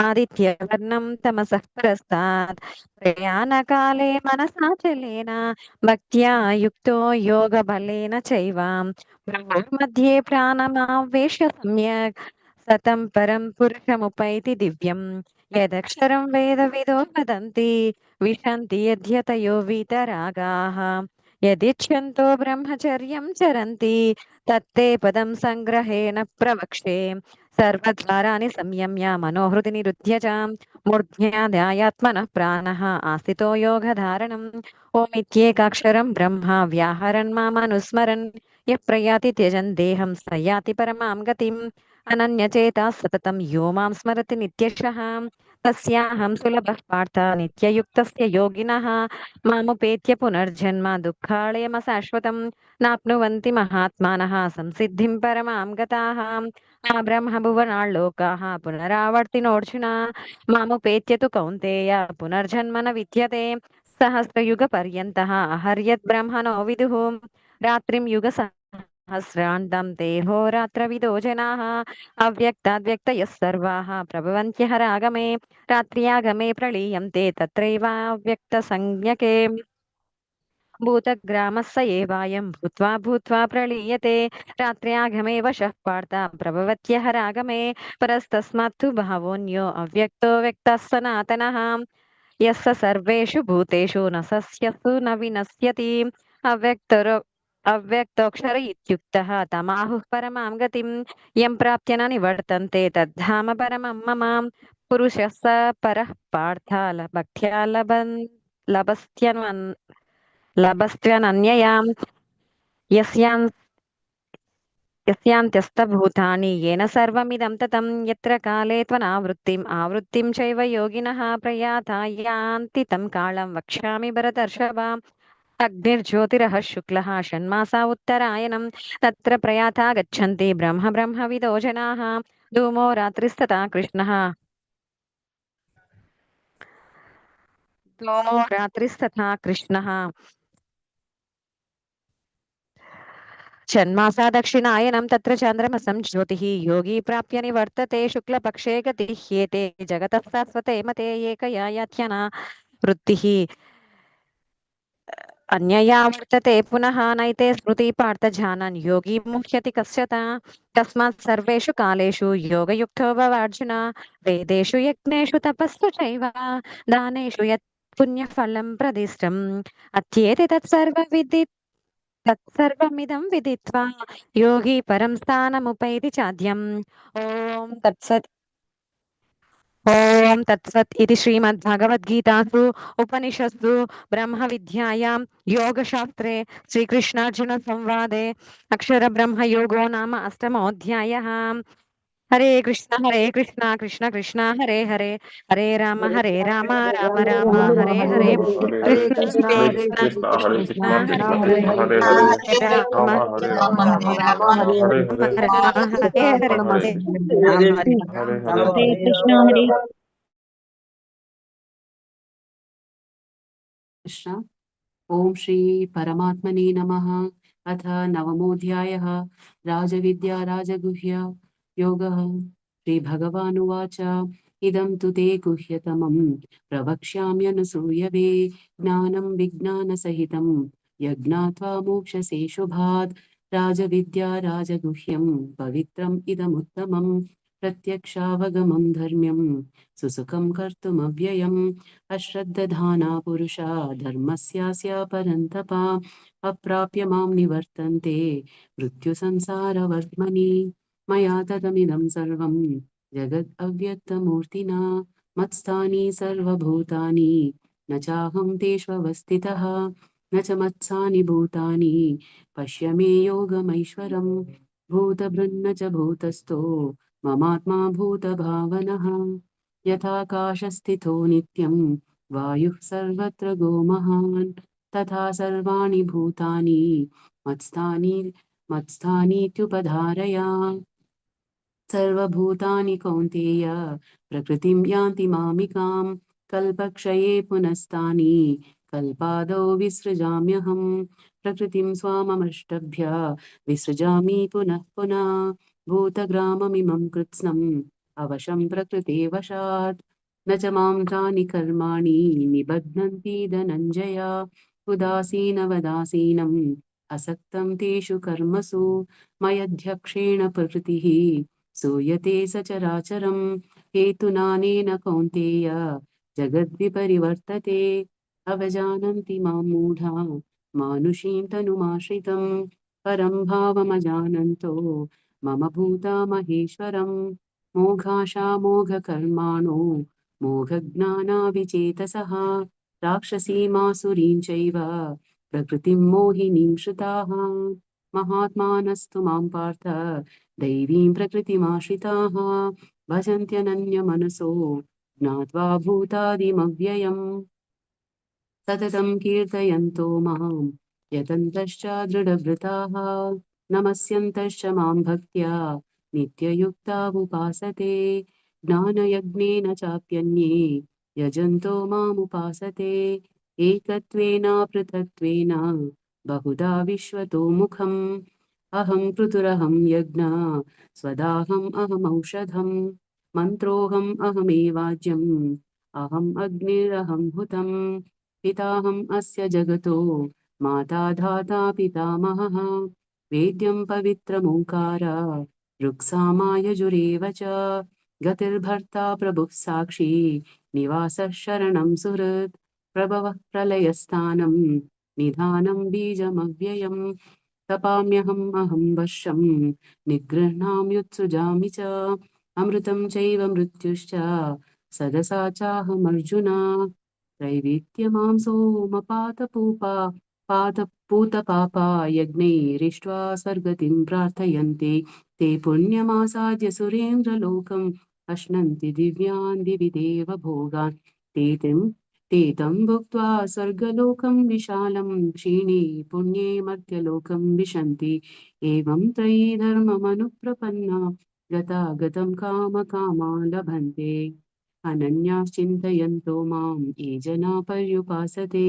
आदित्यवर्णं तमसः परस्तात् प्रयाणकाले मनसाचलेन भक्त्या युक्तो योगबलेन चैवां ब्रह्ममध्ये प्राणमावेश्य सम्यक् सतं परं पुरुषमुपैति दिव्यं यदक्षरं वेदविदो वदन्ति विशन्ति यद्यतयो वीतरागाः यदिच्छन्तो ब्रह्मचर्यं चरन्ति तत्ते पदं सङ्ग्रहेण प्रवक्ष्ये सर्वद्वाराणि संयम्य मनोहृदि निरुध्य च मूर्ध्याध्यायात्मनः प्राणः आस्थितो योगधारणम् ओमित्येकाक्षरं ब्रह्म व्याहरन् मामनुस्मरन् यः प्रयाति त्यजन् देहं स याति परमां गतिम् अनन्यचेता सततं यो मां स्मरति नित्यशः तस्याहं सुलभः पार्थ नित्ययुक्तस्य योगिनः मामुपेत्य पुनर्जन्म दुःखालयमशाश्वतं नाप्नुवन्ति महात्मानः संसिद्धिं परमां गताः आ ब्रह्मभुवनाल्लोकाः पुनरावर्तिनोऽर्जुन मामुपेत्य तु कौन्तेय पुनर्जन्म न विद्यते सहस्रयुगपर्यन्तः अहर्यत् ब्रह्मणो विदुः रात्रिं युगसहस्रान्तं देहोरात्रविदो जनाः अव्यक्ताद्व्यक्तयः सर्वाः प्रभवन्त्यहरागमे रात्र्यागमे प्रलीयन्ते तत्रैवाव्यक्तसंज्ञके भूतग्रामः स एवायं भूत्वा भूत्वा प्रलीयते रात्र्यागमे वशः पार्थ प्रभवत्यहरागमे परस्तस्मात् तु भावोऽन्यो अव्यक्तो व्यक्तः सनातनः यस्य सर्वेषु भूतेषु न सस्यसु न विनश्यति अव्यक्तरो अव्यक्तोऽक्षर इत्युक्तः तमाहुः परमां गतिं यं प्राप्य न निवर्तन्ते तद्धाम परमं मम पुरुषः स परः पार्थ भक्त्या लभस्त्वनन्ययां यस्यान्त्यस्तभूतानि येन सर्वमिदं ततं यत्र काले त्वनावृत्तिम् आवृत्तिं चैव योगिनः प्रयाता यान्ति तं कालं वक्ष्यामि भरतर्षभ अग्निर्ज्योतिरः शुक्लः षण्मासा उत्तरायणं तत्र प्रयाता गच्छन्ति ब्रह्मविदो जनाः धूमो रात्रिस्तथा कृष्णः षण्मासा दक्षिणायनं तत्र चन्द्रमसं ज्योतिः योगी प्राप्य निवर्तते शुक्लपक्षे गतिः ह्येते जगतः शाश्वते मते एकया यात्यना वृत्तिः अन्यया वर्तते पुनः नैते स्मृति पार्थ जानन् योगी मुह्यति कस्यता तस्मात् सर्वेषु कालेषु योगयुक्तो भव अर्जुन वेदेषु यज्ञेषु तपस्सु चैव दानेषु यत् पुण्यफलं प्रदिष्टम् अत्येते तत्सर्वमिदं विदित्वा योगी परं स्थानमुपैति चाद्यम् ॐ तत्सत् ॐ तत्सत् इति श्रीमद्भगवद्गीतासु उपनिषत्सु ब्रह्मविद्यायां योगशास्त्रे श्रीकृष्णार्जुनसंवादे अक्षरब्रह्मयोगो नाम अष्टमोऽध्यायः हरे कृष्ण कृष्ण कृष्ण हरे हरे हरे राम राम राम हरे हरे हरे हरे कृष्ण हरे कृष्ण कृष्णा हरे कृष्ण कृष्णा कृष्णा हरे कृष्णा हरे हरे हरे हरे राम हरे राम हरे हरे हरे कृष्ण हरे हरे राम हरे हरे राम हरे हरे कृष्णा हरे कृष्ण ओम श्री परमात्मने नमः। अथ नवमोऽध्यायः राजविद्या राजगुह्य योगः। श्रीभगवानुवाच इदं तु ते गुह्यतमं प्रवक्ष्याम्यनुसूयवे ज्ञानं विज्ञानसहितं यज्ञात्वा मोक्षसे शुभात् राजविद्या राजगुह्यं पवित्रम् इदमुत्तमं प्रत्यक्षावगमं धर्म्यं सुसुखं कर्तुमव्ययम् अश्रद्धधाना पुरुषा धर्मस्यास्य परन्तपा अप्राप्य मां निवर्तन्ते मृत्युसंसारवर्त्मनि मया तदमिदं सर्वं जगद् अव्यक्तमूर्तिना मत्स्थानि सर्वभूतानि न चाहं तेष्वस्थितः न च मत्सानि भूतानि पश्य मे योगमैश्वरम् भूतभृन्न च भूतस्थो ममात्मा भूतभावनः यथाकाशस्थितो नित्यं वायुः सर्वत्र गोमहान् तथा सर्वाणि भूतानि मत्स्थानीत्युपधारया सर्वभूतानि कौन्तेय प्रकृतिं यान्ति मामिकां कल्पक्षये पुनस्तानि कल्पादौ विसृजाम्यहं प्रकृतिं स्वाममष्टभ्य विसृजामि पुनः पुनः भूतग्राममिमं कृत्स्नम् अवशं प्रकृते वशात् न च मां तानि कर्माणि निबध्नन्ति धनञ्जय उदासीनवदासीनम् असक्तं तेषु कर्मसु मयध्यक्षेण प्रकृतिः सूयते सचराचरं हेतुनानेन कौन्तेय जगद्विपरिवर्तते अवजानन्ति मां मूढा मानुषीं तनुमाश्रितं परं भावमजानन्तो मम भूता महेश्वरम् मोघाशामोघकर्माणो मोघज्ञानाविचेतसः राक्षसीमासुरीं चैव प्रकृतिं मोहिनीं श्रुताः महात्मानस्तु मां पार्थ दैवीं प्रकृतिमाश्रिताः भजन्त्यनन्यमनसो ज्ञात्वा भूतादिमव्ययम् सततं कीर्तयन्तो मां यतन्तश्च दृढव्रताः नमस्यन्तश्च मां भक्त्या नित्ययुक्ता उपासते ज्ञानयज्ञेन चाप्यन्ये यजन्तो मामुपासते एकत्वेन पृथक्त्वेन बहुधा विश्वतो मुखम् अहं क्रतुरहं यज्ञ स्वदाहम् अहमौषधम् मन्त्रोऽहम् अहमेवाज्यम् अहम् अग्निरहं हुतम् पिताहम् अस्य जगतो माता धाता पितामहः वेद्यं पवित्रमोङ्कार ऋक्सामायजुरेव च गतिर्भर्ता प्रभुः साक्षी निवासः शरणं सुहृत् प्रभवः प्रलयस्थानं निधानं बीजमव्ययम् तपाम्यहम् अहं वर्षं निगृह्णाम्युत्सृजामि च अमृतं चैव मृत्युश्च सदसा चाहमर्जुन त्रैविद्यमां सोमपातपूपा पातपूतपापा यज्ञैरिष्ट्वा स्वर्गतिं प्रार्थयन्ते ते पुण्यमासाद्य सुरेन्द्रलोकम् अश्नन्ति दिव्यान् दिवि देव भोगान् ते तं भुक्त्वा स्वर्गलोकं विशालं क्षीणे पुण्ये मर्त्यलोकं विशन्ति एवं त्रयी धर्ममनुप्रपन्ना गतागतं कामकामा लभन्ते अनन्याश्चिन्तयन्तो मां ये जना पर्युपासते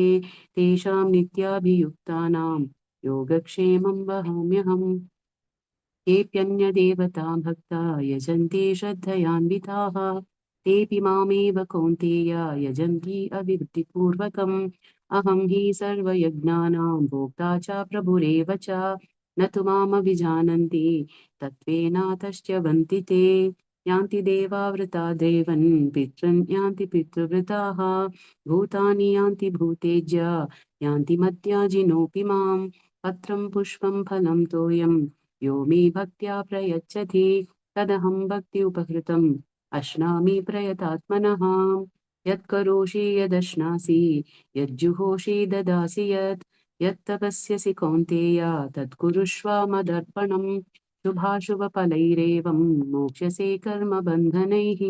तेषां नित्याभियुक्तानां योगक्षेमं वहाम्यहम् केऽप्यन्यदेवता भक्ता यजन्ति श्रद्धयान्विताः तेऽपि मामेव कौन्तेय यजन्ति अविद्धिपूर्वकम् अहं हि सर्वयज्ञानां भोक्ता च प्रभुरेव च न तु मामभिजानन्ति तत्त्वेनातश्च वन्ति ते यान्ति देवावृता देवन् पितॄन् यान्ति पितृवृताः भूतानि यान्ति भूतेज्य यान्ति मद्याजिनोऽपि मां पत्रं पुष्पं फलं तोयं यो मे भक्त्या प्रयच्छति तदहं भक्ति उपहृतम् अश्नामि प्रयतात्मनः यत्करोषि यदश्नासि यज्जुहोषि ददासि यत्तपस्यसि कौन्तेय तत्कुरुष्व मदर्पणम् शुभाशुभफलैरेवं मोक्ष्यसे कर्मबन्धनैः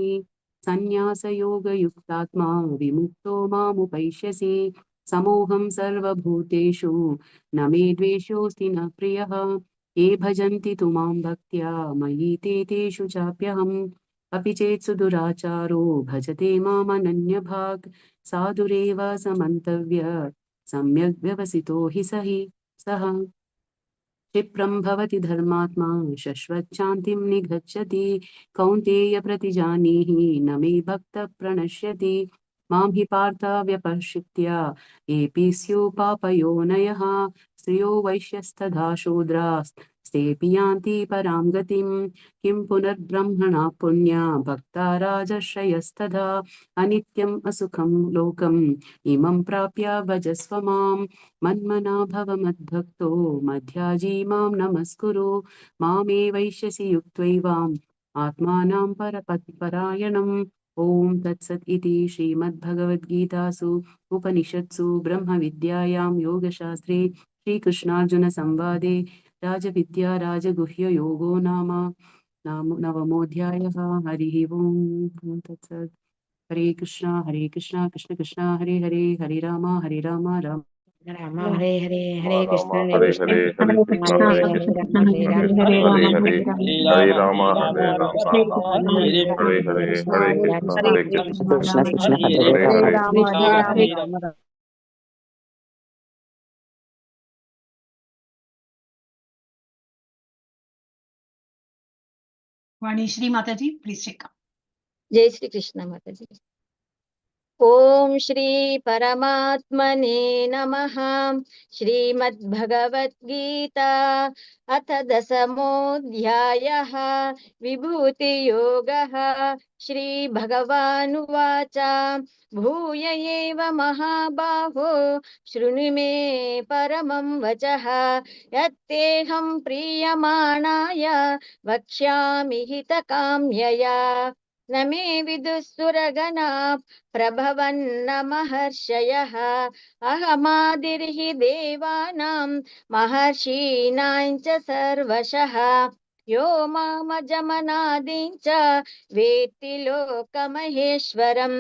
सन्न्यासयोगयुक्तात्मा विमुक्तो मामुपैष्यसि समोऽहं सर्वभूतेषु न मे द्वेषोऽस्ति न प्रियः ये भजन्ति तु मां भक्त्या मयि ते तेषु चाप्यहम् अपि चेत् सुदुराचारो भजते मामनन्यभाक् साधुरेव समन्तव्य सम्यग् व्यवसितो हि सः क्षिप्रं भवति धर्मात्मा शश्वच्छान्तिं निगच्छति कौन्तेय प्रतिजानीहि न मे भक्तः प्रणश्यति मां हि पार्थ व्यपश्यत्य येऽपि स्युः पापयोनयः स्त्रियो वैश्यस्तथा शूद्रास्तेऽपि यान्ति परां गतिं किं पुनर्ब्रह्मणा पुण्या भक्ता राजर्षयस्तथा अनित्यम् असुखं लोकम् इमं प्राप्य भजस्व मां मन्मना भव मद्भक्तो मध्याजी मां नमस्कुरु मामे वैश्यसि युक्त्वैवाम् आत्मानं परपरायणम् ॐ तत्सत् इति श्रीमद्भगवद्गीतासु उपनिषत्सु ब्रह्मविद्यायां योगशास्त्रे श्रीकृष्णार्जुनसंवादे राजविद्या राजगुह्ययोगो नाम नवमोऽध्यायः हरिः ओम् तत्सत् हरे कृष्णा कृष्ण कृष्ण हरे हरे हरे राम राम राम हरे हरे हरे राम कृष्ण हरे कृष्ण हरे हरे हरे कृष्णा कृष्णा हरे हरे कृष्ण कृष्णा कृष्ण हरे कृष्ण हरे हरे राम हरे हरे राम हरे हरे राम हरे राम हरे कृष्णा हरे हरे कृष्णा हरे हरे कृष्ण हरे हरे कृष्ण कृष्णा राम कृष्ण राम हरे हरे राम हरे हरे राम हरे राम राम वाणीश्री माताजी प्लीज चेक. जय श्री कृष्ण माताजी. ॐ श्री परमात्मने नमः। श्रीमद्भगवद्गीता अथ दशमोऽध्यायः विभूतियोगः। श्रीभगवानुवाच भूय एव महाबाहो शृणु मे परमं वचः यत्तेऽहं प्रीयमाणाय वक्ष्यामि हितकाम्यया न मे विदुःसुरगणा प्रभवन्न महर्षयः अहमादिर्हि देवानां महर्षीणां च सर्वशः यो मामजमनादिं च वेत्ति लोकमहेश्वरम्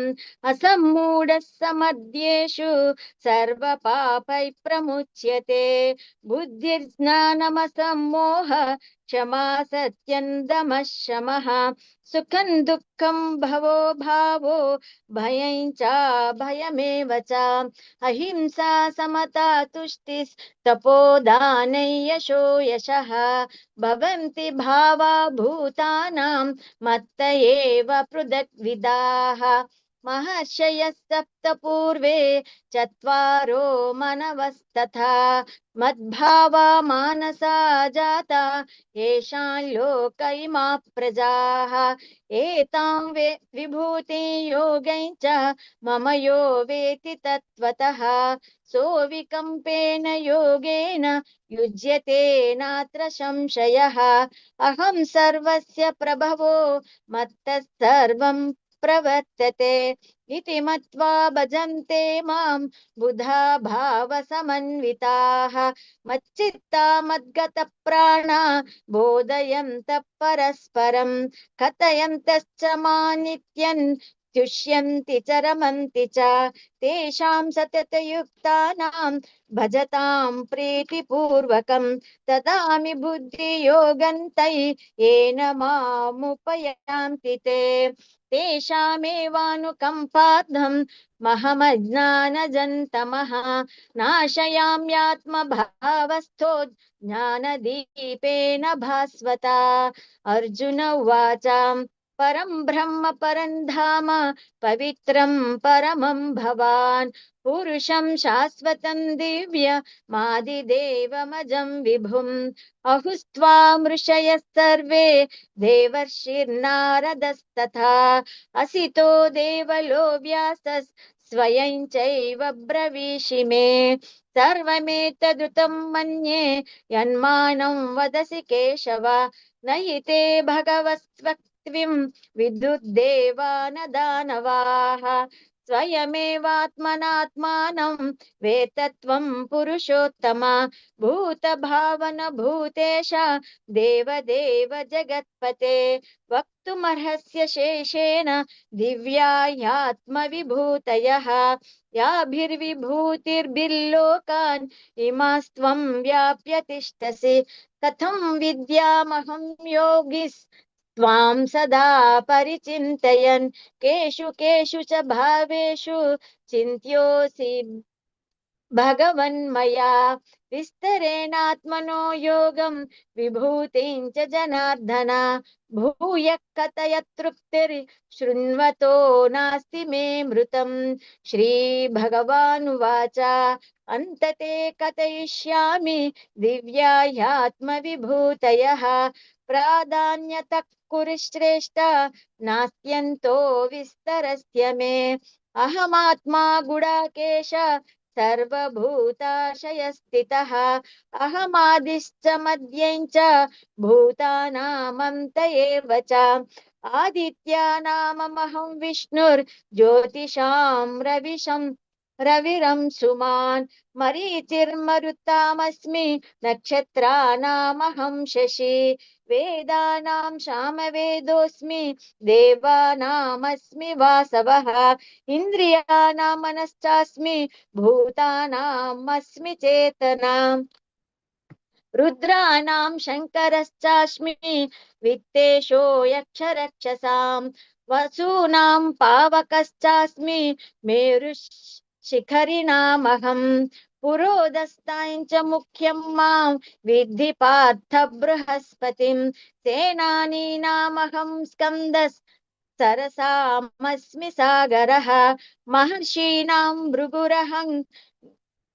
असम्मूढः समद्येषु सर्वपापैः प्रमुच्यते बुद्धिर्ज्ञानमसम्मोह क्षमा सत्यं दमः शमः सुखं दुःखं भवो भावो भयं च भयमेव च अहिंसा समता तुष्टिस्तपोदानै यशो यशः भवन्ति भावा भूतानां मत्त एव पृथग्विदाः महर्षयः सप्त पूर्वे चत्वारो मनवस्तथा मद्भावा मानसा जाता येषां लोक इमाः प्रजाः एतां विभूतिं योगं च मम यो वेति तत्त्वतः सोऽविकम्पेन योगेन युज्यते नात्र संशयः अहं सर्वस्य प्रभवो मत्तः सर्वं प्रवर्तते इति मत्वा भजन्ते मां बुधा भावसमन्विताः मच्चित्ता मद्गतप्राणा बोधयन्तः परस्परं कथयन्तश्च मानित्यन् तुष्यन्ति च रमन्ति च तेषां सततयुक्तानां भजतां प्रीतिपूर्वकं ददामि बुद्धियोगन्तै येन मामुपयान्ति ते तेषामेवानुकम्पार्थं महमज्ञानजन्तमः नाशयाम्यात्मभावस्थो ज्ञानदीपेन भास्वता अर्जुन उवाच परं ब्रह्म परं धाम पवित्रं परमं भवान् पुरुषं शाश्वतं दिव्यमादिदेवमजं विभुम् अहुस्त्वां ऋषयः सर्वे देवर्षिर्नारदस्तथा असितो देवलो व्यासः स्वयं चैव ब्रवीषि मे सर्वमेतदुतं मन्ये यन्मानं वदसि केशव न हि ते भगवस्त्वं विदुर्देवा न दानवाः स्वयमेवात्मनात्मानं वेत्तत्वं पुरुषोत्तम भूतभावन भूतेश देवदेव जगत्पते वक्तुमर्हस्य शेषेण दिव्या ह्यात्मविभूतयः याभिर्विभूतिर्भिर्लोकान् इमास्त्वं व्याप्य तिष्ठसि कथं विद्यामहं योगिस्त्वां सदा परिचिन्तयन् केषु केषु च भावेषु चिन्त्योऽसि भगवन्मया विस्तरेणात्मनो योगं विभूतिं च जनार्दन भूयः कथय तृप्तिर्शृण्वतो नास्ति मे मृतम् श्रीभगवानुवाच अन्तते कथयिष्यामि दिव्या ह्यात्मविभूतयः प्राधान्यतः कुरु श्रेष्ठ नास्त्यन्तो विस्तरस्य मे अहमात्मा गुडाकेश सर्वभूताशयस्थितः अहमादिश्च मध्यं च भूतानामन्त एव च आदित्यानामहं विष्णुर्ज्योतिषां रविरंशुमान् मरीचिर्मरुतामस्मि नक्षत्राणामहं शशि वेदानां सामवेदोऽस्मि देवानामस्मि वासवः इन्द्रियाणां मनश्चास्मि भूतानामस्मि चेतना रुद्राणां शङ्करश्चास्मि वित्तेशो यक्षरक्षसां वसूनां पावकश्चास्मि मेरुशिखरिणामहं पुरोदस्तां च मुख्यं मां विद्धि पार्थ बृहस्पतिं सेनानीनामहं स्कन्दस् सरसामस्मि सागरः महर्षीणां भृगुरहं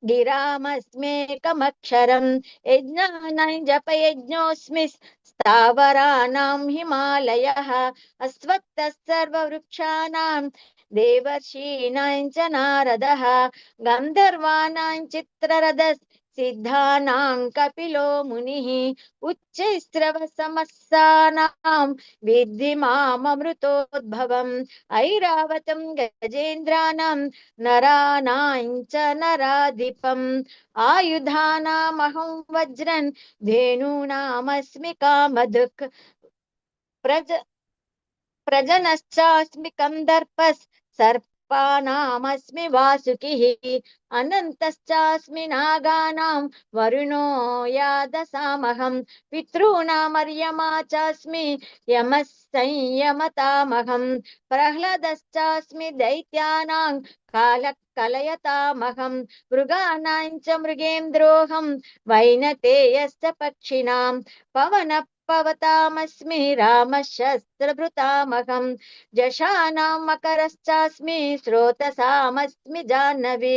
गिरामस्मेकमक्षरम् यज्ञानां जपयज्ञोऽस्मि स्थावराणां हिमालयः अस्वत्थः सर्ववृक्षाणां देवर्षीणां च नारदः गन्धर्वाणां चित्ररथः सिद्धानां कपिलो मुनिः उच्चैस्रवसमस्सानां विद्धि माममृतोद्भवम् ऐरावतं गजेन्द्राणां नराणां च नराधिपम् आयुधानामहं वज्रं धेनूनामस्मि कामधुक् प्रजनश्चास्मि कन्दर्पः सर्पाणामस्मि वासुकिः अनन्तश्चास्मि नागानां वरुणो यादसामहं पितॄणामर्यमा चास्मि यमः संयमतामहं प्रह्लादश्चास्मि दैत्यानां कालः कलयतामहं मृगाणां च मृगेन्द्रोऽहं वैनतेयश्च पक्षिणां पवनः पवतामस्मि रामशस्त्रभृतामहं जशानां मकरश्चास्मि स्रोतसामस्मि जाह्नवी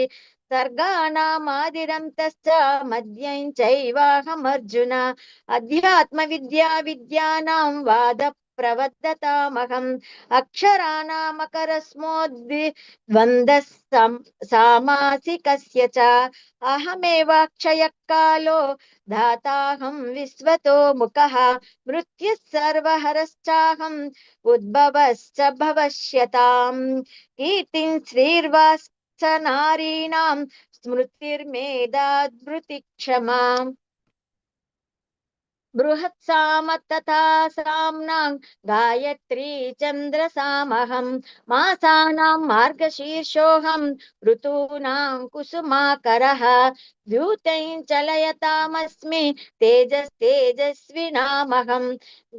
सर्गाणामादिरन्तश्च मद्यं चैवाहमर्जुन अध्यात्मविद्या विद्यानां वादप्रवदतामहम् अक्षराणामकरस्मोद्विद्वन्द्वः सामासिकस्य च अहमेवाक्षयः कालो धाताहं विश्वतो मुखः मृत्युः सर्वहरश्चाहम् उद्भवश्च भविष्यताम् कीर्तिं श्रीर्वाश्च नारीणां स्मृतिर्मेधाद्भृतिक्षमा बृहत्साम तथा साम्नां गायत्री चन्द्रसामहं मासानां मार्गशीर्षोऽहं ऋतूनां कुसुमाकरः द्यूतं चलयतामस्मि तेजस्तेजस्विनामहं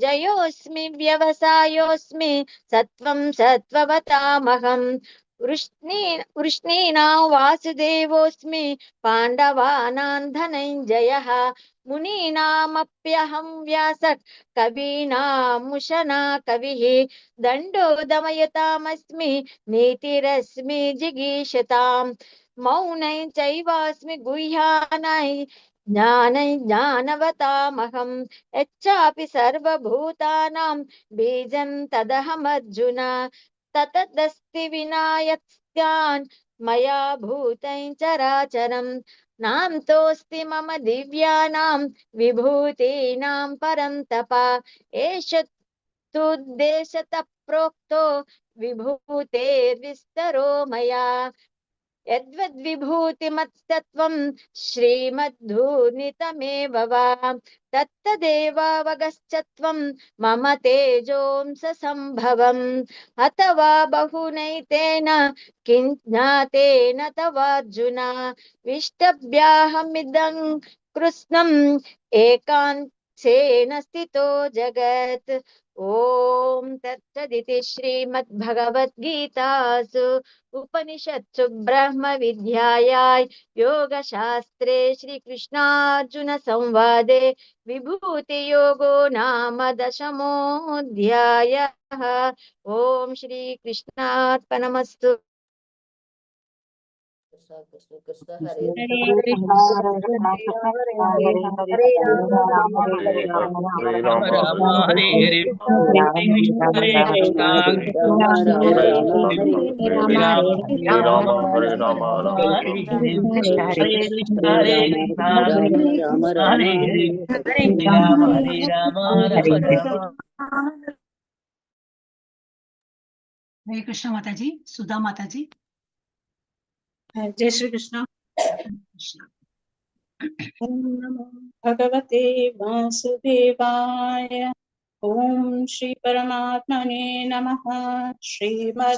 जयोऽस्मि व्यवसायोऽस्मि सत्त्वं सत्त्ववतामहं वृष्णीनां वासुदेवोऽस्मि पाण्डवानां धनञ्जयः मुनीनामप्यहं व्यासः कवीनामुशना कविः दण्डो दमयतामस्मि नीतिरस्मि जिगीषताम् मौनं चैवास्मि गुह्यानां ज्ञानवतामहं यच्चापि सर्वभूतानां बीजं तदहमर्जुन ततदस्ति विनायक्स्यान् मया भूतं चराचरम् नान्तोऽस्ति मम दिव्यानां विभूतीनां परं तप एष तुद्देशतः प्रोक्तो विभूतेर्विस्तरो मया यद्वद्विभूतिमत्तत्त्वं श्रीमद्धूर्णितमेव वा तत्तदेवावगश्चत्वं मम तेजोंससम्भवम् अथवा बहुनैतेन किं ज्ञातेन तवार्जुन विष्टभ्याहमिदं कृत्स्नम् एकांशेन स्थितो जगत् ॐ तत्सदिति श्रीमद्भगवद्गीतासु उपनिषत्सु ब्रह्मविद्यायां योगशास्त्रे श्रीकृष्णार्जुन संवादे विभूतियोगो नाम दशमोऽध्यायः ॐ श्रीकृष्णार्पणमस्तु कृष्ण कृष्ण हरे हरे हरे राम हरे हरे राम राम हरे राम हरे हरे हरे कृष्ण हरे कृष्ण हरे कृष्ण हरे राम हरे राम हरे राम राम हरे राम हरे हरे हरे कृष्ण हरे राम हरे राम राम राम हरे कृष्ण माताजी सुधा माताजी जय श्री कृष्ण। कृष्ण ओम नमो भगवते वासुदेवाय। ओम श्री परमात्मने नमः। श्रीमद्भगवद्गीता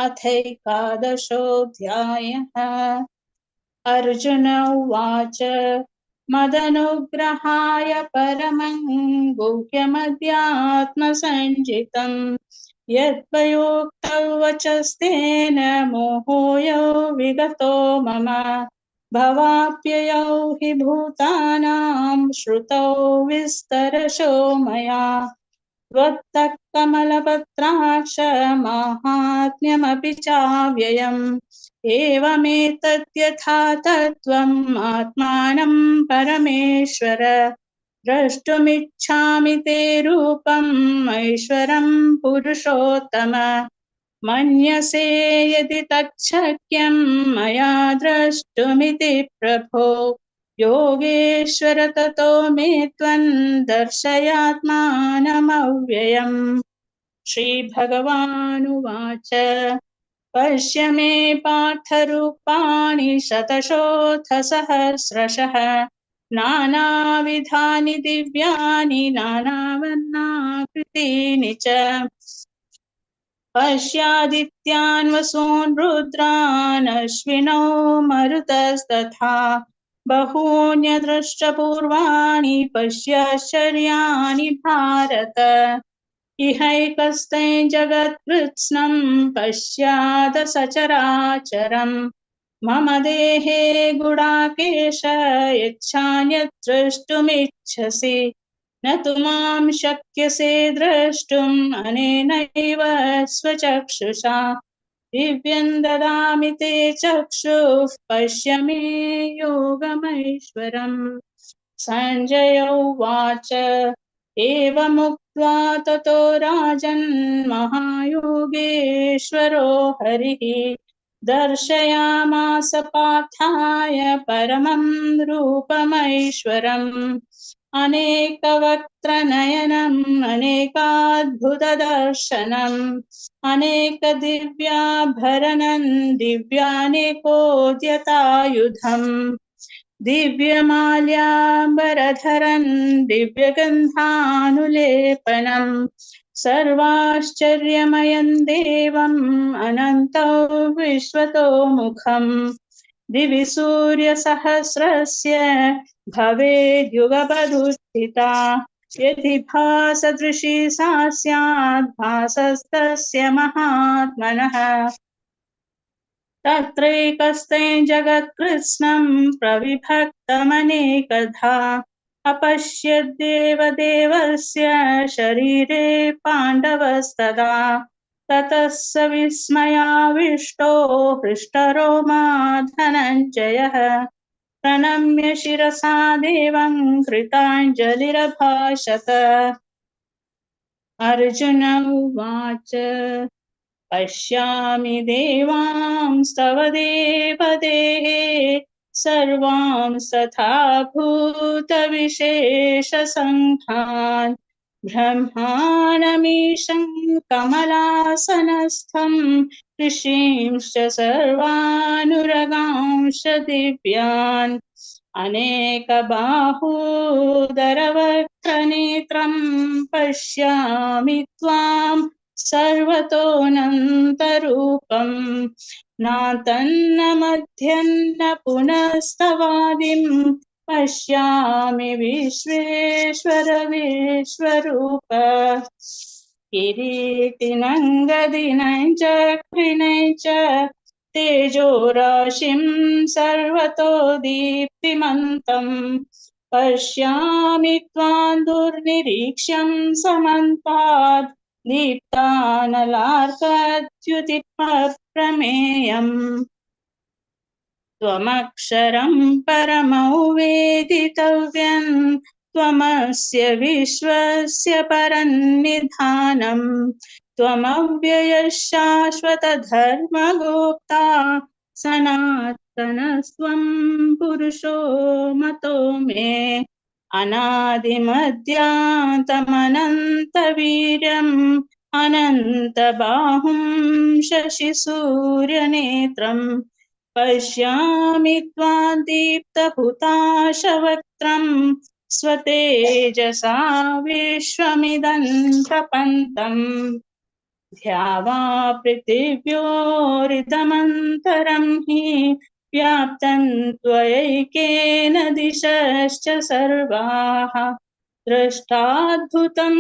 अथैकादशोऽध्यायः। अर्जुन उवाच मदनुग्रहाय परमं गुह्यमध्यात्मसञ्चितम् यद्वयोक्तवचस्तेन मोहोऽयो विगतो मम भवाप्ययौ हि भूतानां श्रुतौ विस्तरशो मया त्वत्तः कमलपत्राक्ष माहात्म्यमपि चाव्ययम् एवमेतद्यथा तत्त्वम् आत्मानं परमेश्वर द्रष्टुमिच्छामि ते रूपम् ऐश्वरं पुरुषोत्तम मन्यसे यदि तच्छक्यं मया द्रष्टुमिति प्रभो योगेश्वर ततो मे त्वं दर्शयात्मानमव्ययम् श्रीभगवानुवाच पश्य मे पार्थरूपाणि शतशोऽथ सहस्रशः नानाविधानि दिव्यानि नानावर्णाकृतीनि च पश्यादित्यान् वसून् रुद्रान् अश्विनौ मरुतस्तथा बहून्यदृष्टपूर्वाणि पश्याश्चर्याणि भारत इहैकस्ते जगत्कृत्स्नं पश्याद सचराचरम् मम देहे गुडाकेश यच्छान्यद् द्रष्टुमिच्छसि न तु मां शक्यसे द्रष्टुम् अनेनैव स्वचक्षुषा दिव्यं ददामि ते चक्षुः पश्य मे योगमैश्वरम् सञ्जय उवाच एवमुक्त्वा ततो राजन् महायोगेश्वरो हरिः दर्शयामास पार्थाय परमं रूपमैश्वरम् अनेकवक्त्रनयनम् अनेकाद्भुतदर्शनम् अनेकदिव्याभरणम् दिव्यानेकोद्यतायुधम् दिव्यमाल्याम्बरधरन् दिव्यगन्धानुलेपनम् सर्वाश्चर्यमयं देवम् अनन्तौ विश्वतोमुखम् दिवि सूर्यसहस्रस्य भवेद्युगपदुत्थिता यदि भासदृशी सा स्यात् भासस्तस्य महात्मनः तत्रैकस्ते जगत्कृत्स्नं प्रविभक्तमनेकधा अपश्यद्देवदेवस्य शरीरे पाण्डवस्तदा ततः स विस्मयाविष्टो हृष्टरोमा धनञ्जयः प्रणम्य शिरसा देवं कृताञ्जलिरभाषत अर्जुन उवाच पश्यामि देवांस्तव देवदेहे सर्वांस्तथा भूतविशेषसङ्घान् ब्रह्माणमीशं कमलासनस्थं ऋषींश्च सर्वानुरगांश्च दिव्यान् अनेकबाहूदरवक्त्रनेत्रं पश्यामि त्वां सर्वतोऽनन्तरूपं नातन्न मध्यन्न पुनस्तवादिं पश्यामि विश्वेश्वर विश्वरूप किरीटिनं गदिनं चक्रिणं च तेजोराशिं सर्वतो दीप्तिमन्तम् पश्यामि त्वां दुर्निरीक्ष्यं समन्तात् दीप्तानलार्कद्युतिप्रमेयम् त्वमक्षरं परमौ वेदितव्यं त्वमस्य विश्वस्य परन्निधानम् त्वमव्ययः शाश्वतधर्मगोप्ता सनातनस्त्वं पुरुषो मतो मे अनादिमध्यान्तमनन्तवीर्यम् अनन्तबाहुं शशिसूर्यनेत्रम् पश्यामि त्वां दीप्तहुताशवक्त्रं स्वतेजसा विश्वमिदं तपन्तम् ध्यावा पृथिव्योरिदमन्तरं हि व्याप्तं त्वयैकेन दिशश्च सर्वाः दृष्टाद्भुतं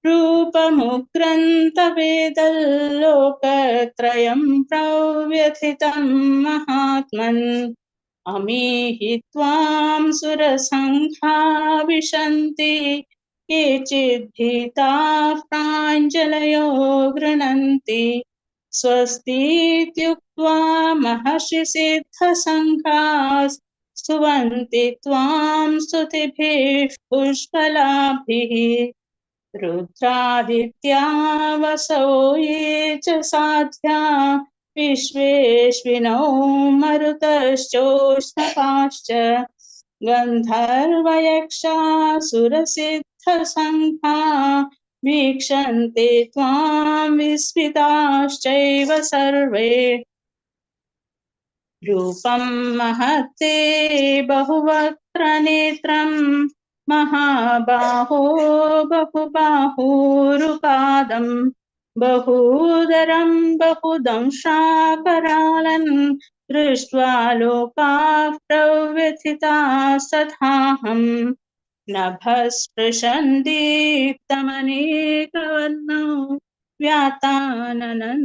रूपमुग्रन्तवेदल्लोकत्रयं प्रव्यथितं महात्मन् अमीहि त्वां सुरसङ्घा विशन्ति केचिद्भीताः प्राञ्जलयो गृह्णन्ति स्वस्तीत्युक्त्वा महर्षि सिद्धसङ्घाः स्तुवन्ति त्वां स्तुतिभिः पुष्कलाभिः रुद्रादित्या वसो ये च साध्या विश्वेश्विनौ मरुतश्चोष्णकाश्च गन्धर्वयक्षासुरसिद्धसङ्घा वीक्षन्ते त्वां विस्मिताश्चैव सर्वे रूपं महत्ते बहुवक्त्रनेत्रं महाबाहो बहुबाहुरुपादं बहूदरं बहुदंशाकरालं दृष्ट्वा लोकाः प्रव्यथितास्तथाहम् नभःस्पृशन् दीप्तमनेकवर्णौ व्याताननं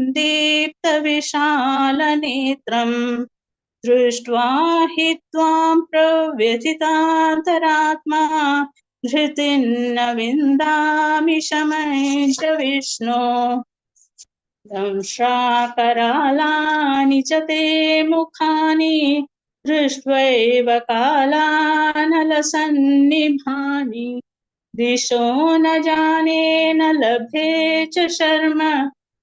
दृष्ट्वा हि त्वां प्रव्यथितान्तरात्मा धृतिर्न विन्दामि शमं च विष्णो दंश्राकरालानि च ते मुखानि दृष्ट्वैव कालानलसन्निभानि दिशो न जाने न लभे च शर्म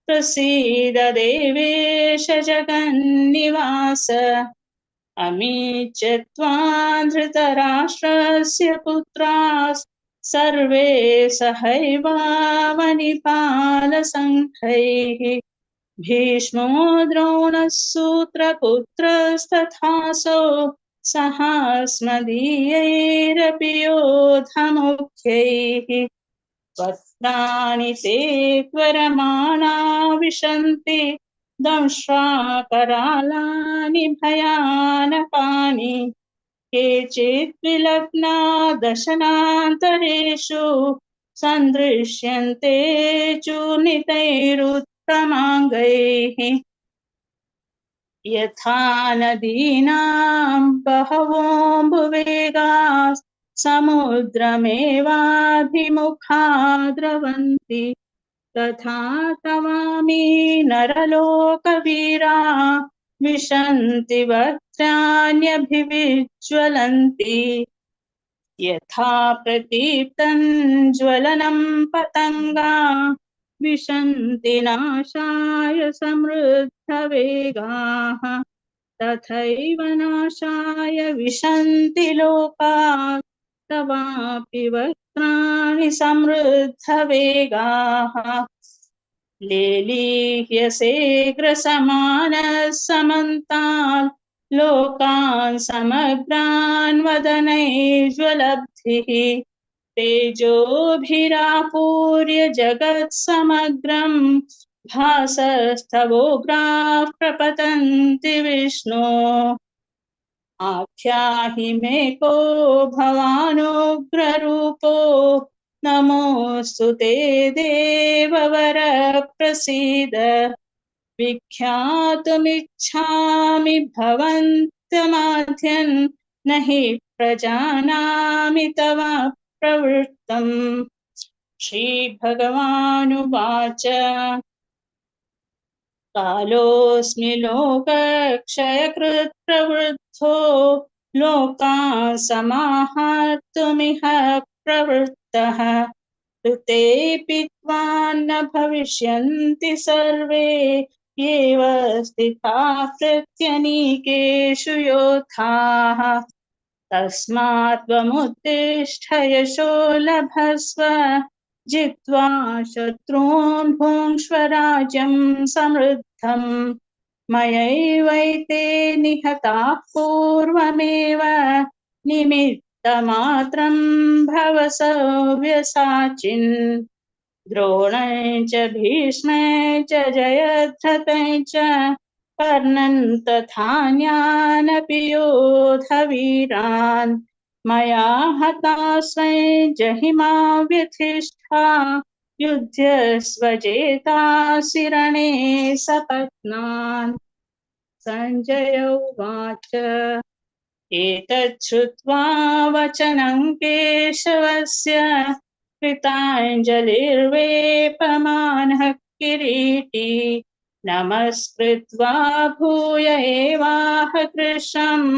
प्रसीद देवेश जगन्निवास अमी च त्वां धृतराष्ट्रस्य पुत्राः सर्वे सहैवावनिपालसङ्घैः भीष्मो द्रोणः सूत्रपुत्रस्तथासौ सहास्मदीयैरपि योधमुख्यैः वक्त्राणि ते त्वरमाणा विशन्ति दंश्राकरालानि भयानकानि केचित् विलग्ना दशनान्तरेषु सन्दृश्यन्ते चूर्णितैरुत्तमाङ्गैः यथा नदीनां बहवोऽम्बुवेगाः समुद्रमेवाभिमुखा द्रवन्ति तथा तवामि नरलोकवीरा विशन्ति वक्त्राण्यभिविज्वलन्ति यथा प्रदीप्तं ज्वलनं पतङ्गा विशन्ति नाशाय समृद्धवेगाः तथैव नाशाय विशन्ति लोकाः तवापि वक्त्राणि समृद्धवेगाः लेलीह्यसे ग्रसमानः समन्तात् लोकान् समग्रान् वदनैर्ज्वलब्धिः तेजोभिरापूर्य जगत्समग्रं भासस्तवोग्राः प्रपतन्ति विष्णो आख्याहि मे को भवानुग्ररूपो नमोऽस्तु ते देववर प्रसीद विख्यातुमिच्छामि भवन्तमाद्यन् न हि प्रजानामि तव प्रवृत्तम् श्रीभगवानुवाच कालोऽस्मि लोकक्षयकृत् प्रवृद्धो लोकान् समाहर्तुमिह प्रवृत्तः ऋतेऽपि त्वान्न भविष्यन्ति सर्वे एव स्थिताः प्रत्यनीकेषु योधाः तस्मात् त्वमुत्तिष्ठ यशो लभस्व जित्वा शत्रून् भुङ्क्ष्व राज्यं समृद्धम् मयैवैते निहताः पूर्वमेव निमित्तमात्रं भव सव्यसाचिन् द्रोणं च भीष्मं च जयद्रथं च कर्णन् तथान्यानपि योधवीरान् मया हतास्त्वं जहिमा व्यथिष्ठा युध्यस्वजेतासि रणे सपत्नान् सञ्जय उवाच एतत् श्रुत्वा वचनं केशवस्य कृताञ्जलिर्वेपमानः किरीटी नमस्कृत्वा भूय एवाह कृशम्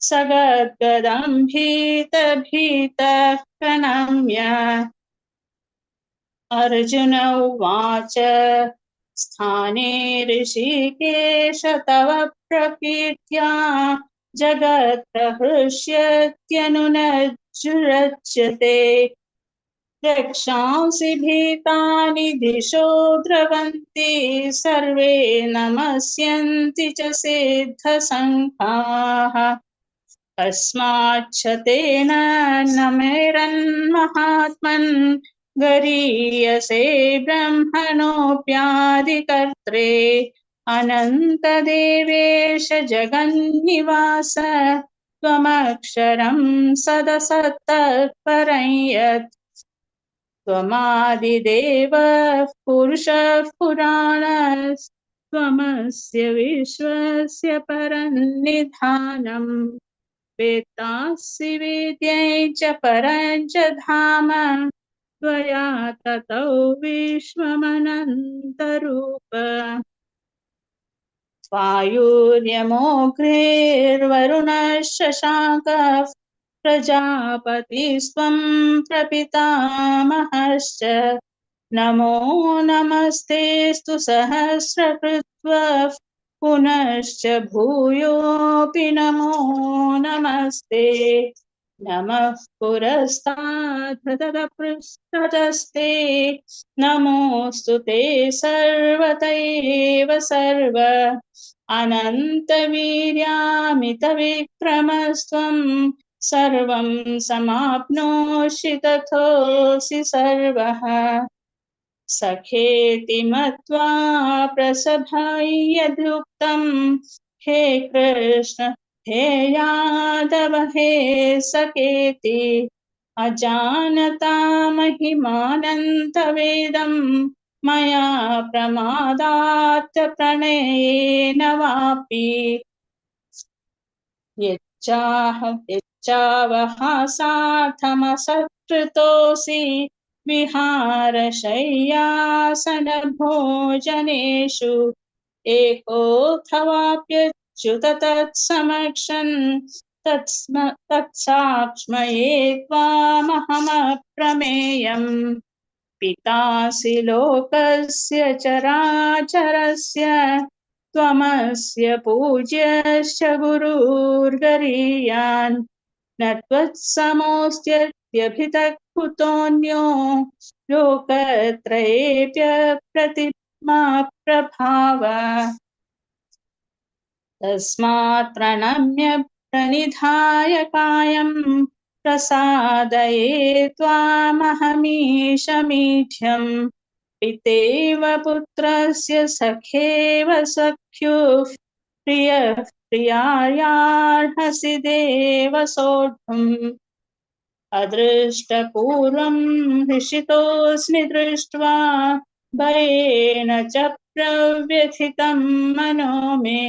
सगद्गदम् भीतभीतः प्रणम्य अर्जुन उवाच स्थाने ऋषिकेश तव प्रकीर्त्या जगत्प्रहृष्यत्यनुनज्जुरच्यते रक्षांसि भीतानि दिशो द्रवन्ति सर्वे नमस्यन्ति च सिद्धसङ्घाः कस्माच्च तेन न मेरन्महात्मन् गरीयसे ब्रह्मणोऽप्यादिकर्त्रे अनन्तदेवेश जगन्निवास त्वमक्षरं सदसत्तः परं यत् त्वमादिदेवः पुरुषः पुराणस्त्वमस्य विश्वस्य परन्निधानम् वेत्तासि वेद्यै च परं च धाम त्वया ततो विश्वमनन्तरूप वायुर्यमोऽग्निर्वरुणः शशाङ्कः प्रजापतिस्त्वं प्रपितामहश्च नमो नमस्तेऽस्तु सहस्रकृत्वः पुनश्च भूयोऽपि नमो नमस्ते नमः पुरस्तात् पृष्ठतस्ते नमोऽस्तु ते सर्वत एव सर्व अनन्तवीर्यामितविक्रमस्त्वं सर्वं समाप्नोषि तथोऽसि सर्वः सखेति मत्वा प्रसभयदुक्तं हे कृष्ण हे यादव हे सखेति अजानता महिमानन्तवेदं मया प्रमादात् प्रणयेन वापि यच्चावहासार्थमसत्कृतोऽसि विहारशय्यासनभोजनेषु एकोऽथवाप्यच्युत तत्समक्षं तत्साक्ष्मये त्वामहमप्रमेयम् पितासि लोकस्य चराचरस्य त्वमस्य पूज्यश्च गुरुर्गरीयान् न त्वत्समोऽस्त्यभितः कुतोऽन्यो लोकत्रयेऽप्यप्रतिमा प्रभाव तस्मात् प्रणम्य प्रणिधाय कायं प्रसादये त्वामहमीशमीढ्यम् पितेव पुत्रस्य सखेव सख्युः प्रियः प्रियायार्हसि देव सोढुम् अदृष्टपूर्वं हृषितोऽस्मि दृष्ट्वा भयेन च प्रव्यथितं मनो मे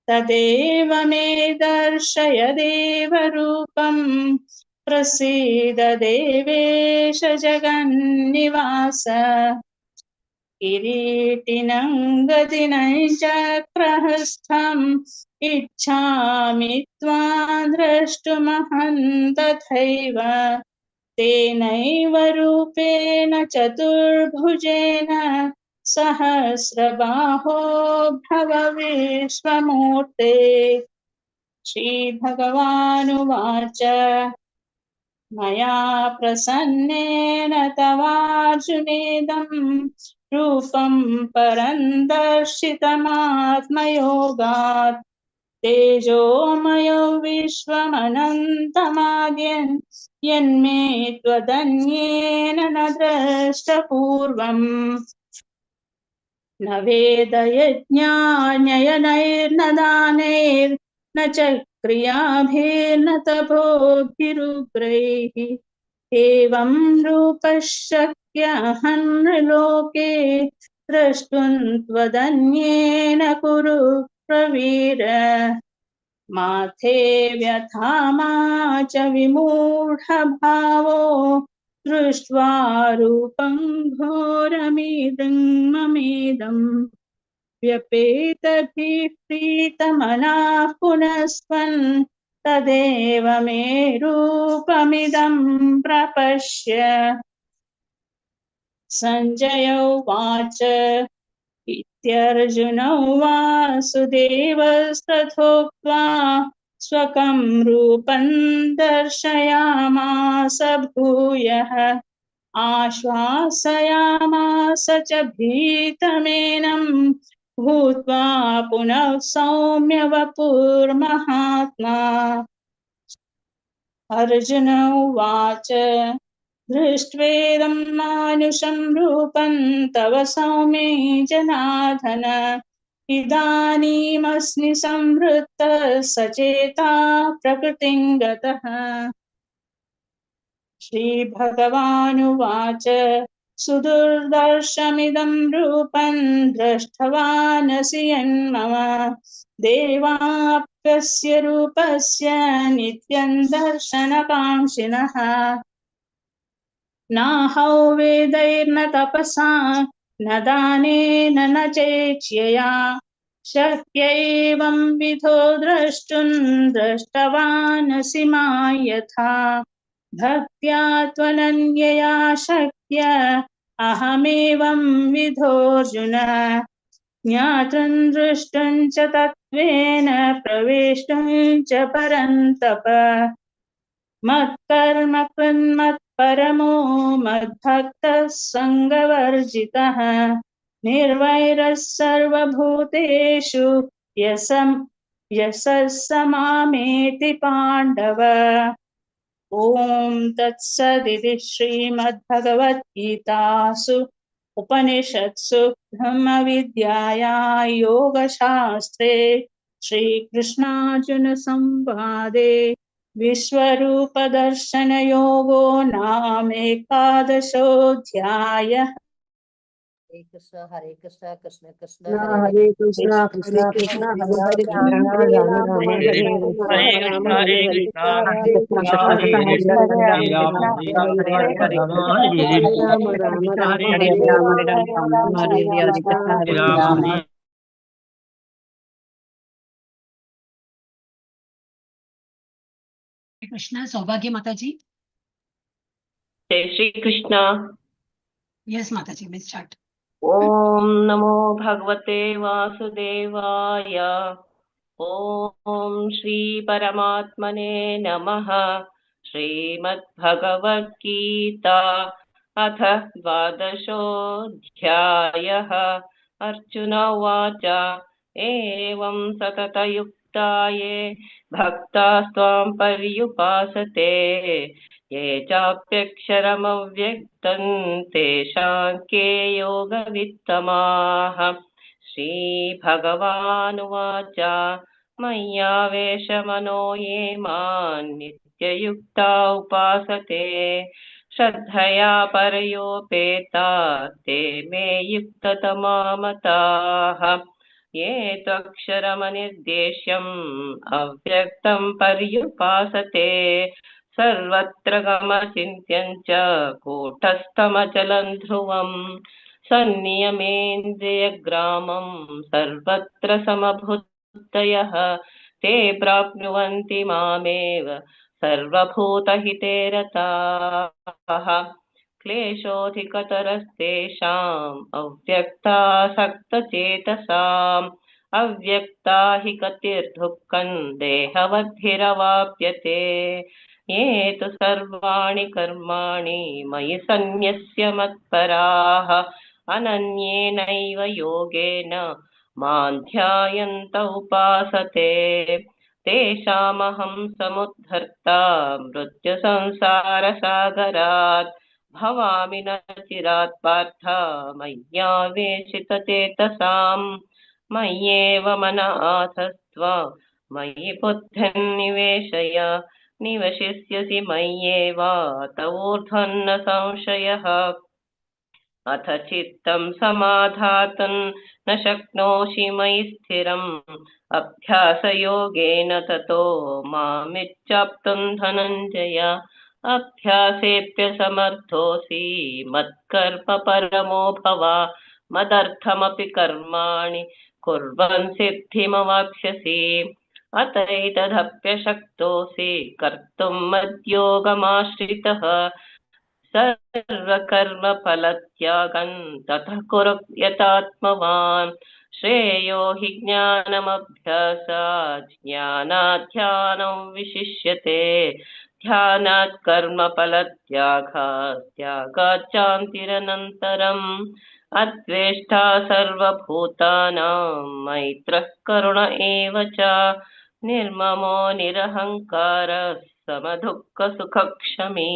तदेव मे दर्शय देवरूपं प्रसीद देवेश जगन्निवास किरीटिनं गदिनं चक्रहस्थम् इच्छामि त्वां द्रष्टुमहं तथैव तेनैव रूपेण चतुर्भुजेन सहस्रबाहो भव विश्वमूर्ते श्रीभगवानुवाच मया प्रसन्नेन तवार्जुनेदं रूपं परं दर्शितमात्मयोगात् तेजोमयो विश्वमनन्तमाद्यन् यन्मे त्वदन्येन न द्रष्टपूर्वम् न वेदयज्ञान्ययनैर्न दानैर्न च क्रियाभिर्न तपोभिरुग्रैः एवं रूपः शक्यः नृलोके द्रष्टुं त्वदन्येन कुरु प्रवीर माथे व्यथा मा च विमूढभावो दृष्ट्वा रूपं घोरमिदं ममेदम् व्यपेतभिः प्रीतमनाः पुनस्त्वं तदेव मे रूपमिदं प्रपश्य। सञ्जय उवाच इत्यर्जुनौ वासुदेवस्तथोक्त्वा स्वकं रूपं दर्शयामास भूयः आश्वासयामास च भीतमेनं भूत्वा पुनः सौम्य वपुर्महात्मा। अर्जुन उवाच दृष्ट्वेदं मानुषं रूपं तव सौम्ये जनार्दन इदानीमस्मि संवृत्तः सचेता प्रकृतिं गतः। श्रीभगवानुवाच सुदुर्दर्शमिदं रूपं दृष्टवानसि यन्मम देवाप्यस्य रूपस्य नित्यं दर्शनकाङ्क्षिणः नाहौ वेदैर्न तपसा न दानेन न चेच्यया शक्यैवं विधो द्रष्टुं दृष्टवानसि मां यथा भक्त्या त्वनन्यया शक्य अहमेवं विधोऽर्जुन ज्ञातुं दृष्टुं च तत्त्वेन प्रवेष्टुं च परन्तप मत्कर्म कृन्मत्परमो मद्भक्तः सङ्गवर्जितः निर्वैरः सर्वभूतेषु यः स मामेति पाण्डव। ॐ तत्सदिति श्रीमद्भगवद्गीतासु उपनिषत्सु ब्रह्मविद्यायां योगशास्त्रे श्रीकृष्णार्जुनसंवादे विश्वरूपदर्शनयोगो नाम एकादशोऽध्यायः। हरे कृष्ण कृष्ण कृष्ण हरे कृष्णा कृष्णा कृष्णा हरे हरे राम राम राम हरे हरे राम हरे हरे हरे कृष्णा कृष्णा कृष्णा हरे हरे हरे कृष्णा हरे हरे राम राम राम हरे राम हरे हरे कृष्णा हरे राम। कृष्ण सौभाग्य माताजी। जय श्री कृष्ण। यस माताजी मैं स्टार्ट। ओम नमो भगवते वासुदेवाय। ओम श्री परमात्मने नमः। श्रीमद्भगवद्गीता अथ द्वादशोऽध्यायः। अर्जुन उवाच एवं सततयुक्ता ये भक्तास्त्वां पर्युपासते ये चाप्यक्षरमव्यक्तं तेषां के योगवित्तमाः। श्रीभगवानुवाच मय्यावेशमनो ये मां नित्ययुक्ता उपासते श्रद्धया परयोपेता ते मे युक्ततमा मताः। ये त्वक्षरमनिर्देश्यम् अव्यक्तं पर्युपासते सर्वत्र गमचिन्त्यं च कूटस्थमचलं ध्रुवम् सन्नियमेन्द्रियग्रामं सर्वत्र समभूतयः ते प्राप्नुवन्ति मामेव सर्वभूतहिते रताः। क्लेशोऽधिकतरस्तेषाम् अव्यक्तासक्तचेतसाम् अव्यक्ता हि गतिर्दुःखं देहवद्भिरवाप्यते ये तु सर्वाणि कर्माणि मयि सन्न्यस्य मत्पराः अनन्येनैव योगेन मां ध्यायन्त उपासते तेषामहं समुद्धर्ता मृत्युसंसारसागरात् भवामि न चिरात् पार्थ मय्यावेशितचेतसाम् मय्येव मन आधस्त्व मयि बुद्धिं निवेशय निवशिष्यसि मय्येव तवोर्ध्वन्न संशयः। अथ चित्तं समाधातुं न शक्नोषि मयि स्थिरम् अभ्यासयोगेन ततो मामिच्छाप्तुं धनञ्जय। अभ्यासेऽप्यसमर्थोऽसि मत्कर्म परमो भव मदर्थमपि कर्माणि कुर्वन् सिद्धिमवाप्स्यसि अत एतदप्यशक्तोऽसि कर्तुम् मद्योगमाश्रितः सर्वकर्मफलत्यागं ततः कुरु यतात्मवान् श्रेयो हि ज्ञानमभ्यासात् ज्ञानात् ध्यानं विशिष्यते ध्यानात् कर्मफलत्यागात् त्यागात् शान्तिरनन्तरम् अद्वेष्टा सर्वभूतानां मैत्रः करुण एव च निर्ममो निरहङ्कारः समदुःखसुखक्षमी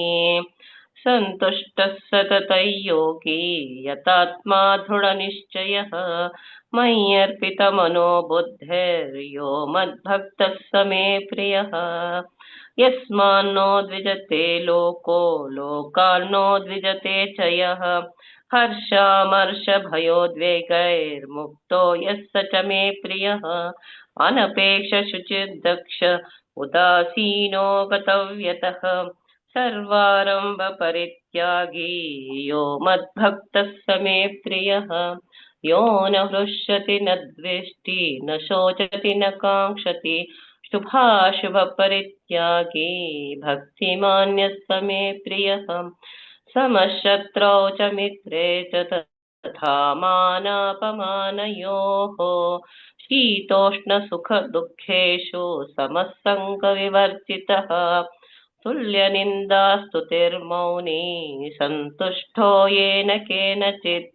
सन्तुष्टः सततं योगी यतात्मा दृढनिश्चयः मय्यर्पितमनो बुद्धिर्यो मद्भक्तः स मे प्रियः यस्मान्नो द्विजते लोको लोकान्नो द्विजते च यः हर्षामर्षभयोद्वेगैर्मुक्तो यः स च मे प्रियः अनपेक्षशुचिर्दक्ष उदासीनो गतव्यतः सर्वारम्भपरित्यागी यो मद्भक्तः स मे प्रियः यो न हृष्यति न द्वेष्टि न शोचति न काङ्क्षति शुभाशुभपरित्यागी भक्तिमान्यः स मे प्रियः समशत्रौ च मित्रे च तथा मानापमानयोः शीतोष्णसुखदुःखेषु समः सङ्गविवर्जितः तुल्यनिन्दास्तुतिर्मौनी सन्तुष्टो येन केनचित्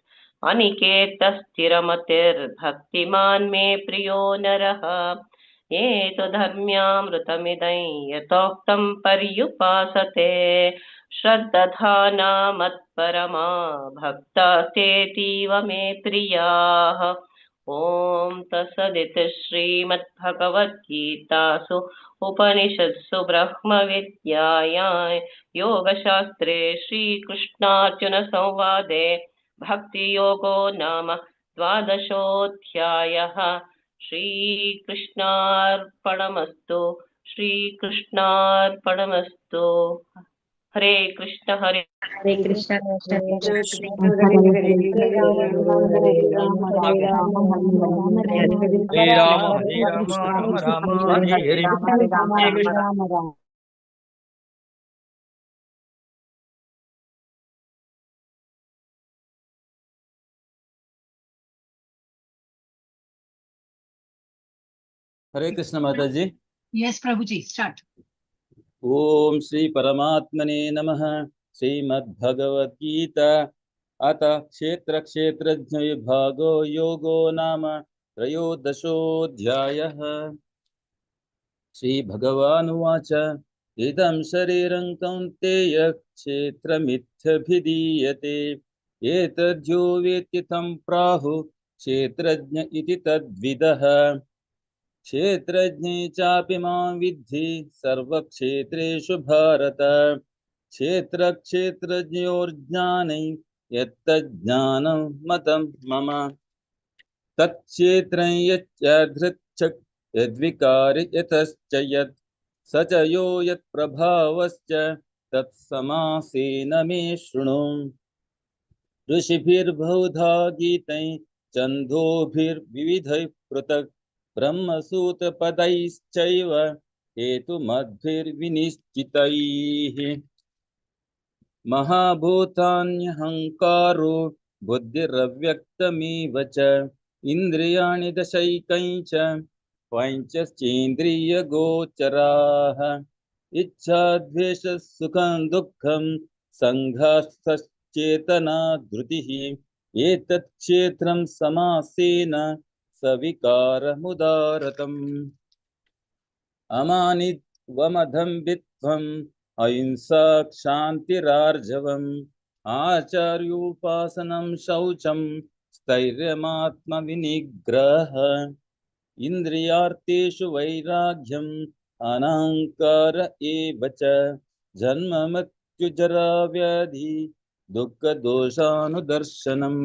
अनिकेतस्थिरमतिर्भक्तिमान् मे प्रियो नरः ये तु धर्म्यामृतमिदं यथोक्तं पर्युपासते श्रद्दधाना मत्परमा भक्तास्तेतीव मे प्रियाः ॐ तत्सदिति श्रीमद्भगवद्गीतासु उपनिषत्सु ब्रह्मविद्यायां योगशास्त्रे श्रीकृष्णार्जुनसंवादे भक्तियोगो नाम द्वादशोऽध्यायः श्रीकृष्णार्पणमस्तु श्रीकृष्णार्पणमस्तु हरे कृष्ण हरे हरे कृष्ण कृष्ण कृष्ण हरे हरे हरे राम हरे राम राम राम हरे हरे हरे राम राम राम हरे हरे हरे राम हरे राम कृष्ण राम राम हरे कृष्ण माता जी। यस प्रभु जी स्टार्ट। ओम श्री परमात्मने नमः। श्रीमद्भगवद गीता अथ क्षेत्र क्षेत्रज्ञ विभागो योगो नाम त्रयोदशोऽध्यायः। श्री भगवानुवाच इदं शरीरं कौन्तेय क्षेत्रमित्यभिधीयते एतद्यो वेत्ति तं प्राहुः क्षेत्रज्ञ इति तद्विदः। क्षेत्रज्ञे चापि मां विद्धि सर्वक्षेत्रेषु भारत। क्षेत्रक्षेत्रज्ञयोर्ज्ञाने यत्तज्ज्ञानं मतं मम तत्क्षेत्रं यच्चाधृच्छक् यद्विकारि यतश्च यत् स च यो यत्प्रभावश्च तत्समासेन मे शृणु। ऋषिभिर्बहुधा गीतैः छन्दोभिर्विविधैः पृथक् ब्रह्मसूत्रपदैश्चैव हेतुमद्भिर्विनिश्चितैः। महाभूतान्यहङ्कारो बुद्धिरव्यक्तमेव च इन्द्रियाणि दशैकञ्च पञ्चचेन्द्रियगोचराः इच्छा द्वेषः सुखं दुःखं सङ्घातश्चेतना धृतिः एतत् क्षेत्रं समासेन सविकारमुदारतम्। अमानित्वमदम्भित्वम् अहिंसा क्षान्तिरार्जवम् आचार्योपासनं शौचं स्थैर्यमात्मविनिग्रहः इन्द्रियार्थेषु वैराग्यम् अनहङ्कार एव च जन्म मृत्युजरा व्याधि दुःखदोषानुदर्शनम्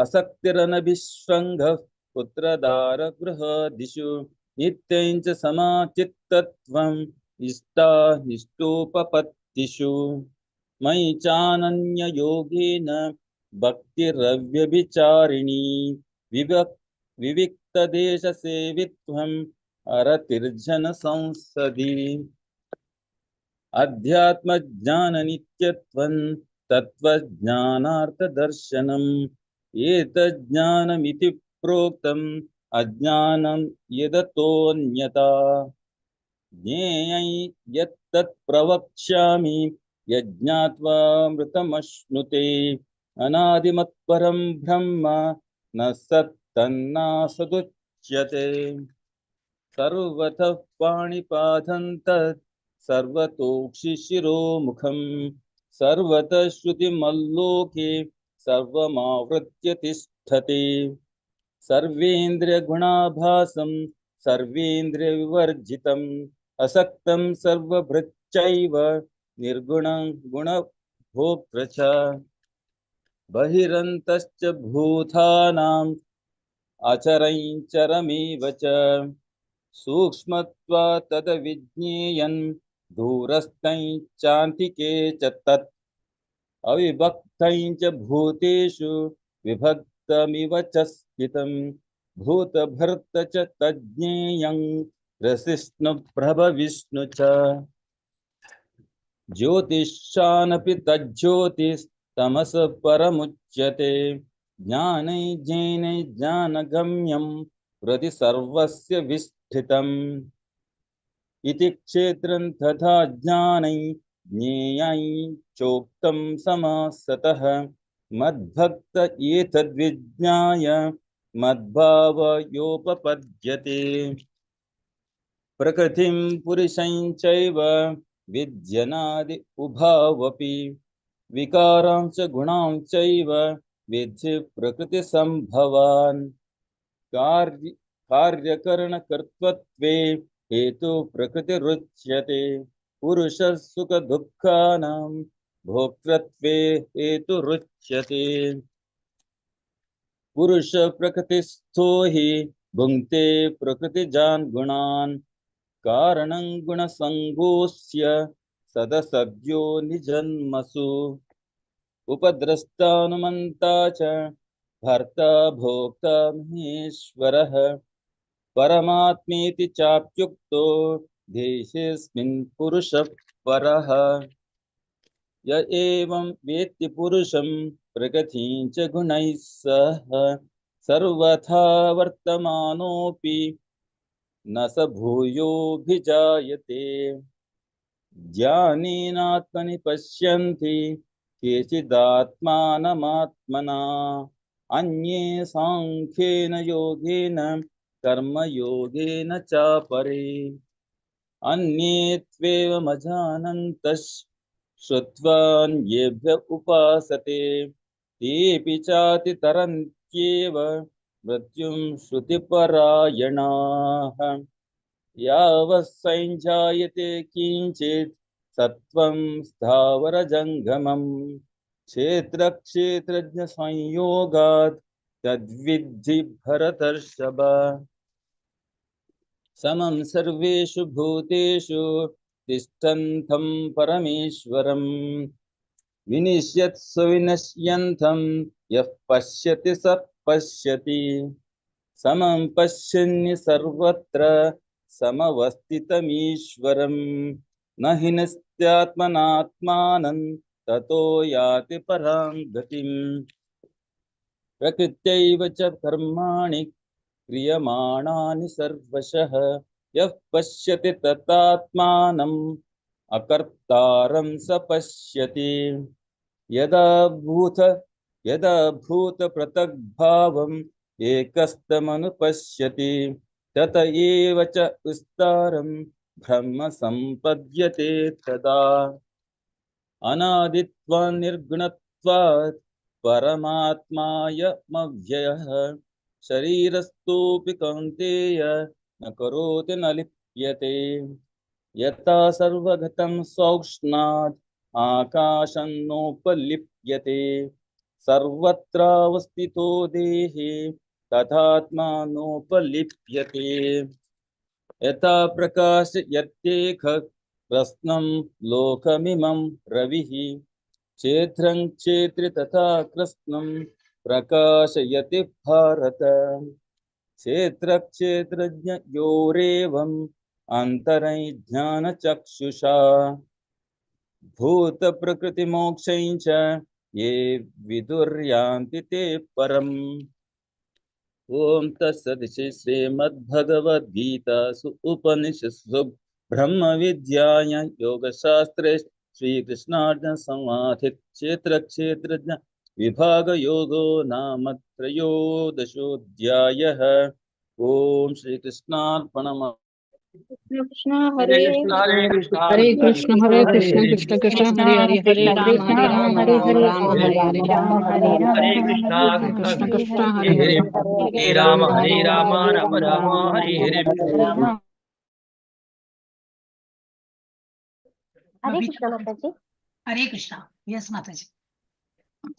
असक्तिरनभिष्वङ्गः पुत्रदारगृहादिषु नित्यं च समाचित्तत्वं इष्टानिष्टोपपत्तिषु मयि चानन्ययोगेन भक्तिरव्यभिचारिणी विविक्तदेशसेवित्वम् अरतिर्जनसंसदि अध्यात्मज्ञाननित्यत्वं तत्त्वज्ञानार्थदर्शनम् एतज्ज्ञानमिति प्रोक्तम् अज्ञानं यदतोऽन्यथा ज्ञेयं यत्तत् प्रवक्ष्यामि यज्ञात्वामृतमश्नुते अनादिमत्परं ब्रह्म न सत्तन्नासदुच्यते सर्वतः पाणिपादं तत् सर्वतोक्षिशिरोमुखं सर्वतः श्रुतिमल्लोके सर्वमावृत्य तिष्ठति सर्वेन्द्रियगुणाभासं सर्वेन्द्रियविवर्जितम् असक्तं सर्वभृच्चैव निर्गुणं गुणभोक्तृ च बहिरन्तश्च भूतानाम् अचरञ्चरमेव च सूक्ष्मत्वात् तद्विज्ञेयं दूरस्थं चान्तिके च तत् अविभक्तं च भूतेषु विभक्तमिव च स्थितं भूतभर्त च तज्ज्ञेयं रसिष्णुप्रभविष्णु च ज्योतिषानपि तज्ज्योतिस्तमस परमुच्यते ज्ञानैर्ज्ञेन ज्ञानगम्यं हृदि सर्वस्य विष्ठितम् इति क्षेत्रं तथा ज्ञानै ज्ञेयै चोक्तं समासतः मद्भक्त एतद्विज्ञाय मद्भावयोपपद्यते प्रकृतिं पुरुषं चैव विद्यनादि उभावपि विकारांच गुणां चैव विद्धि प्रकृतिसम्भवान् कार्यकरणकर्तृत्वे हेतु प्रकृतिरुच्यते पुरुषः सुखदुःखानां भोक्तृत्वे हेतुरुच्यते पुरुष प्रकृतिस्थो हि भुङ्क्ते प्रकृतिजान् गुणान् कारणं गुणसङ्गोऽस्य सदसद्यो निजन्मसु उपद्रष्टानुमन्ता च भर्ता भोक्ता महेश्वरः परमात्मेति चाप्युक्तो देहेऽस्मिन् पुरुषः परः य एवं वेत्ति पुरुषं प्रकृतिं च गुणैः सह सर्वथा वर्तमानोऽपि न स भूयोऽभिजायते ज्ञानेनात्मनि पश्यन्ति केचिदात्मानमात्मना अन्ये साङ्ख्येन योगेन कर्मयोगेन चापरे अन्ये त्वेवमजानन्तः श्रुत्वान्येभ्य उपासते तेऽपि चातितरन्त्येव मृत्युं श्रुतिपरायणाः यावत् संजायते किञ्चित् सत्त्वं स्थावरजङ्गमं क्षेत्रक्षेत्रज्ञसंयोगात् तद्विद्धि भरतर्षभ समं सर्वेषु भूतेषु तिष्ठन्तं परमेश्वरं विनिश्यत्सु विनश्यन्तं यः पश्यति स पश्यति समं पश्यन्नि सर्वत्र समवस्थितमीश्वरं न हि नस्त्यात्मनात्मानं ततो याति परां गतिम् प्रकृत्यैव च कर्माणि क्रियमाणानि सर्वशः यः पश्यति ततात्मानम् अकर्तारं स पश्यति यदा भूतपृथग्भावम् एकस्तमनुपश्यति तत एव च विस्तारं ब्रह्म सम्पद्यते तदा अनादित्वान् निर्गुणत्वात् परमात्मायमव्ययः शरीरस्थोऽपि कौन्तेय न करोति न लिप्यते यथा सर्वगतं सौक्ष्णात् आकाशं नोपलिप्यते सर्वत्रावस्थितो देहे तथात्मा नोपलिप्यते यथा प्रकाश यत्येकः कृत्स्नं लोकमिमं रविः क्षेत्रं क्षेत्रि तथा कृत्स्नं प्रकाशयति भारत क्षेत्रक्षेत्रज्ञयोरेवम् अन्तर्ज्ञानचक्षुषा भूतप्रकृतिमोक्षं च ये विदुर्यान्ति ते परम्। ओम तत्सत् श्रीमद्भगवद्गीतासु उपनिषत्सु ब्रह्म विद्यायां योगशास्त्रे श्रीकृष्णार्जुन संवादे क्षेत्र क्षेत्रज्ञ विभाग योगो नाम त्रयोदशोऽध्यायः। ओम श्रीकृष्णार्पणमस्तु। कृष्ण हरे हरे कृष्ण कृष्ण हरे कृष्ण कृष्ण हरे हरे कृष्ण हरे कृष्ण कृष्ण कृष्ण हरे हरे हरे कृष्ण राम कृष्ण हरे हरे राम हरे राम हरे राम हरे हरे हरे हरे राम हरे राम हरे राम कृष्ण राम कृष्ण हरे कृष्ण कृष्ण हरे कृष्ण हरे हरे हरे हरे हरे हरे राम राम राम हरे हरे हरे बबीता कृष्ण माता जी। हरे कृष्ण। यस माता जी।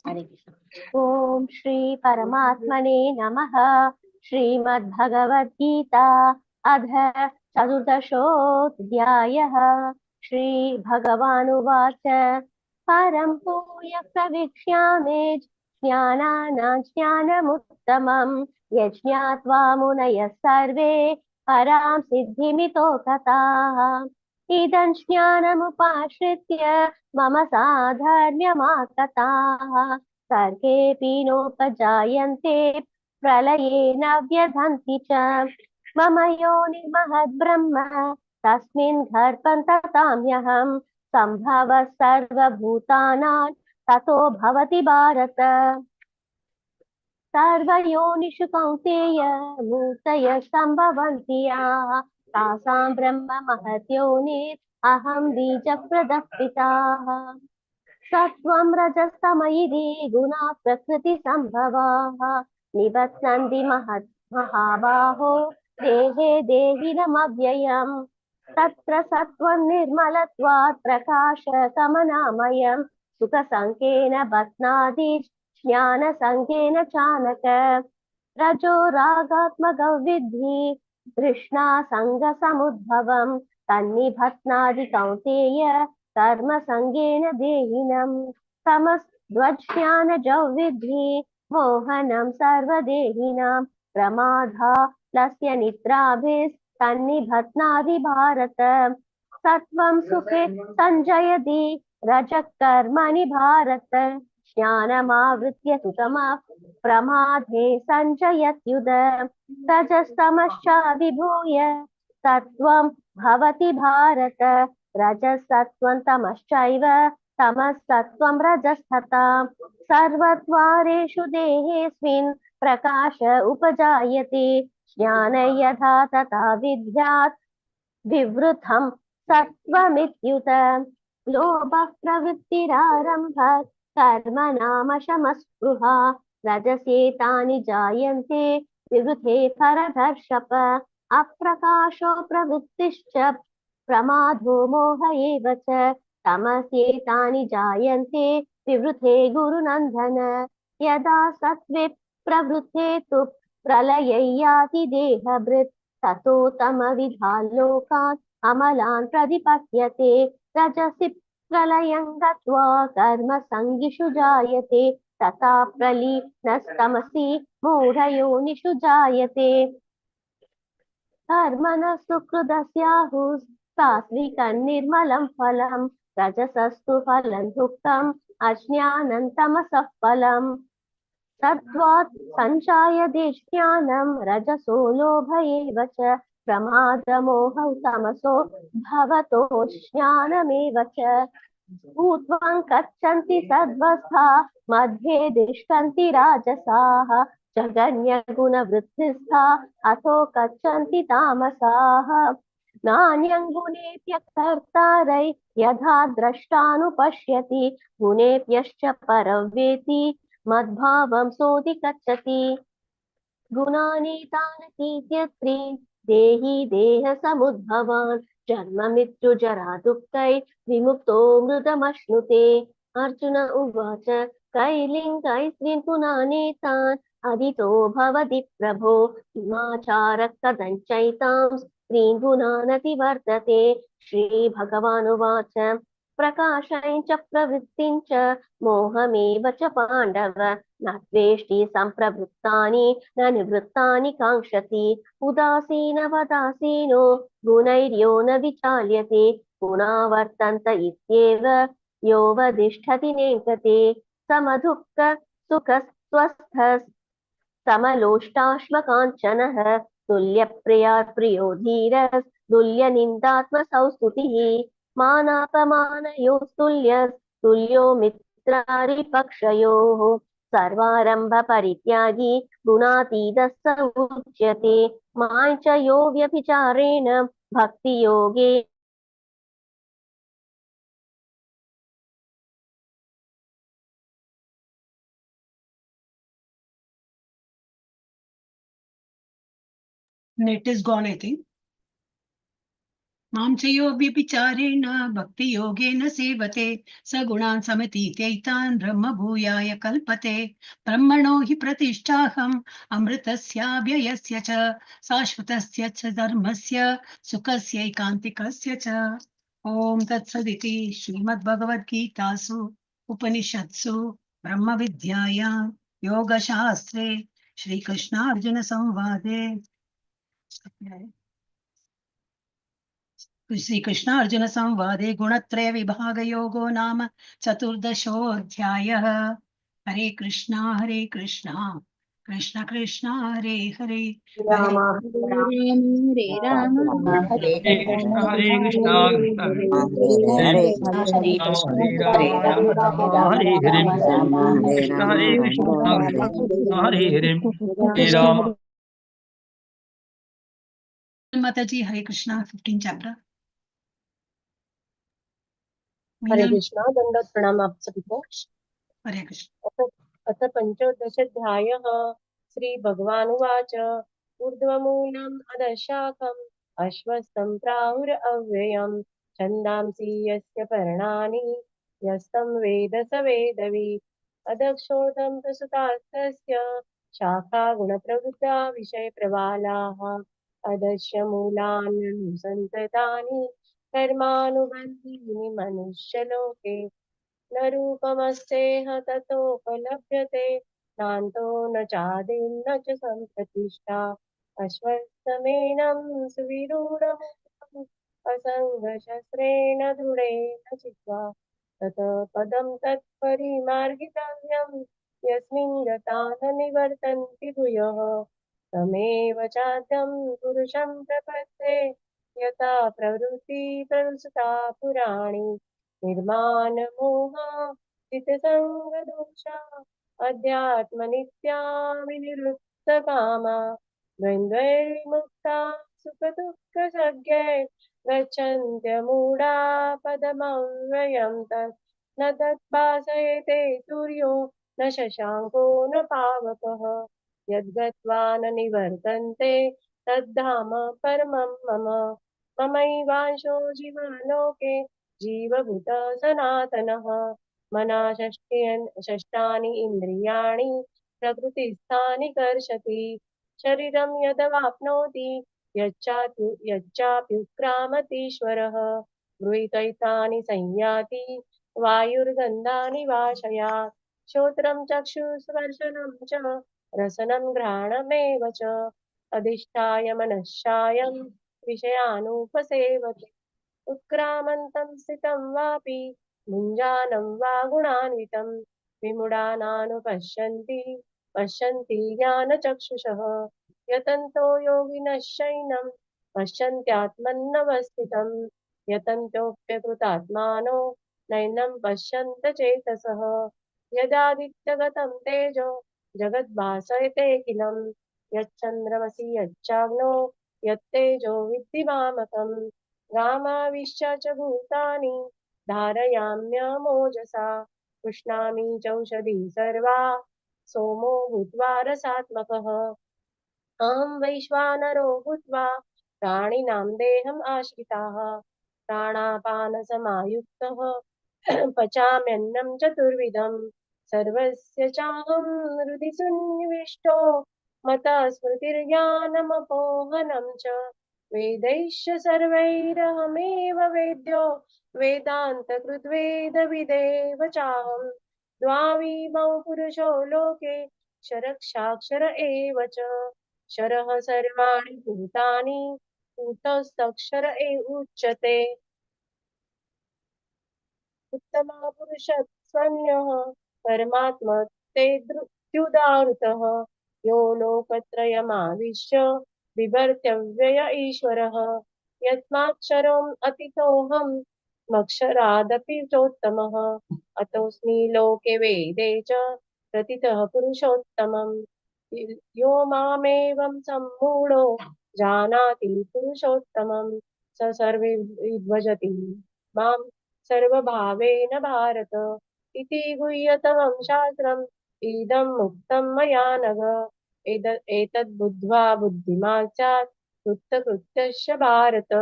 हरे कृष्ण। ओम श्री परमात्मने नमः। श्रीमद्भगवद्गीता अध चतुर्दशोऽध्यायः। श्रीभगवानुवाच परं भूय प्रवक्ष्यामि ज्ञानानां ज्ञानमुत्तमं यज्ञात्वा मुनयः सर्वे परां सिद्धिमितो गताः। इदं ज्ञानमुपाश्रित्य मम साधर्म्यमागताः सर्गेऽपि नोपजायन्ते प्रलये न व्यधन्ति च। मम योनिर्महद्ब्रह्म तस्मिन् गर्भं ददाम्यहं सम्भवः सर्वभूतानां ततो भवति भारत। सर्वयोनिषु कौन्तेय मूर्तयः सम्भवन्ति याः तासां ब्रह्म महद्योनिः अहं बीजप्रदः पिताः। सत्त्वं रजस्तमयिरि गुणाः प्रकृतिसम्भवाः निबध्नन्ति महाबाहो देहे देहिनमव्ययम्। तत्र सत्त्वं निर्मलत्वात् प्रकाशकमनामयम् सुखसङ्गेन बध्नाति ज्ञानसङ्गेन चानक। रजो रागात्मकौ विद्धि तृष्णासङ्गसमुद्भवम् तन्निबध्नाति कौन्तेय कर्मसङ्गेन देहिनम्। तमस्त्वज्ञानजौ विद्धि मोहनं सर्वदेहिनां प्रमादालस्य निद्राभिस्तन्निबध्नाति भारत। सत्त्वं सुखे सञ्जयति रजः कर्मणि भारत ज्ञानमावृत्य सुतमः प्रमादे सञ्जयत्युद। रजस्तमश्चाभिभूय सत्त्वं भवति भारत रजसत्त्वं तमश्चैव तमसत्त्वं रजस्तथा। सर्वद्वारेषु देहेऽस्मिन् प्रकाश उपजायते ज्ञाने यथा तथा विद्यात् विवृतं सत्त्वमित्युत। लोभः प्रवृत्तिरारम्भः कर्मणामशमस्पृहा रजसेतानि जायन्ते विवृते परदर्शप। अप्रकाशो प्रवृत्तिश्च प्रमादो मोह एव च तमसेतानि जायन्ते विवृते गुरुनन्दन। यदा सत्त्वे प्रवृत्ते तु प्रलये याति देहभृत् ततो तमविधा लोकान् अमलान् प्रतिपद्यते। रजसि प्रलयं गत्वा कर्मसङ्गिषु जायते तथा प्रलीनस्तमसि मूढयोनिषु जायते। कर्मणः सुकृतस्याहुः सात्विकं निर्मलं फलं रजसस्तु फलं दुःखम् अज्ञानं तमसः फलम्। सत्त्वात् सञ्जायते ज्ञानं रजसो लोभ एव च प्रमादमोहौ तमसो भवतो ज्ञानमेव च। ऊर्ध्वं गच्छन्ति सद्वस्था मध्ये तिष्ठन्ति राजसाः जगन्यगुणवृद्धिस्था अथो गच्छन्ति तामसाः। नान्यं गुणेभ्यः कर्तारै यथा द्रष्टानुपश्यति गुणेभ्यश्च परं वेति मद्भावं सोऽधिगच्छति। गुणानीतानतीत्यत्रीन् देहि देहसमुद्भवान् जन्ममृत्युजरा दुःखै विमुक्तो मृतमश्नुते। अर्जुन उवाच कैर्लिङ्गैस्त्रीन् गुणानीतान् अदितो भवति प्रभो किमाचारः कथञ्चैतां स्त्रीन् गुणानतिवर्तते श्रीभगवानुवाच प्रकाशं च प्रवृत्तिं च मोहमेव च पाण्डव न द्वेष्टि सम्प्रवृत्तानि न निवृत्तानि काङ्क्षति उदासीनवदासीनो गुणैर्यो न विचाल्यते गुणा वर्तन्त इत्येव यो वदिष्ठति नेङ्गते समदुःख सुखस्वस्थः समलोष्टाश्मकाञ्चनः तुल्यप्रिया प्रियो धीरः तुल्यनिन्दात्मसंस्तुतिः मानापमानयोस्तुल्यो मित्रारिपक्षयोः सर्वारम्भपरित्यागी गुणातीतः स उच्यते मां च यो व्यभिचारेण भक्तियोगे Net is gone, I think. मां च यो व्यभिचारेण भक्तियोगेन सेवते स गुणान् समतीत्यैतान् ब्रह्मभूयाय कल्पते ब्रह्मणो हि प्रतिष्ठाहम् अमृतस्याव्ययस्य च शाश्वतस्य च धर्मस्य सुखस्यैकान्तिकस्य च ॐ तत्सदिति श्रीमद्भगवद्गीतासु उपनिषत्सु ब्रह्मविद्यायां योगशास्त्रे श्रीकृष्णार्जुनसंवादे श्री कृष्ण अर्जुन संवादे गुणत्रय विभाग योगो नाम चतुर्दशोऽध्यायः। हरे कृष्णा कृष्ण कृष्ण हरे हरे राम हरे राम हरे कृष्ण हरे कृष्ण कृष्ण हरे हरे कृष्ण हरे राम राम हरे हरे कृष्ण हरे कृष्ण कृष्ण हरे हरे हरे राम माता जी हरे कृष्णा 15 चैप्टर। हरे कृष्णा दंडवत प्रणाम आप सभी को। हरे कृष्ण। अथ पंचोदशाध्यायः श्रीभगवानुवाच ऊर्ध्वमूलम् अधशाखम् अश्वत्थं प्राहुरव्ययम् छन्दांसि यस्य पर्णानि यस्तं वेद स वेदवित् अधक्षोर्धं प्रसुतास्तस्य शाखा गुणप्रवृत्ता विषयप्रवालाः अधस्य मूलान्यनुसन्ततानि कर्मानुबन्धीनि मनुष्यलोके न रूपमस्तेह ततोपलभ्यते नान्तो न चादिर्न च सम्प्रतिष्ठा अश्वत्थमेनं सुविरूढमूलम् असङ्गशस्त्रेण दृढेन चित्वा ततः पदं तत्परिमार्गितव्यं यस्मिन् गता न निवर्तन्ति भूयः तमेव चाद्यं पुरुषं प्रपद्ये यथा प्रवृत्ति प्रवृत्ता पुराणी निर्माणमोहा चित्तसङ्गदोषा अध्यात्मनित्या विनिवृत्तकामा द्वन्द्वैर्मुक्ता सुखदुःखसज्ञै गच्छन्त्यमूढा पदमव्ययं तत् न तत्पासयते सूर्यो न शशाङ्को न पावकः यद्गत्वा न निवर्तन्ते तद्धाम परमं मम ममैवांशो जीवलोके जीवभूत सनातनः मना षष्ठानि इन्द्रियाणि प्रकृतिस्थानि कर्षति शरीरं यदवाप्नोति यच्चाप्युत्क्रामतीश्वरः गृहीतैतानि संयाति वायुर्गन्धानि वाशयात् श्रोत्रं चक्षुस्पर्शनं च रसनं घ्राणमेव च अधिष्ठाय मनश्चायं विषयानुपसेवते उत्क्रामन्तं स्थितं वापि भुञ्जानं वा गुणान्वितं पश्यन्ति ज्ञानचक्षुषः यतन्तो योगिनश्चैनं पश्यन्त्यात्मन्नवस्थितं यतन्त्योऽप्यकृतात्मानो नैनं पश्यन्त चेतसः यदादित्यगतं तेजो जगद्भासयतेऽखिलं यच्चन्द्रमसि यच्चाग्नो यत्तेजो विद्धिमामकम् गामाविश्य च भूतानि धारयाम्यमोजसा पुष्णामि चौषधी सर्वा सोमो भूत्वा रसात्मकः अहं वैश्वानरो भूत्वा प्राणिनां देहम् आश्रिताः प्राणापानसमायुक्तः पचाम्यन्नं चतुर्विधं सर्वस्य चाहं हृदि सुन्निविष्टो मता स्मृतिर्ज्ञानमपोहनं च वेदैश्च सर्वैरहमेव वेद्यो वेदान्तकृद्वेदविदेव चाहं द्वाविमौ पुरुषो लोके क्षरक्षाक्षर एव च क्षरः सर्वाणि भूतानि भूतस्थक्षर उच्यते उत्तमा पुरुषत्वन्यः परमात्मा ते द्युदारुतः यो लोकत्रयमाविश्य बिभर्त्यव्यय ईश्वरः यस्माक्षरम् अतितोऽहं मक्षरादपि चोत्तमः अतोऽस्मि लोके वेदे च प्रतितः पुरुषोत्तमम् यो मामेवं सम्मूढो जानाति पुरुषोत्तमं स सर्वविद्भजति मां सर्वभावेन भारत इति गुह्यतमं शास्त्रम् इदं मुक्तं मया नघ एतद् बुद्ध्वा बुद्धिमान् स्यात् कृत्यकृत्यस्य भारत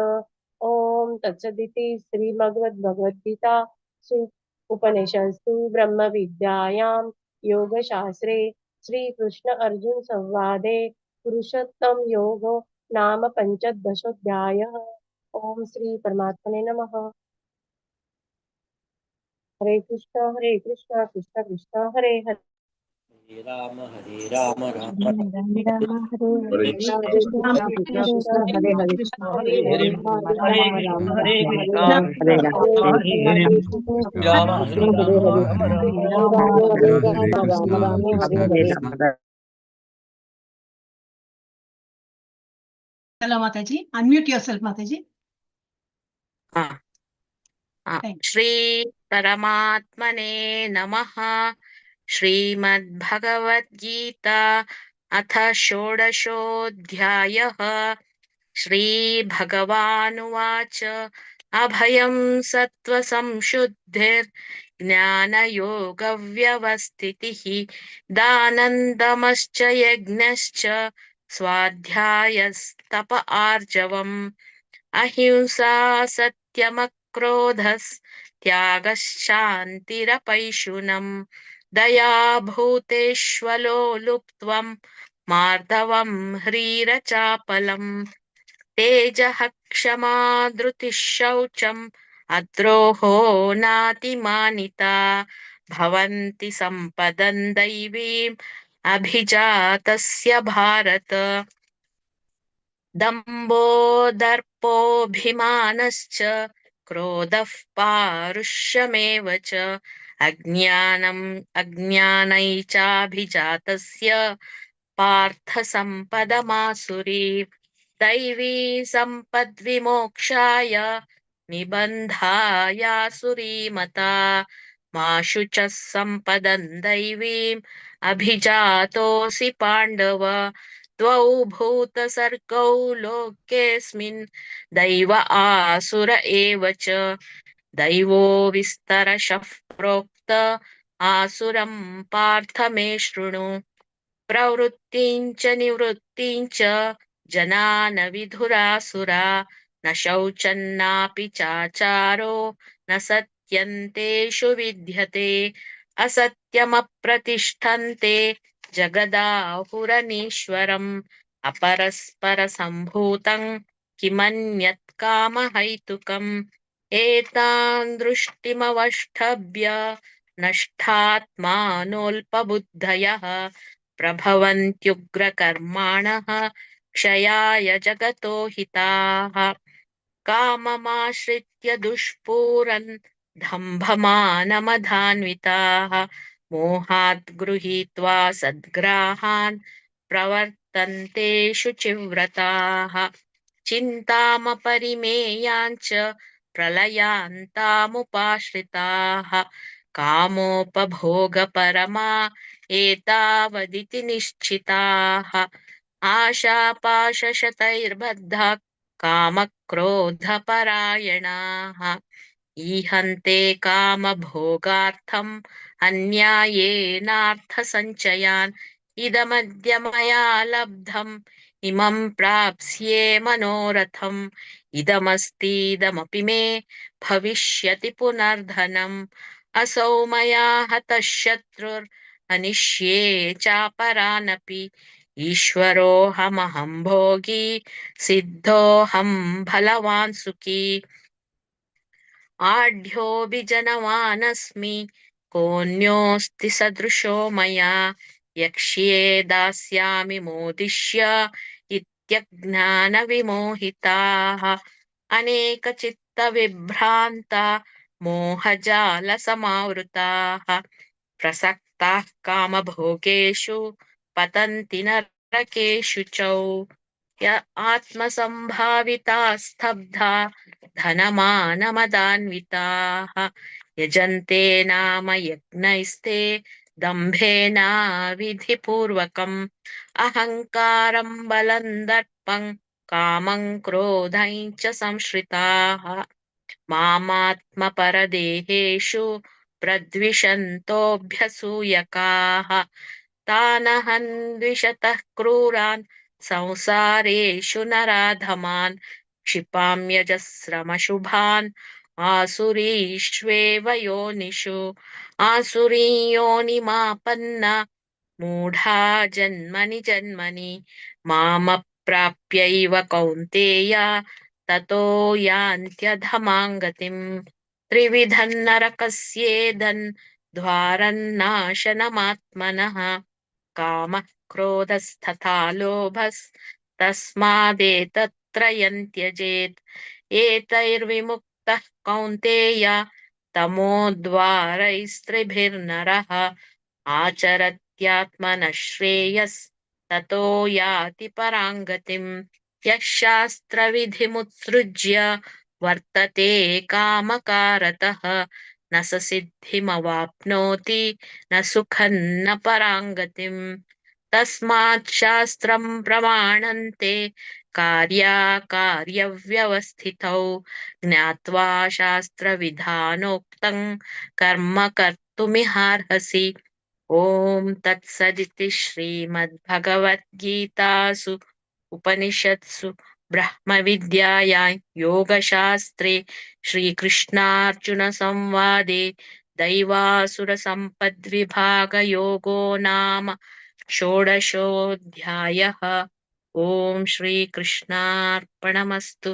ॐ तत्सदिति श्रीमद्भगवद्गीतासु उपनिषत्सु ब्रह्मविद्यायां योगशास्त्रे श्रीकृष्ण अर्जुन संवादे पुरुषोत्तम योगो नाम पंचदशोऽध्यायः। ओम श्री परमात्मने नमः। हरे कृष्ण कृष्ण कृष्ण हरे हरे। राम राम राम राम राम हरे हरे हरे कृष्ण हरे हरे कृष्ण कृष्ण कृष्ण कृष्ण कृष्ण कृष्ण हरे हरे हरे हरे हरे हरे हरे राम हरे हरे कृष्ण राम हरे राम कृष्ण राम कृष्ण हरे हरे कृष्ण हरे हरे हरे कृष्ण राम कृष्ण हरे कृष्ण राम हरे राम हरे राम हरे हरे राम हरे राम कृष्ण राम हरे हरे कृष्ण हरे कृष्ण चला माताजी, अनम्यूट योरसेल्फ माताजी. श्री परमात्मने नमः। श्रीमद्भगवद्गीता अथ षोडशोऽध्यायः। श्रीभगवानुवाच अभयं सत्त्वसंशुद्धिर्ज्ञानयोगव्यवस्थितिः दानन्दमश्च यज्ञश्च स्वाध्यायस्तप आर्जवम् अहिंसा सत्यमक्रोधस्त्यागश्शान्तिरपैशुनम् दया भूतेष्वलो लुप्त्वम् मार्दवम् ह्रीरचापलम् तेजः क्षमा धृतिः शौचम् अद्रोहो नातिमानिता भवन्ति सम्पदन् दैवीम् अभिजातस्य भारत दम्भो दर्पोऽभिमानश्च क्रोधः पारुष्यमेव च अज्ञानैचाभिजातस्य पार्थसम्पदमासुरी दैवी सम्पद्विमोक्षाय निबन्धायासुरीमता मा शुचः सम्पदन् दैवीम् अभिजातोऽसि पाण्डव द्वौ भूतसर्गौ लोकेऽस्मिन् दैव आसुर एव च दैवो विस्तरशः प्रोक्त आसुरं पार्थ मे शृणु प्रवृत्तिं च निवृत्तिं च जना न विधुरासुरा न शौचन्नापि चाचारो न सत्यन्तेषु विद्यते असत्यमप्रतिष्ठन्ते जगदाहुरनीश्वरम् अपरस्परसम्भूतं किमन्यत् कामहैतुकम् एतान् दृष्टिमवष्टभ्य नष्टात्मानोऽल्पबुद्धयः प्रभवन्त्युग्रकर्माणः क्षयाय जगतो हिताः काममाश्रित्य दुष्पूरन् दम्भमानमधान्विताः मोहात् गृहीत्वा सद्ग्राहान् प्रवर्तन्ते शुचिव्रताः चिन्तामपरिमेयाञ्च प्रलयान्तामुपाश्रिताः कामोपभोगपरमा एतावदिति निश्चिताः आशापाशशतैर्बद्धाः कामक्रोधपरायणाः ईहन्ते कामभोगार्थम् अन्यायेनार्थसञ्चयान् इदमद्य मया लब्धम् इमं प्राप्स्ये मनोरथम् इदमस्तीदमपि मे भविष्यति पुनर्धनम् असौ मया हतः शत्रुर्हनिष्ये चापरानपि ईश्वरोऽहमहं भोगी सिद्धोऽहं बलवान् सुखी आढ्योऽभिजनवानस्मि कोऽन्योऽस्ति सदृशो मया यक्ष्ये दास्यामि मोदिष्य इत्यज्ञानविमोहिताः अनेकचित्तविभ्रान्ता मोहजालसमावृताः प्रसक्ताः कामभोगेषु पतन्ति नरकेषु च य आत्मसम्भाविता स्तब्धा धनमानमदान्विताः यजन्ते नाम यज्ञैस्ते दम्भेनाविधिपूर्वकम् अहङ्कारं बलं दर्पं कामं क्रोधं च संश्रिताः मामात्मपरदेहेषु प्रद्विषन्तोऽभ्यसूयकाः तानहं द्विषतः क्रूरान् संसारेषु नराधमान् क्षिपाम्यजस्रमशुभान् आसुरीष्वेव योनिषु आसुरीयोनिमापन्ना मूढा जन्मनि जन्मनि मामप्राप्यैव कौन्तेय ततो यान्त्यधमां गतिम् त्रिविधं नरकस्येदन् द्वारन्नाशनमात्मनः कामः क्रोधस्तथा लोभस्तस्मादेतत्त्रयं त्यजेत् एतैर्विमुक्तः कौन्तेय तमोद्वारैस्त्रिभिर्नरः आचरत्यात्मनः श्रेयस्ततो याति परां गतिम् यः शास्त्रविधिमुत्सृज्य वर्तते कामकारतः न स सिद्धिमवाप्नोति न सुखं न परां गतिम् तस्मात् शास्त्रं प्रमाणन्ते कार्याकार्यव्यवस्थितौ ज्ञात्वा शास्त्रविधानोक्तं कर्म कर्तुमिहार्हसि ॐ तत्सदिति श्रीमद्भगवद्गीतासु उपनिषत्सु ब्रह्मविद्यायां योगशास्त्रे श्रीकृष्णार्जुनसंवादे दैवासुरसम्पद्विभागयोगो नाम षोडशोऽध्यायः ॐ श्रीकृष्णार्पणमस्तु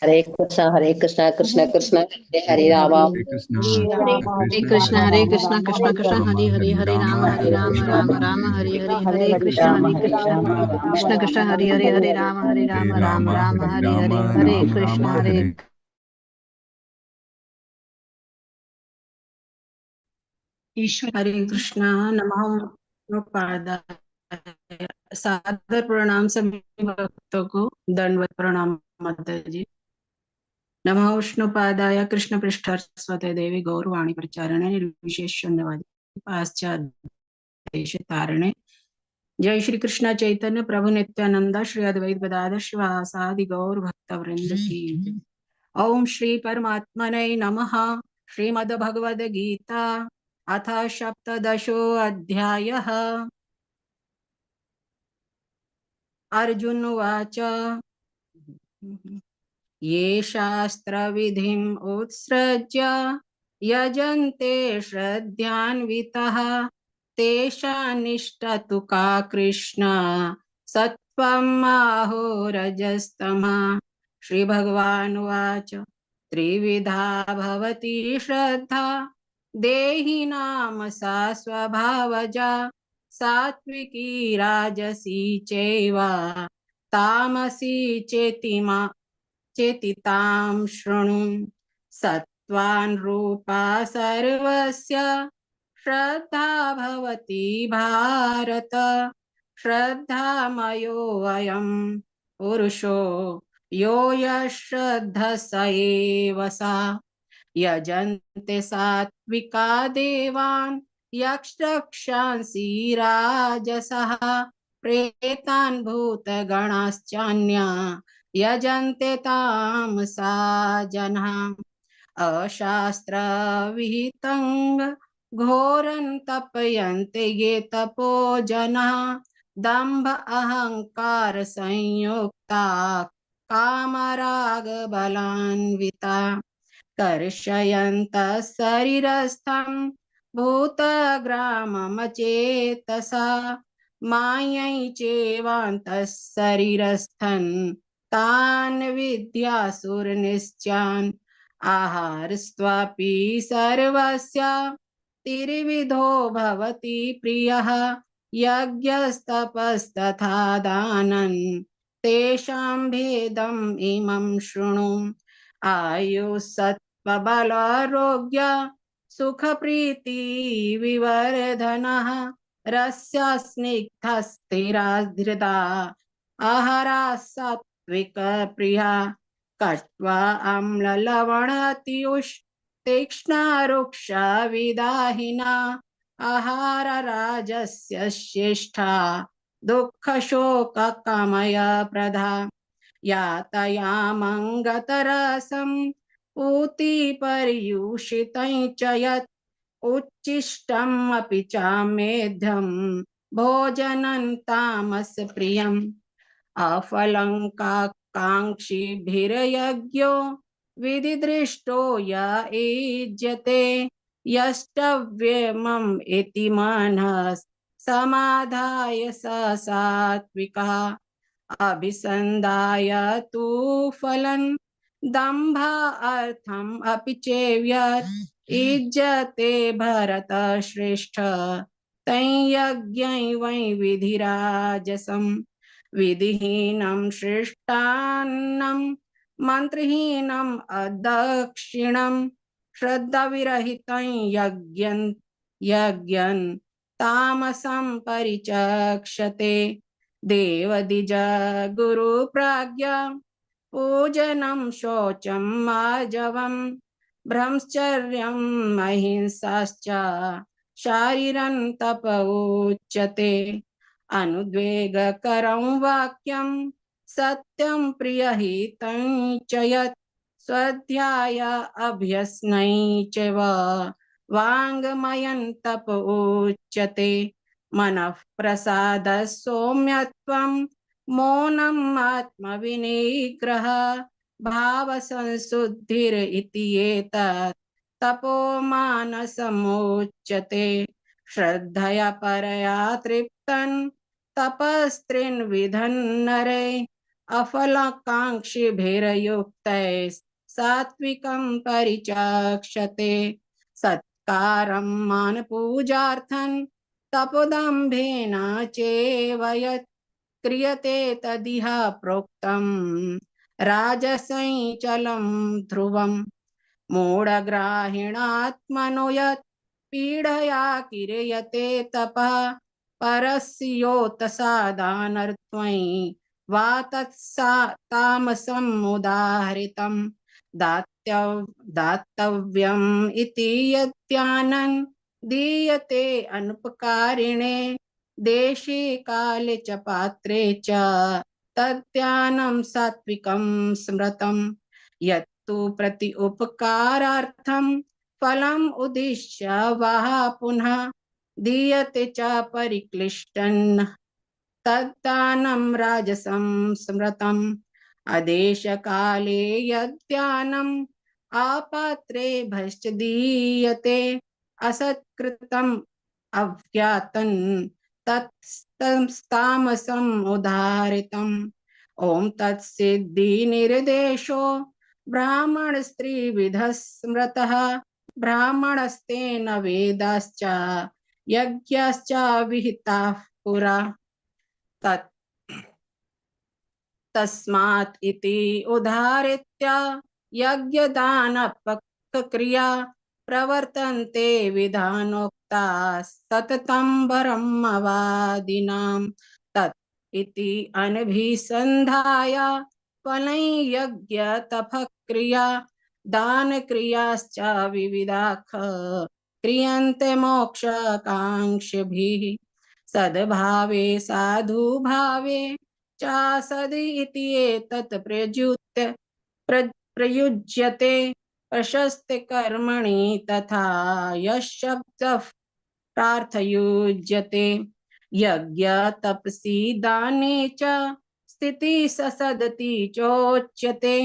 हरे कृष्ण कृष्ण कृष्ण हरे राम हरे कृष्ण कृष्ण कृष्ण हरे हरे हरे राम राम राम हरे हरे हरे कृष्ण कृष्ण हरे हरे हरे राम राम हरे हरे हरे कृष्ण हरे ईश्वर हरे कृष्णा नमः पादाय सादर प्रणाम सभी भक्तों को दंडवत प्रणाम माता जी नमः विष्णुपादाय कृष्ण पृष्ठ सरस्वती देवी गौरवाणी प्रचारणे निर्विशेष शून्यवादी पाश्चात्य देश तारणे जय श्री कृष्ण चैतन्य प्रभु नित्यानंद श्री अद्वैत गदाधर शिवासादि गौर भक्त वृंद की ओम श्री परमात्मने नमः श्रीमद् भगवद गीता अथ सप्तदशो अध्यायः अर्जुन उवाच ये शास्त्रविधिम् उत्सृज्य यजन्ते श्रद्धान्वितः तेषान्निष्ठा तु का कृष्ण सत्त्वम् आहो रजस्तमः श्री भगवान् उवाच त्रिविधा भवति श्रद्धा देहिनां सा स्वभावजा सात्विकी राजसी चैव तामसी चेतितां शृणु सत्त्वान् रूपा सर्वस्य श्रद्धा भवति भारत श्रद्धामयोऽयं पुरुषो यो यश्रद्धः स एव सा यजन्ते सात्विका देवान् यक्षरक्षांसि राजसः प्रेतान् भूतगणाश्चान्या यजन्ते तामसा जनाः अशास्त्रविहितं घोरं तपयन्ते ये तपो जनाः दम्भ अहंकार संयुक्ता कामराग बलान्विता कर्षयन्तः शरीरस्थं भूतग्राममचेतसा मायै चैवान्तः शरीरस्थन् तान् विद्यासुरनिश्चान् आहारस्त्वापि सर्वस्य त्रिविधो भवति प्रियः यज्ञस्तपस्तथा दानन् तेषां भेदम् इमं शृणु आयुः सत्त्वबलारोग्य सुखप्रीति विवर्धनः रस्य स्निग्धः स्थिरा धृता आहारा सात्विकप्रिया कट्वा आम्ललवणत्युष् तीक्ष्णरुक्षा विदाहिना आहार राजस्य श्रेष्ठा दुःखशोककामयप्रदा यातयामङ्गतरसं पूतिपर्युषितं च यत् उच्छिष्टम् अपि च मेध्यं भोजनं तामसप्रियम् अफलङ्काङ्क्षिभिर्यज्ञो विधिदृष्टो य युज्यते यष्टव्यमम् इति मनः समाधाय स सात्विकः अभिसन्धाय तु फलं दम्भ अर्थम् अपि चेव्यत् युज्यते भरतश्रेष्ठ तैयज्ञै वै विधिराजसम् विधिहीनं शिष्टान्नं मन्त्रहीनम् अदक्षिणं श्रद्धाविरहितं यज्ञन् तामसं परिचक्षते देवद्विज गुरुप्राज्ञा पूजनं शौचं मार्जवं ब्रह्मचर्यं अहिंसाश्च शारीरं तप उच्यते अनुद्वेगकरं वाक्यं सत्यं प्रियहितं च यत् स्वाध्याय अभ्यसनै च वाङ्मयं तप उच्यते मनः प्रसाद सौम्यत्वं मौनम् आत्मविनिग्रह भावसंशुद्धिर् इति एतत् तपोमानसमुच्यते श्रद्धया परया तृप्तन् तपस्त्रिन्विधन् नरे अफलाकाङ्क्षिभिर्युक्तैः सात्विकं परिचक्षते सत्कारं मानपूजार्थं तपोदम्भेन चैव यत् क्रियते तदिह प्रोक्तं राजसञ्चलं ध्रुवम् मूढग्राहिणात्मनो यत् पीडया किर्यते तपः परस्योतसादानर्त्वं वा तामसम् उदाहृतं दातव्यम् इति यद्यानन् दीयते अनुपकारिणे देशे काले च पात्रे च तद्यानं सात्विकं स्मृतं यत्तु प्रति उपकारार्थं फलम् उद्दिश्य वाह पुनः दीयते च परिक्लिष्टन् तद्दानं राजसं स्मृतम् अदेशकाले यद्दानम् आपात्रे भश्च दीयते असत्कृतम् अव्यातन् तत्तामसम् उदाहृतम् ॐ तत्सिद्धि निर्देशो ब्राह्मण स्त्रीविधः स्मृतः ब्राह्मणस्तेन वेदाश्च यज्ञश्च विहिताः पुरा तस्मात् इति उदाहृत्य यज्ञदानपक्रिया प्रवर्तन्ते विधानोक्ता सततं ब्रह्मवादिनां तत् इति अनभिसन्धाय फलै यज्ञ तपक्रिया दानक्रियाश्च विविधाः क्रियन्ते मोक्षकाङ्क्षिभिः सद्भावे साधुभावे च सदि इति एतत् प्रयुज्यते प्रशस्ते कर्मणि तथा यशब्दः प्रार्थयुज्यते यज्ञ तपसि दाने च स्थिति ससदति चोच्यते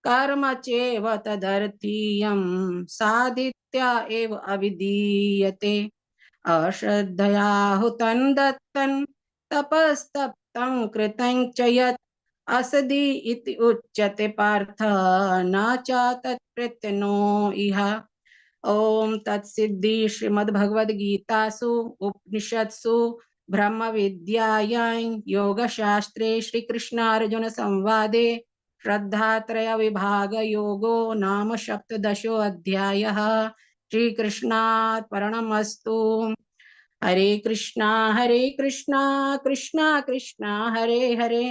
कर्म चेव तदर्थीयं साधित्या एव अविधीयते अश्रद्धया हुतं दत्तं तपस्तप्तं कृतं च यत् असदि इति उच्यते पार्थ न च तत्प्रत्यनो इह। ओम तत्सिद्धि श्रीमद्भगवद्गीतासु उपनिषत्सु ब्रह्म विद्यायां योगशास्त्रे श्रीकृष्णार्जुन संवादे श्रद्धात्रय विभाग योगो नाम सप्तदशोऽध्यायः। श्रीकृष्णार्पणमस्तु। हरे कृष्णा कृष्णा कृष्णा हरे हरे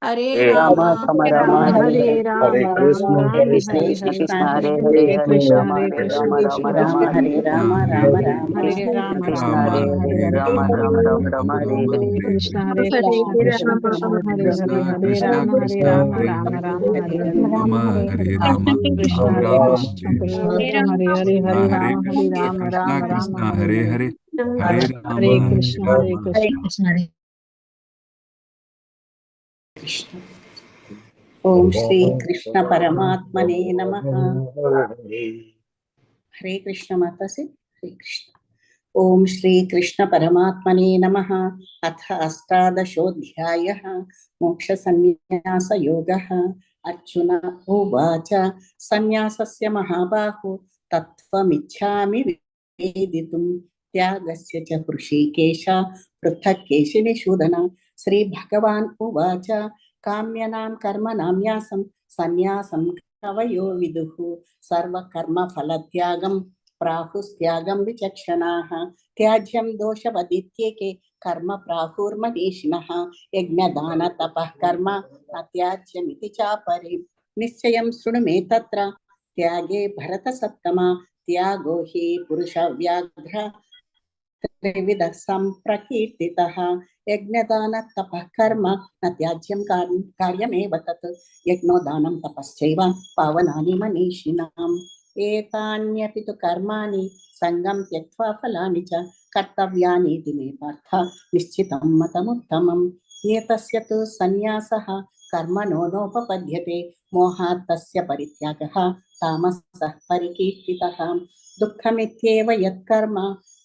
हरे राम हरे हरे राम हरे राम कृष्ण राम हरे हरे कृष्ण हरे कृष्ण हरे हरे हरे हरे कृष्ण हरे कृष्ण राम कृष्ण राम हरे हरे राम राम राम हरे कृष्ण राम कृष्ण राम हरे राम हरे हरे हरे राम राम राम राम हरे हरे हरे कृष्ण हरे कृष्ण कृष्ण हरे हरे हरे राम राम राम हरे हरे राम हरे हरे राम कृष्ण राम राम कृष्ण हरे कृष्ण हरे हरे कृष्णा हरे हरे राम कृष्णा राम राम कृष्णा हरे हरे हरे हरे हरे राम हरे हरे कृष्ण हरे ओम श्री कृष्ण परमात्मने नमः। हरे कृष्ण माता से हरे कृष्ण। ओम श्री कृष्ण परमात्मने नमः। अथ अष्टादशोऽध्यायः मोक्ष संन्यास योगः। अर्जुन उवाच संन्यासस्य महाबाहो तत्त्वमिच्छामि वेदितुं त्यागस्य च हृषीकेश पृथक् केशिनिषूदन। श्रीभगवान् उवाच काम्यनां कर्मणां न्यासं संन्यासं कवयो विदुः सर्वकर्मफलत्यागं प्राहुस्त्यागं विचक्षणाः। त्याज्यं दोषवदित्येके कर्म प्राहुर्मनीषिणः यज्ञदान तपः कर्म न त्याज्यमिति चापरे। निश्चयं शृणु मे तत्र त्यागे भरतसत्तमा त्यागो हि पुरुषव्याघ्र त्रिविधः सम्प्रकीर्तितः। यज्ञदान तपः कर्म न त्याज्यं कार्यमेव तत् यज्ञो दानं तपश्चैव पावनानि मनीषिणाम्। एतान्यपि तु कर्माणि सङ्गं त्यक्त्वा फलानि च कर्तव्यानीति मे पार्थ निश्चितं मतमुत्तमम्। एतस्य तु सन्न्यासः कर्मणो नोपपद्यते मोहात् तस्य परित्यागः तामसः परिकीर्तितः। दुःखमित्येव यत्कर्म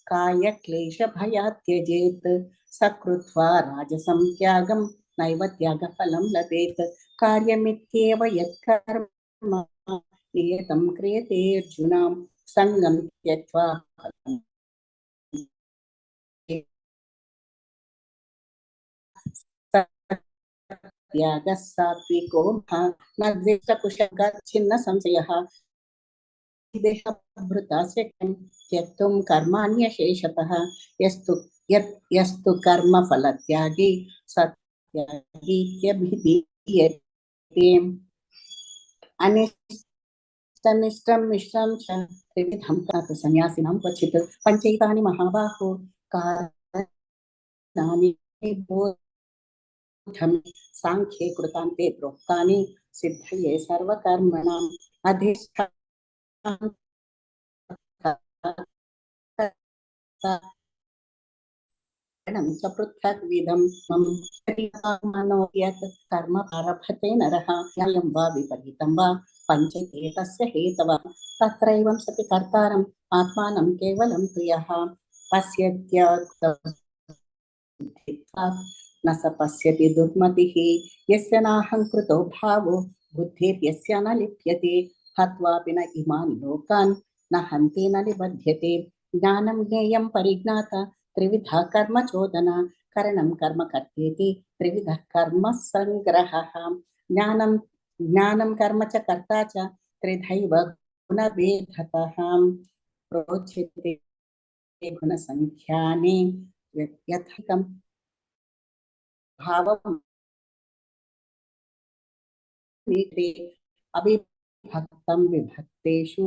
कायक्लेशभयात् त्यजेत् सकृत्वा राजसं त्यागं नैव त्यागफलं लभेत्। कार्यमित्येव यत्कर्म नियतं क्रियते अर्जुन सङ्गं त्यक्त्वा त्यागः सात्विको न द्वेषकुशलः संशयः देहभृतास्य त्यक्तुं कर्माण्यशेषतः यस्तु कर्मफलत्यागी सत्यागीत्यभिधीयते। अनिष्टमिष्टं मिश्रं च त्रिविधं तत् सन्यासिनां क्वचित् पञ्चैतानि महाबाहो कारणानि सांख्ये कृतान्ते प्रोक्तानि सिद्धये सर्वकर्मणाम् अधिष्ठानं च पृथक् विधं मनो यत् कर्म आरभते नरः न्यायं वा विपरीतं वा पञ्चैते तस्य हेतवः तत्रैवं सति कर्तारम् आत्मानं केवलं तु यः पश्यत्यात् न स पश्यति दुर्मतिः यस्य नाहङ्कृतो भावो बुद्धिर्यस्य न लिप्यते हत्वापि न इमान् लोकान् न हन्ति न निबध्यते। ज्ञानं ज्ञेयं परिज्ञाता त्रिविधा कर्म चोदना करणं कर्म कर्तेति त्रिविधः कर्म संग्रहः। ज्ञानं कर्म च कर्ता च त्रिधैव गुणभेदतः प्रोच्यते गुणसंख्याने यथैकं भावं अविभक्तं विभक्तेषु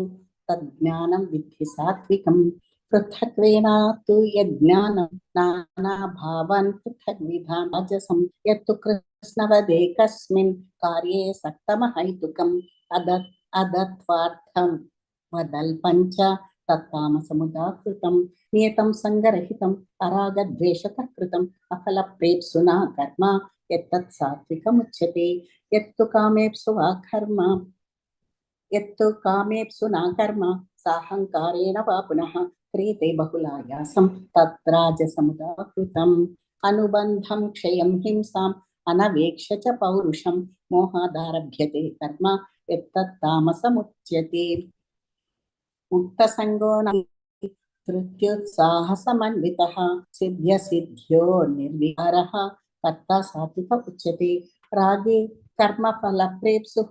तज्ज्ञानं विद्धि सात्विकं। पृथक्त्वेन तु यज्ञानं नानाभावान् पृथग्विधान् राजसं यत्तु कृष्णवदेकस्मिन् कार्ये सक्तमहैतुकम् अदत्वार्थं वदल्पञ्च तत्तामसमुदाहृतं नियतं सङ्गरहितम् अरागद्वेषतः कृतम् अफलप्रेप्सुना कर्म यत्तत् सात्विकमुच्यते। यत्तु कामेप्सु वा कर्म यत्तु कामेप्सुना कर्म साहंकारेण वा पुनः क्रियते बहुलायासं तत्राजसमुदाहृतम् अनुबन्धं क्षयं हिंसाम् अनवेक्ष्य च पौरुषं मोहादारभ्यते कर्म यत्तत्तामसमुच्यते मुक्तसङ्गो न धृत्युत्साहसमन्वितः सिद्ध्यसिद्ध्यो निर्विकारः कर्ता सात्विक उच्यते रागे कर्मफलप्रेप्सुः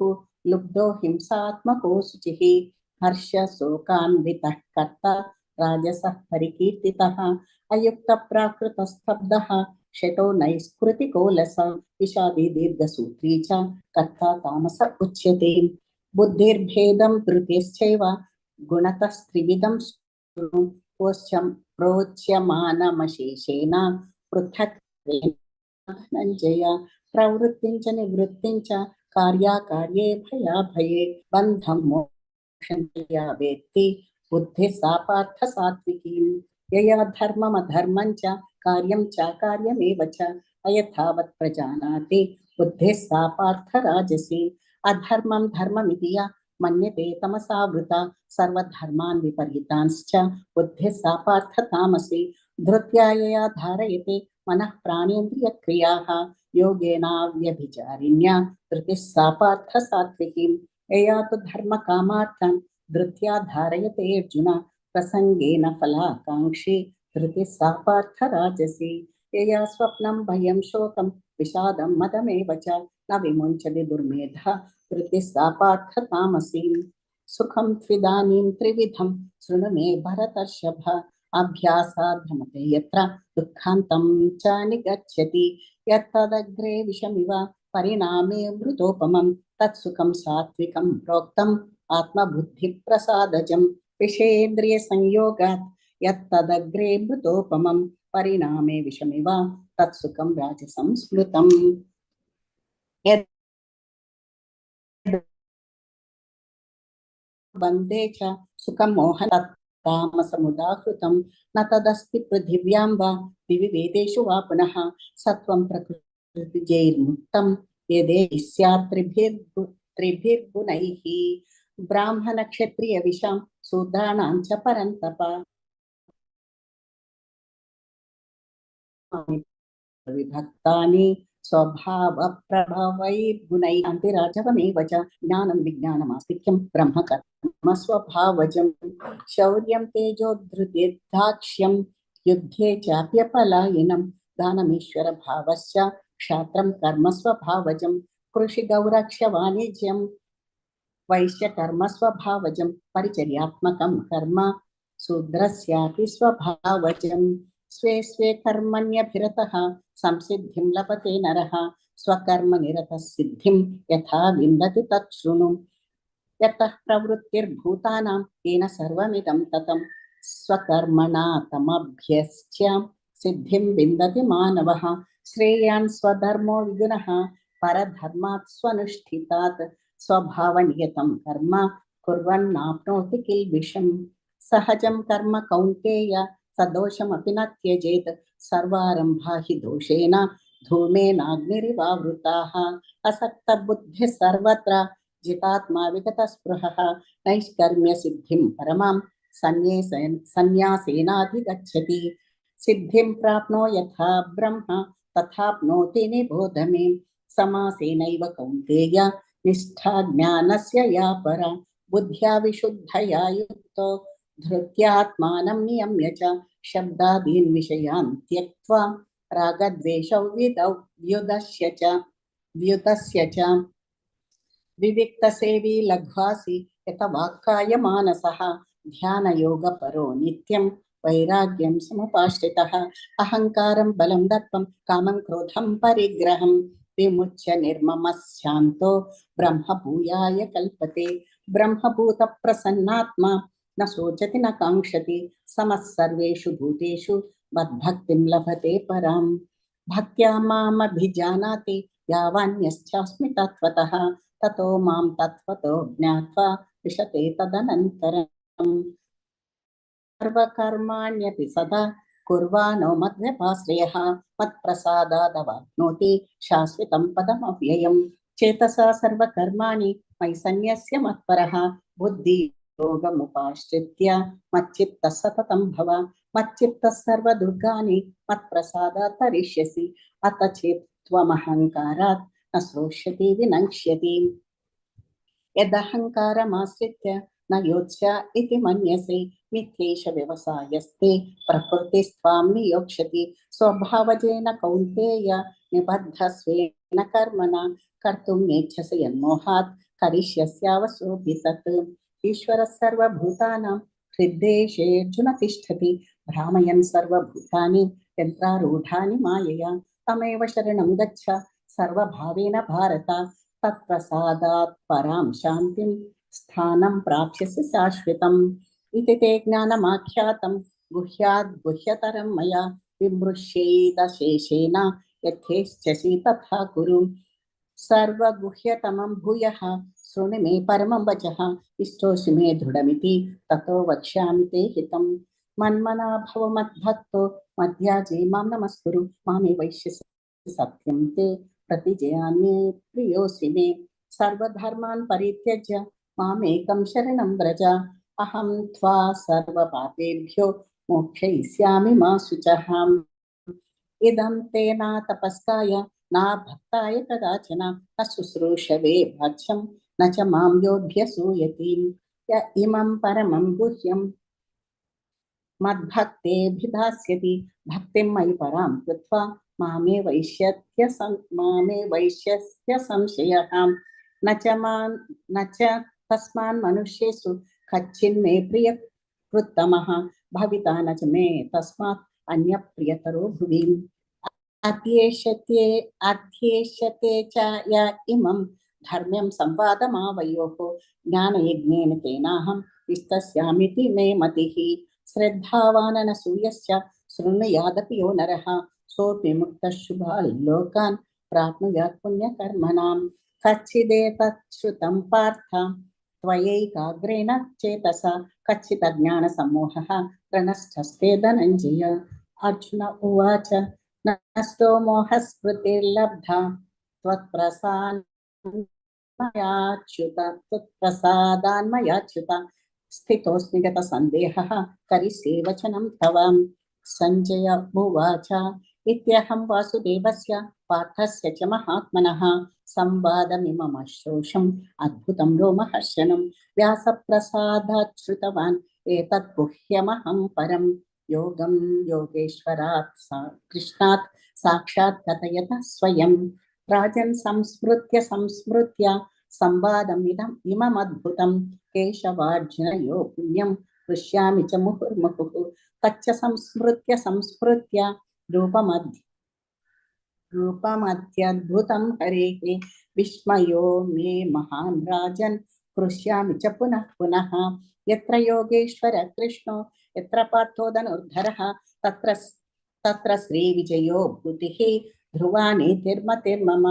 लुब्धो हिंसात्मको शुचिः हर्षशोकान्वितः कर्ता राजसः परिकीर्तितः अयुक्तप्राकृतस्तब्धः शतो नैष्कृतिको लस विषादी दीर्घसूत्री च कर्ता तामस उच्यते बुद्धिर्भेदं धृतिश्चैव गुणतस्त्रिविधं प्रोच्यमानमशेषेण पृथक् धनञ्जय प्रवृत्तिं च निवृत्तिं च कार्याकार्ये भयाभये बन्धं मोक्षं या वेत्ति बुद्धिः सा पार्थ सात्विकी यया धर्ममधर्मं च कार्यं चाकार्यमेव च अयथावत् प्रजानाति बुद्धिः सा पार्थ राजसी अधर्मं धर्ममिति या मन्यते तमसावृता सर्वधर्मान् विपरीतांश्च बुद्धिः सा पार्थ तामसी धृत्या यया धारयते मनः प्राणेन्द्रियक्रियाः योगेनाव्यभिचारिण्या धृतिः सा पार्थ सात्विकी यया तु धर्मकामार्थं धृत्या धारयते अर्जुन प्रसंगेन फलाकांक्षी धृतिः सा पार्थ राजसी यया स्वप्नं भयं शोकं विषादं मदमेव च न विमुञ्चति दुर्मेधः धृतिः सा पार्थ तामसी सुखं त्विदानीं त्रिविधं शृणु मे भरतर्षभ अभ्यासाद्धमते यत्र दुःखान्तं च निगच्छति यत्तदग्रे विषमिव परिणामे मृतोपमं तत्सुखं सात्विकं प्रोक्तम् आत्मबुद्धिप्रसादजं विषयेन्द्रियसंयोगात् यत्तदग्रे मृतोपमं परिणामे विषमिव तत्सुखं राजसं स्मृतम् बन्धे च सुखं मोहन तामसमुदाहृतं न तदस्ति पृथिव्यां वा दिवि वेदेषु वा पुनः सत्वं प्रकृतिजैर्मुक्तं यदे स्यात् त्रिभिर्गुणैः ब्राह्मणक्षत्रियविषां शूद्राणां च परन्तप विभक्तानि स्वभावप्रभवैर्गुणैः अन्तिराजवमेव च ज्ञानं विज्ञानमास्तिक्यं ब्रह्म कर्म स्वभावजं शौर्यं तेजोधृतिर्दाक्ष्यं युद्धे चाप्यपलायनं दानमीश्वरभावश्च क्षात्रं कर्म स्वभावजं कृषिगौरक्ष्यवाणिज्यं वैश्यकर्म स्वभावजं परिचर्यात्मकं कर्म शूद्रस्यापि स्वभावजं स्वे स्वे कर्मण्यभिरतः संसिद्धिं लभते नरः स्वकर्म निरतः सिद्धिं यथा विन्दति तत् शृणु यतः प्रवृत्तिर्भूतानां येन सर्वमिदं ततं स्वकर्मणा तमभ्यस्य सिद्धिं विन्दति मानवः श्रेयान् स्वधर्मो विगुणः परधर्मात् स्वनुष्ठितात् स्वभावनियतं कर्म कुर्वन्नाप्नोति किल्बिषम् सहजं कर्म कौन्तेय सदोषमपि न त्यजेत् सर्वारम्भा हि दोषेण धूमेनाग्निरिवावृताः असक्तबुद्धिः सर्वत्र जितात्मा विगतस्पृहः नैष्कर्म्यसिद्धिं परमां सन्न्यासेनाधिगच्छति सिद्धिं प्राप्नो यथा ब्रह्म तथाप्नोति निबोध मे समासेनैव कौन्तेय निष्ठा ज्ञानस्य या परा बुद्ध्या विशुद्धया युक्तो धृत्यात्मानं नियम्य च शब्दादीन् विषयान् त्यक्त्वा रागद्वेषौ व्युदस्य च विविक्तसेवी लघ्वासि यत वाक्काय मानसः ध्यानयोगपरो नित्यं वैराग्यं समुपाश्रितः अहङ्कारं बलं दर्पं कामं क्रोधं परिग्रहं विमुच्य निर्ममः शान्तो ब्रह्मभूयाय कल्पते ब्रह्मभूतप्रसन्नात्मा न शोचति न काङ्क्षति समः सर्वेषु भूतेषु मद्भक्तिं लभते परां भक्त्या मामभिजानाति यावान्यश्चास्मि तत्त्वतः ततो मां तत्त्वतो ज्ञात्वा विशते तदनन्तरम् सर्वकर्माण्यपि सदा कुर्वाणो मद्व्यपाश्रयः मत्प्रसादादवाप्नोति शाश्वतं पदमव्ययम् चेतसा सर्वकर्माणि मयि सन्न्यस्य मत्परः बुद्धियोगमुपाश्रित्य मच्चित्तः सततं भव मच्चित्तः सर्वदुर्गाणि मत्प्रसादात् तरिष्यसि अथ चेत् त्वमहङ्कारात् न श्रोष्यति विनङ्क्ष्यति यदहङ्कारमाश्रित्य न योत्स्य इति मन्यसे मिथ्यैष व्यवसायस्ते प्रकृतिस्त्वां नियोक्ष्यति स्वभावजेन कौन्तेय निबद्धस्वेन कर्मणा कर्तुं नेच्छसि यन्मोहात् करिष्यस्यावसोऽपि तत् ईश्वरः सर्वभूतानां हृद्देशेऽर्जुन तिष्ठति भ्रामयन् सर्वभूतानि यन्त्रारूढानि मायया तमेव शरणं गच्छ सर्वभावेन भारत तत्प्रसादात् परां शान्तिं स्थानं प्राप्स्यसि शाश्वतम् इति ते ज्ञानमाख्यातं गुह्याद् गुह्यतरं मया विमृश्यैदशेषेण यथेच्छसि तथा कुरु सर्वगुह्यतमं भूयः शृणु मे परमं वचः इष्टोऽसि मे दृढमिति ततो वक्ष्यामि ते हितं मन्मना भव मद्भक्तो मध्याजे मां नमस्कुरु मामे वैश्यसि सत्यं ते प्रतिजयान्ये प्रियोऽसि मे सर्वधर्मान् परित्यज्य मामेकं शरणं व्रज अहं त्वा सर्वपापेभ्यो मोक्षयिष्यामि मा शुचः इदं ते न तपस्काय न भक्ताय कदाचन न शुश्रूषवे वाच्यं न च मां योऽभ्यसूयति य इमं परमं गुह्यं मद्भक्तेऽभिधास्यति भक्तिं मयि परां कृत्वा मामे वैश्यस्य संशयः न च तस्मान् मनुष्येषु कच्चिन्मे प्रियकृत्तमः भविता न च मे तस्मात् अन्यप्रियतरो भुवि अध्येष्यते च य इमं धर्म्यं संवादमावयोः ज्ञानयज्ञेन तेनाहं विस्तस्यामिति मे मतिः श्रद्धावाननसूयश्च शृणुयादपि यो नरः सोऽपि मुक्तः शुभाल्लोकान् प्राप्नुयात् पुण्यकर्मणां कच्चिदेतत् श्रुतं पार्थ त्वयैकाग्रेण चेतसा कच्चिदज्ञानसम्मोहः प्रणष्टस्ते धनञ्जय अर्जुन उवाच नष्टो मोहस्मृतिर्लब्धा त्वत्प्रसादान्मयाच्युत स्थितोऽस्मि गतसन्देहः करिष्ये वचनं तव सञ्जय उवाच इत्यहं वासुदेवस्य पार्थस्य च महात्मनः संवादमिममश्रोषम् अद्भुतं रोमहर्षणं व्यासप्रसादात् श्रुतवान् एतत् गुह्यमहं परं योगं योगेश्वरात् कृष्णात् साक्षात् कथयतः स्वयं राजन् संस्मृत्य संवादमिममद्भुतं केशवार्जुनयो पुण्यं हृष्यामि च मुहुर्मुहुः तच्च संस्मृत्य रूपमत्यद्भुतं हरेः विस्मयो मे महान् राजन् हृष्यामि च पुनः पुनः यत्र योगेश्वर कृष्णो यत्र पार्थो धनुर्धरः तत्र श्रीविजयो भूतिः ध्रुवा नीतिर्मतिर्मम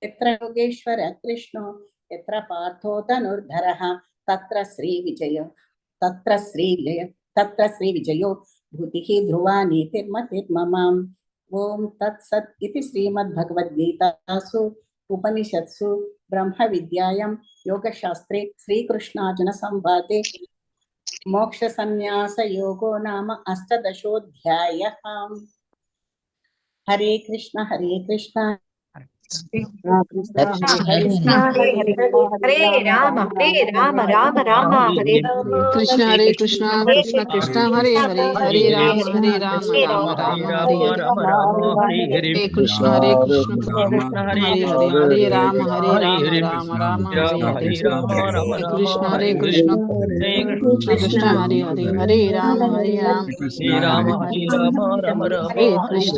यत्र योगेश्वर कृष्णो यत्र पार्थो धनुर्धरः तत्र श्रीविजयो भूतिः ध्रुवा नीतिर्मतिर्मम ओम तत्सत् इति श्रीमद्भगवद्गीतासु उपनिषत्सु ब्रह्मविद्यायां योगशास्त्रे श्रीकृष्णार्जुन संवादे मोक्षसन्न्यासयोगो नाम 18 हरे कृष्ण हरे राम राम राम हरे कृष्ण हरे कृष्ण कृष्ण कृष्ण हरे हरे हरे राम राम राम हरे हरे हरे कृष्ण हरे राम राम राम हरे हरे हरे कृष्ण कृष्ण हरे हरे राम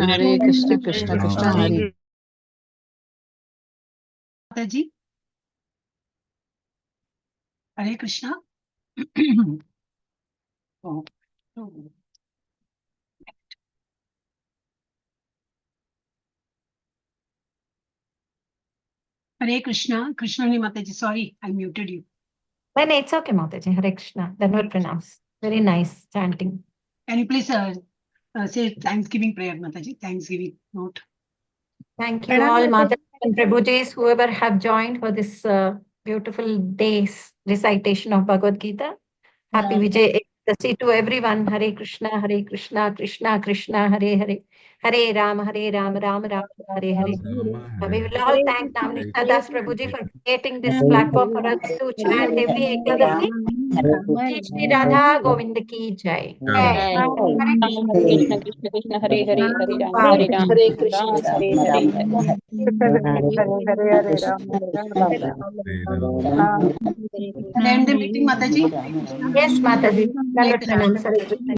हरे कृष्ण कृष्ण कृष्ण हरे जी हरे कृष्णा हरे कृष्णा कृष्णानी माता जी sorry I muted you When it's okay, Mataji. Hare Krishna. That word pronounced. Very nice chanting. Can you please say Thanksgiving prayer, Mataji? Thanksgiving note. Thank you all, Mata and Prabhujis, whoever have joined for this beautiful day's recitation of Bhagavad Gita. Happy Vijay Ekadasi to everyone. Hare Krishna, Krishna Krishna, Hare Hare. Hare Ram, Ram Ram, Hare Hare. We will all thank Namanishna Das Prabhuji for creating this platform for us to chant every Ekadasi. Shri Radha Govinda ki jai. Krishna Krishna Krishna Hare Hare Hare Ram Ram Hare Krishna, Ram Hare Ram Hare. Ram, Hare Can I end the meeting, Mataji? Yes, Mataji.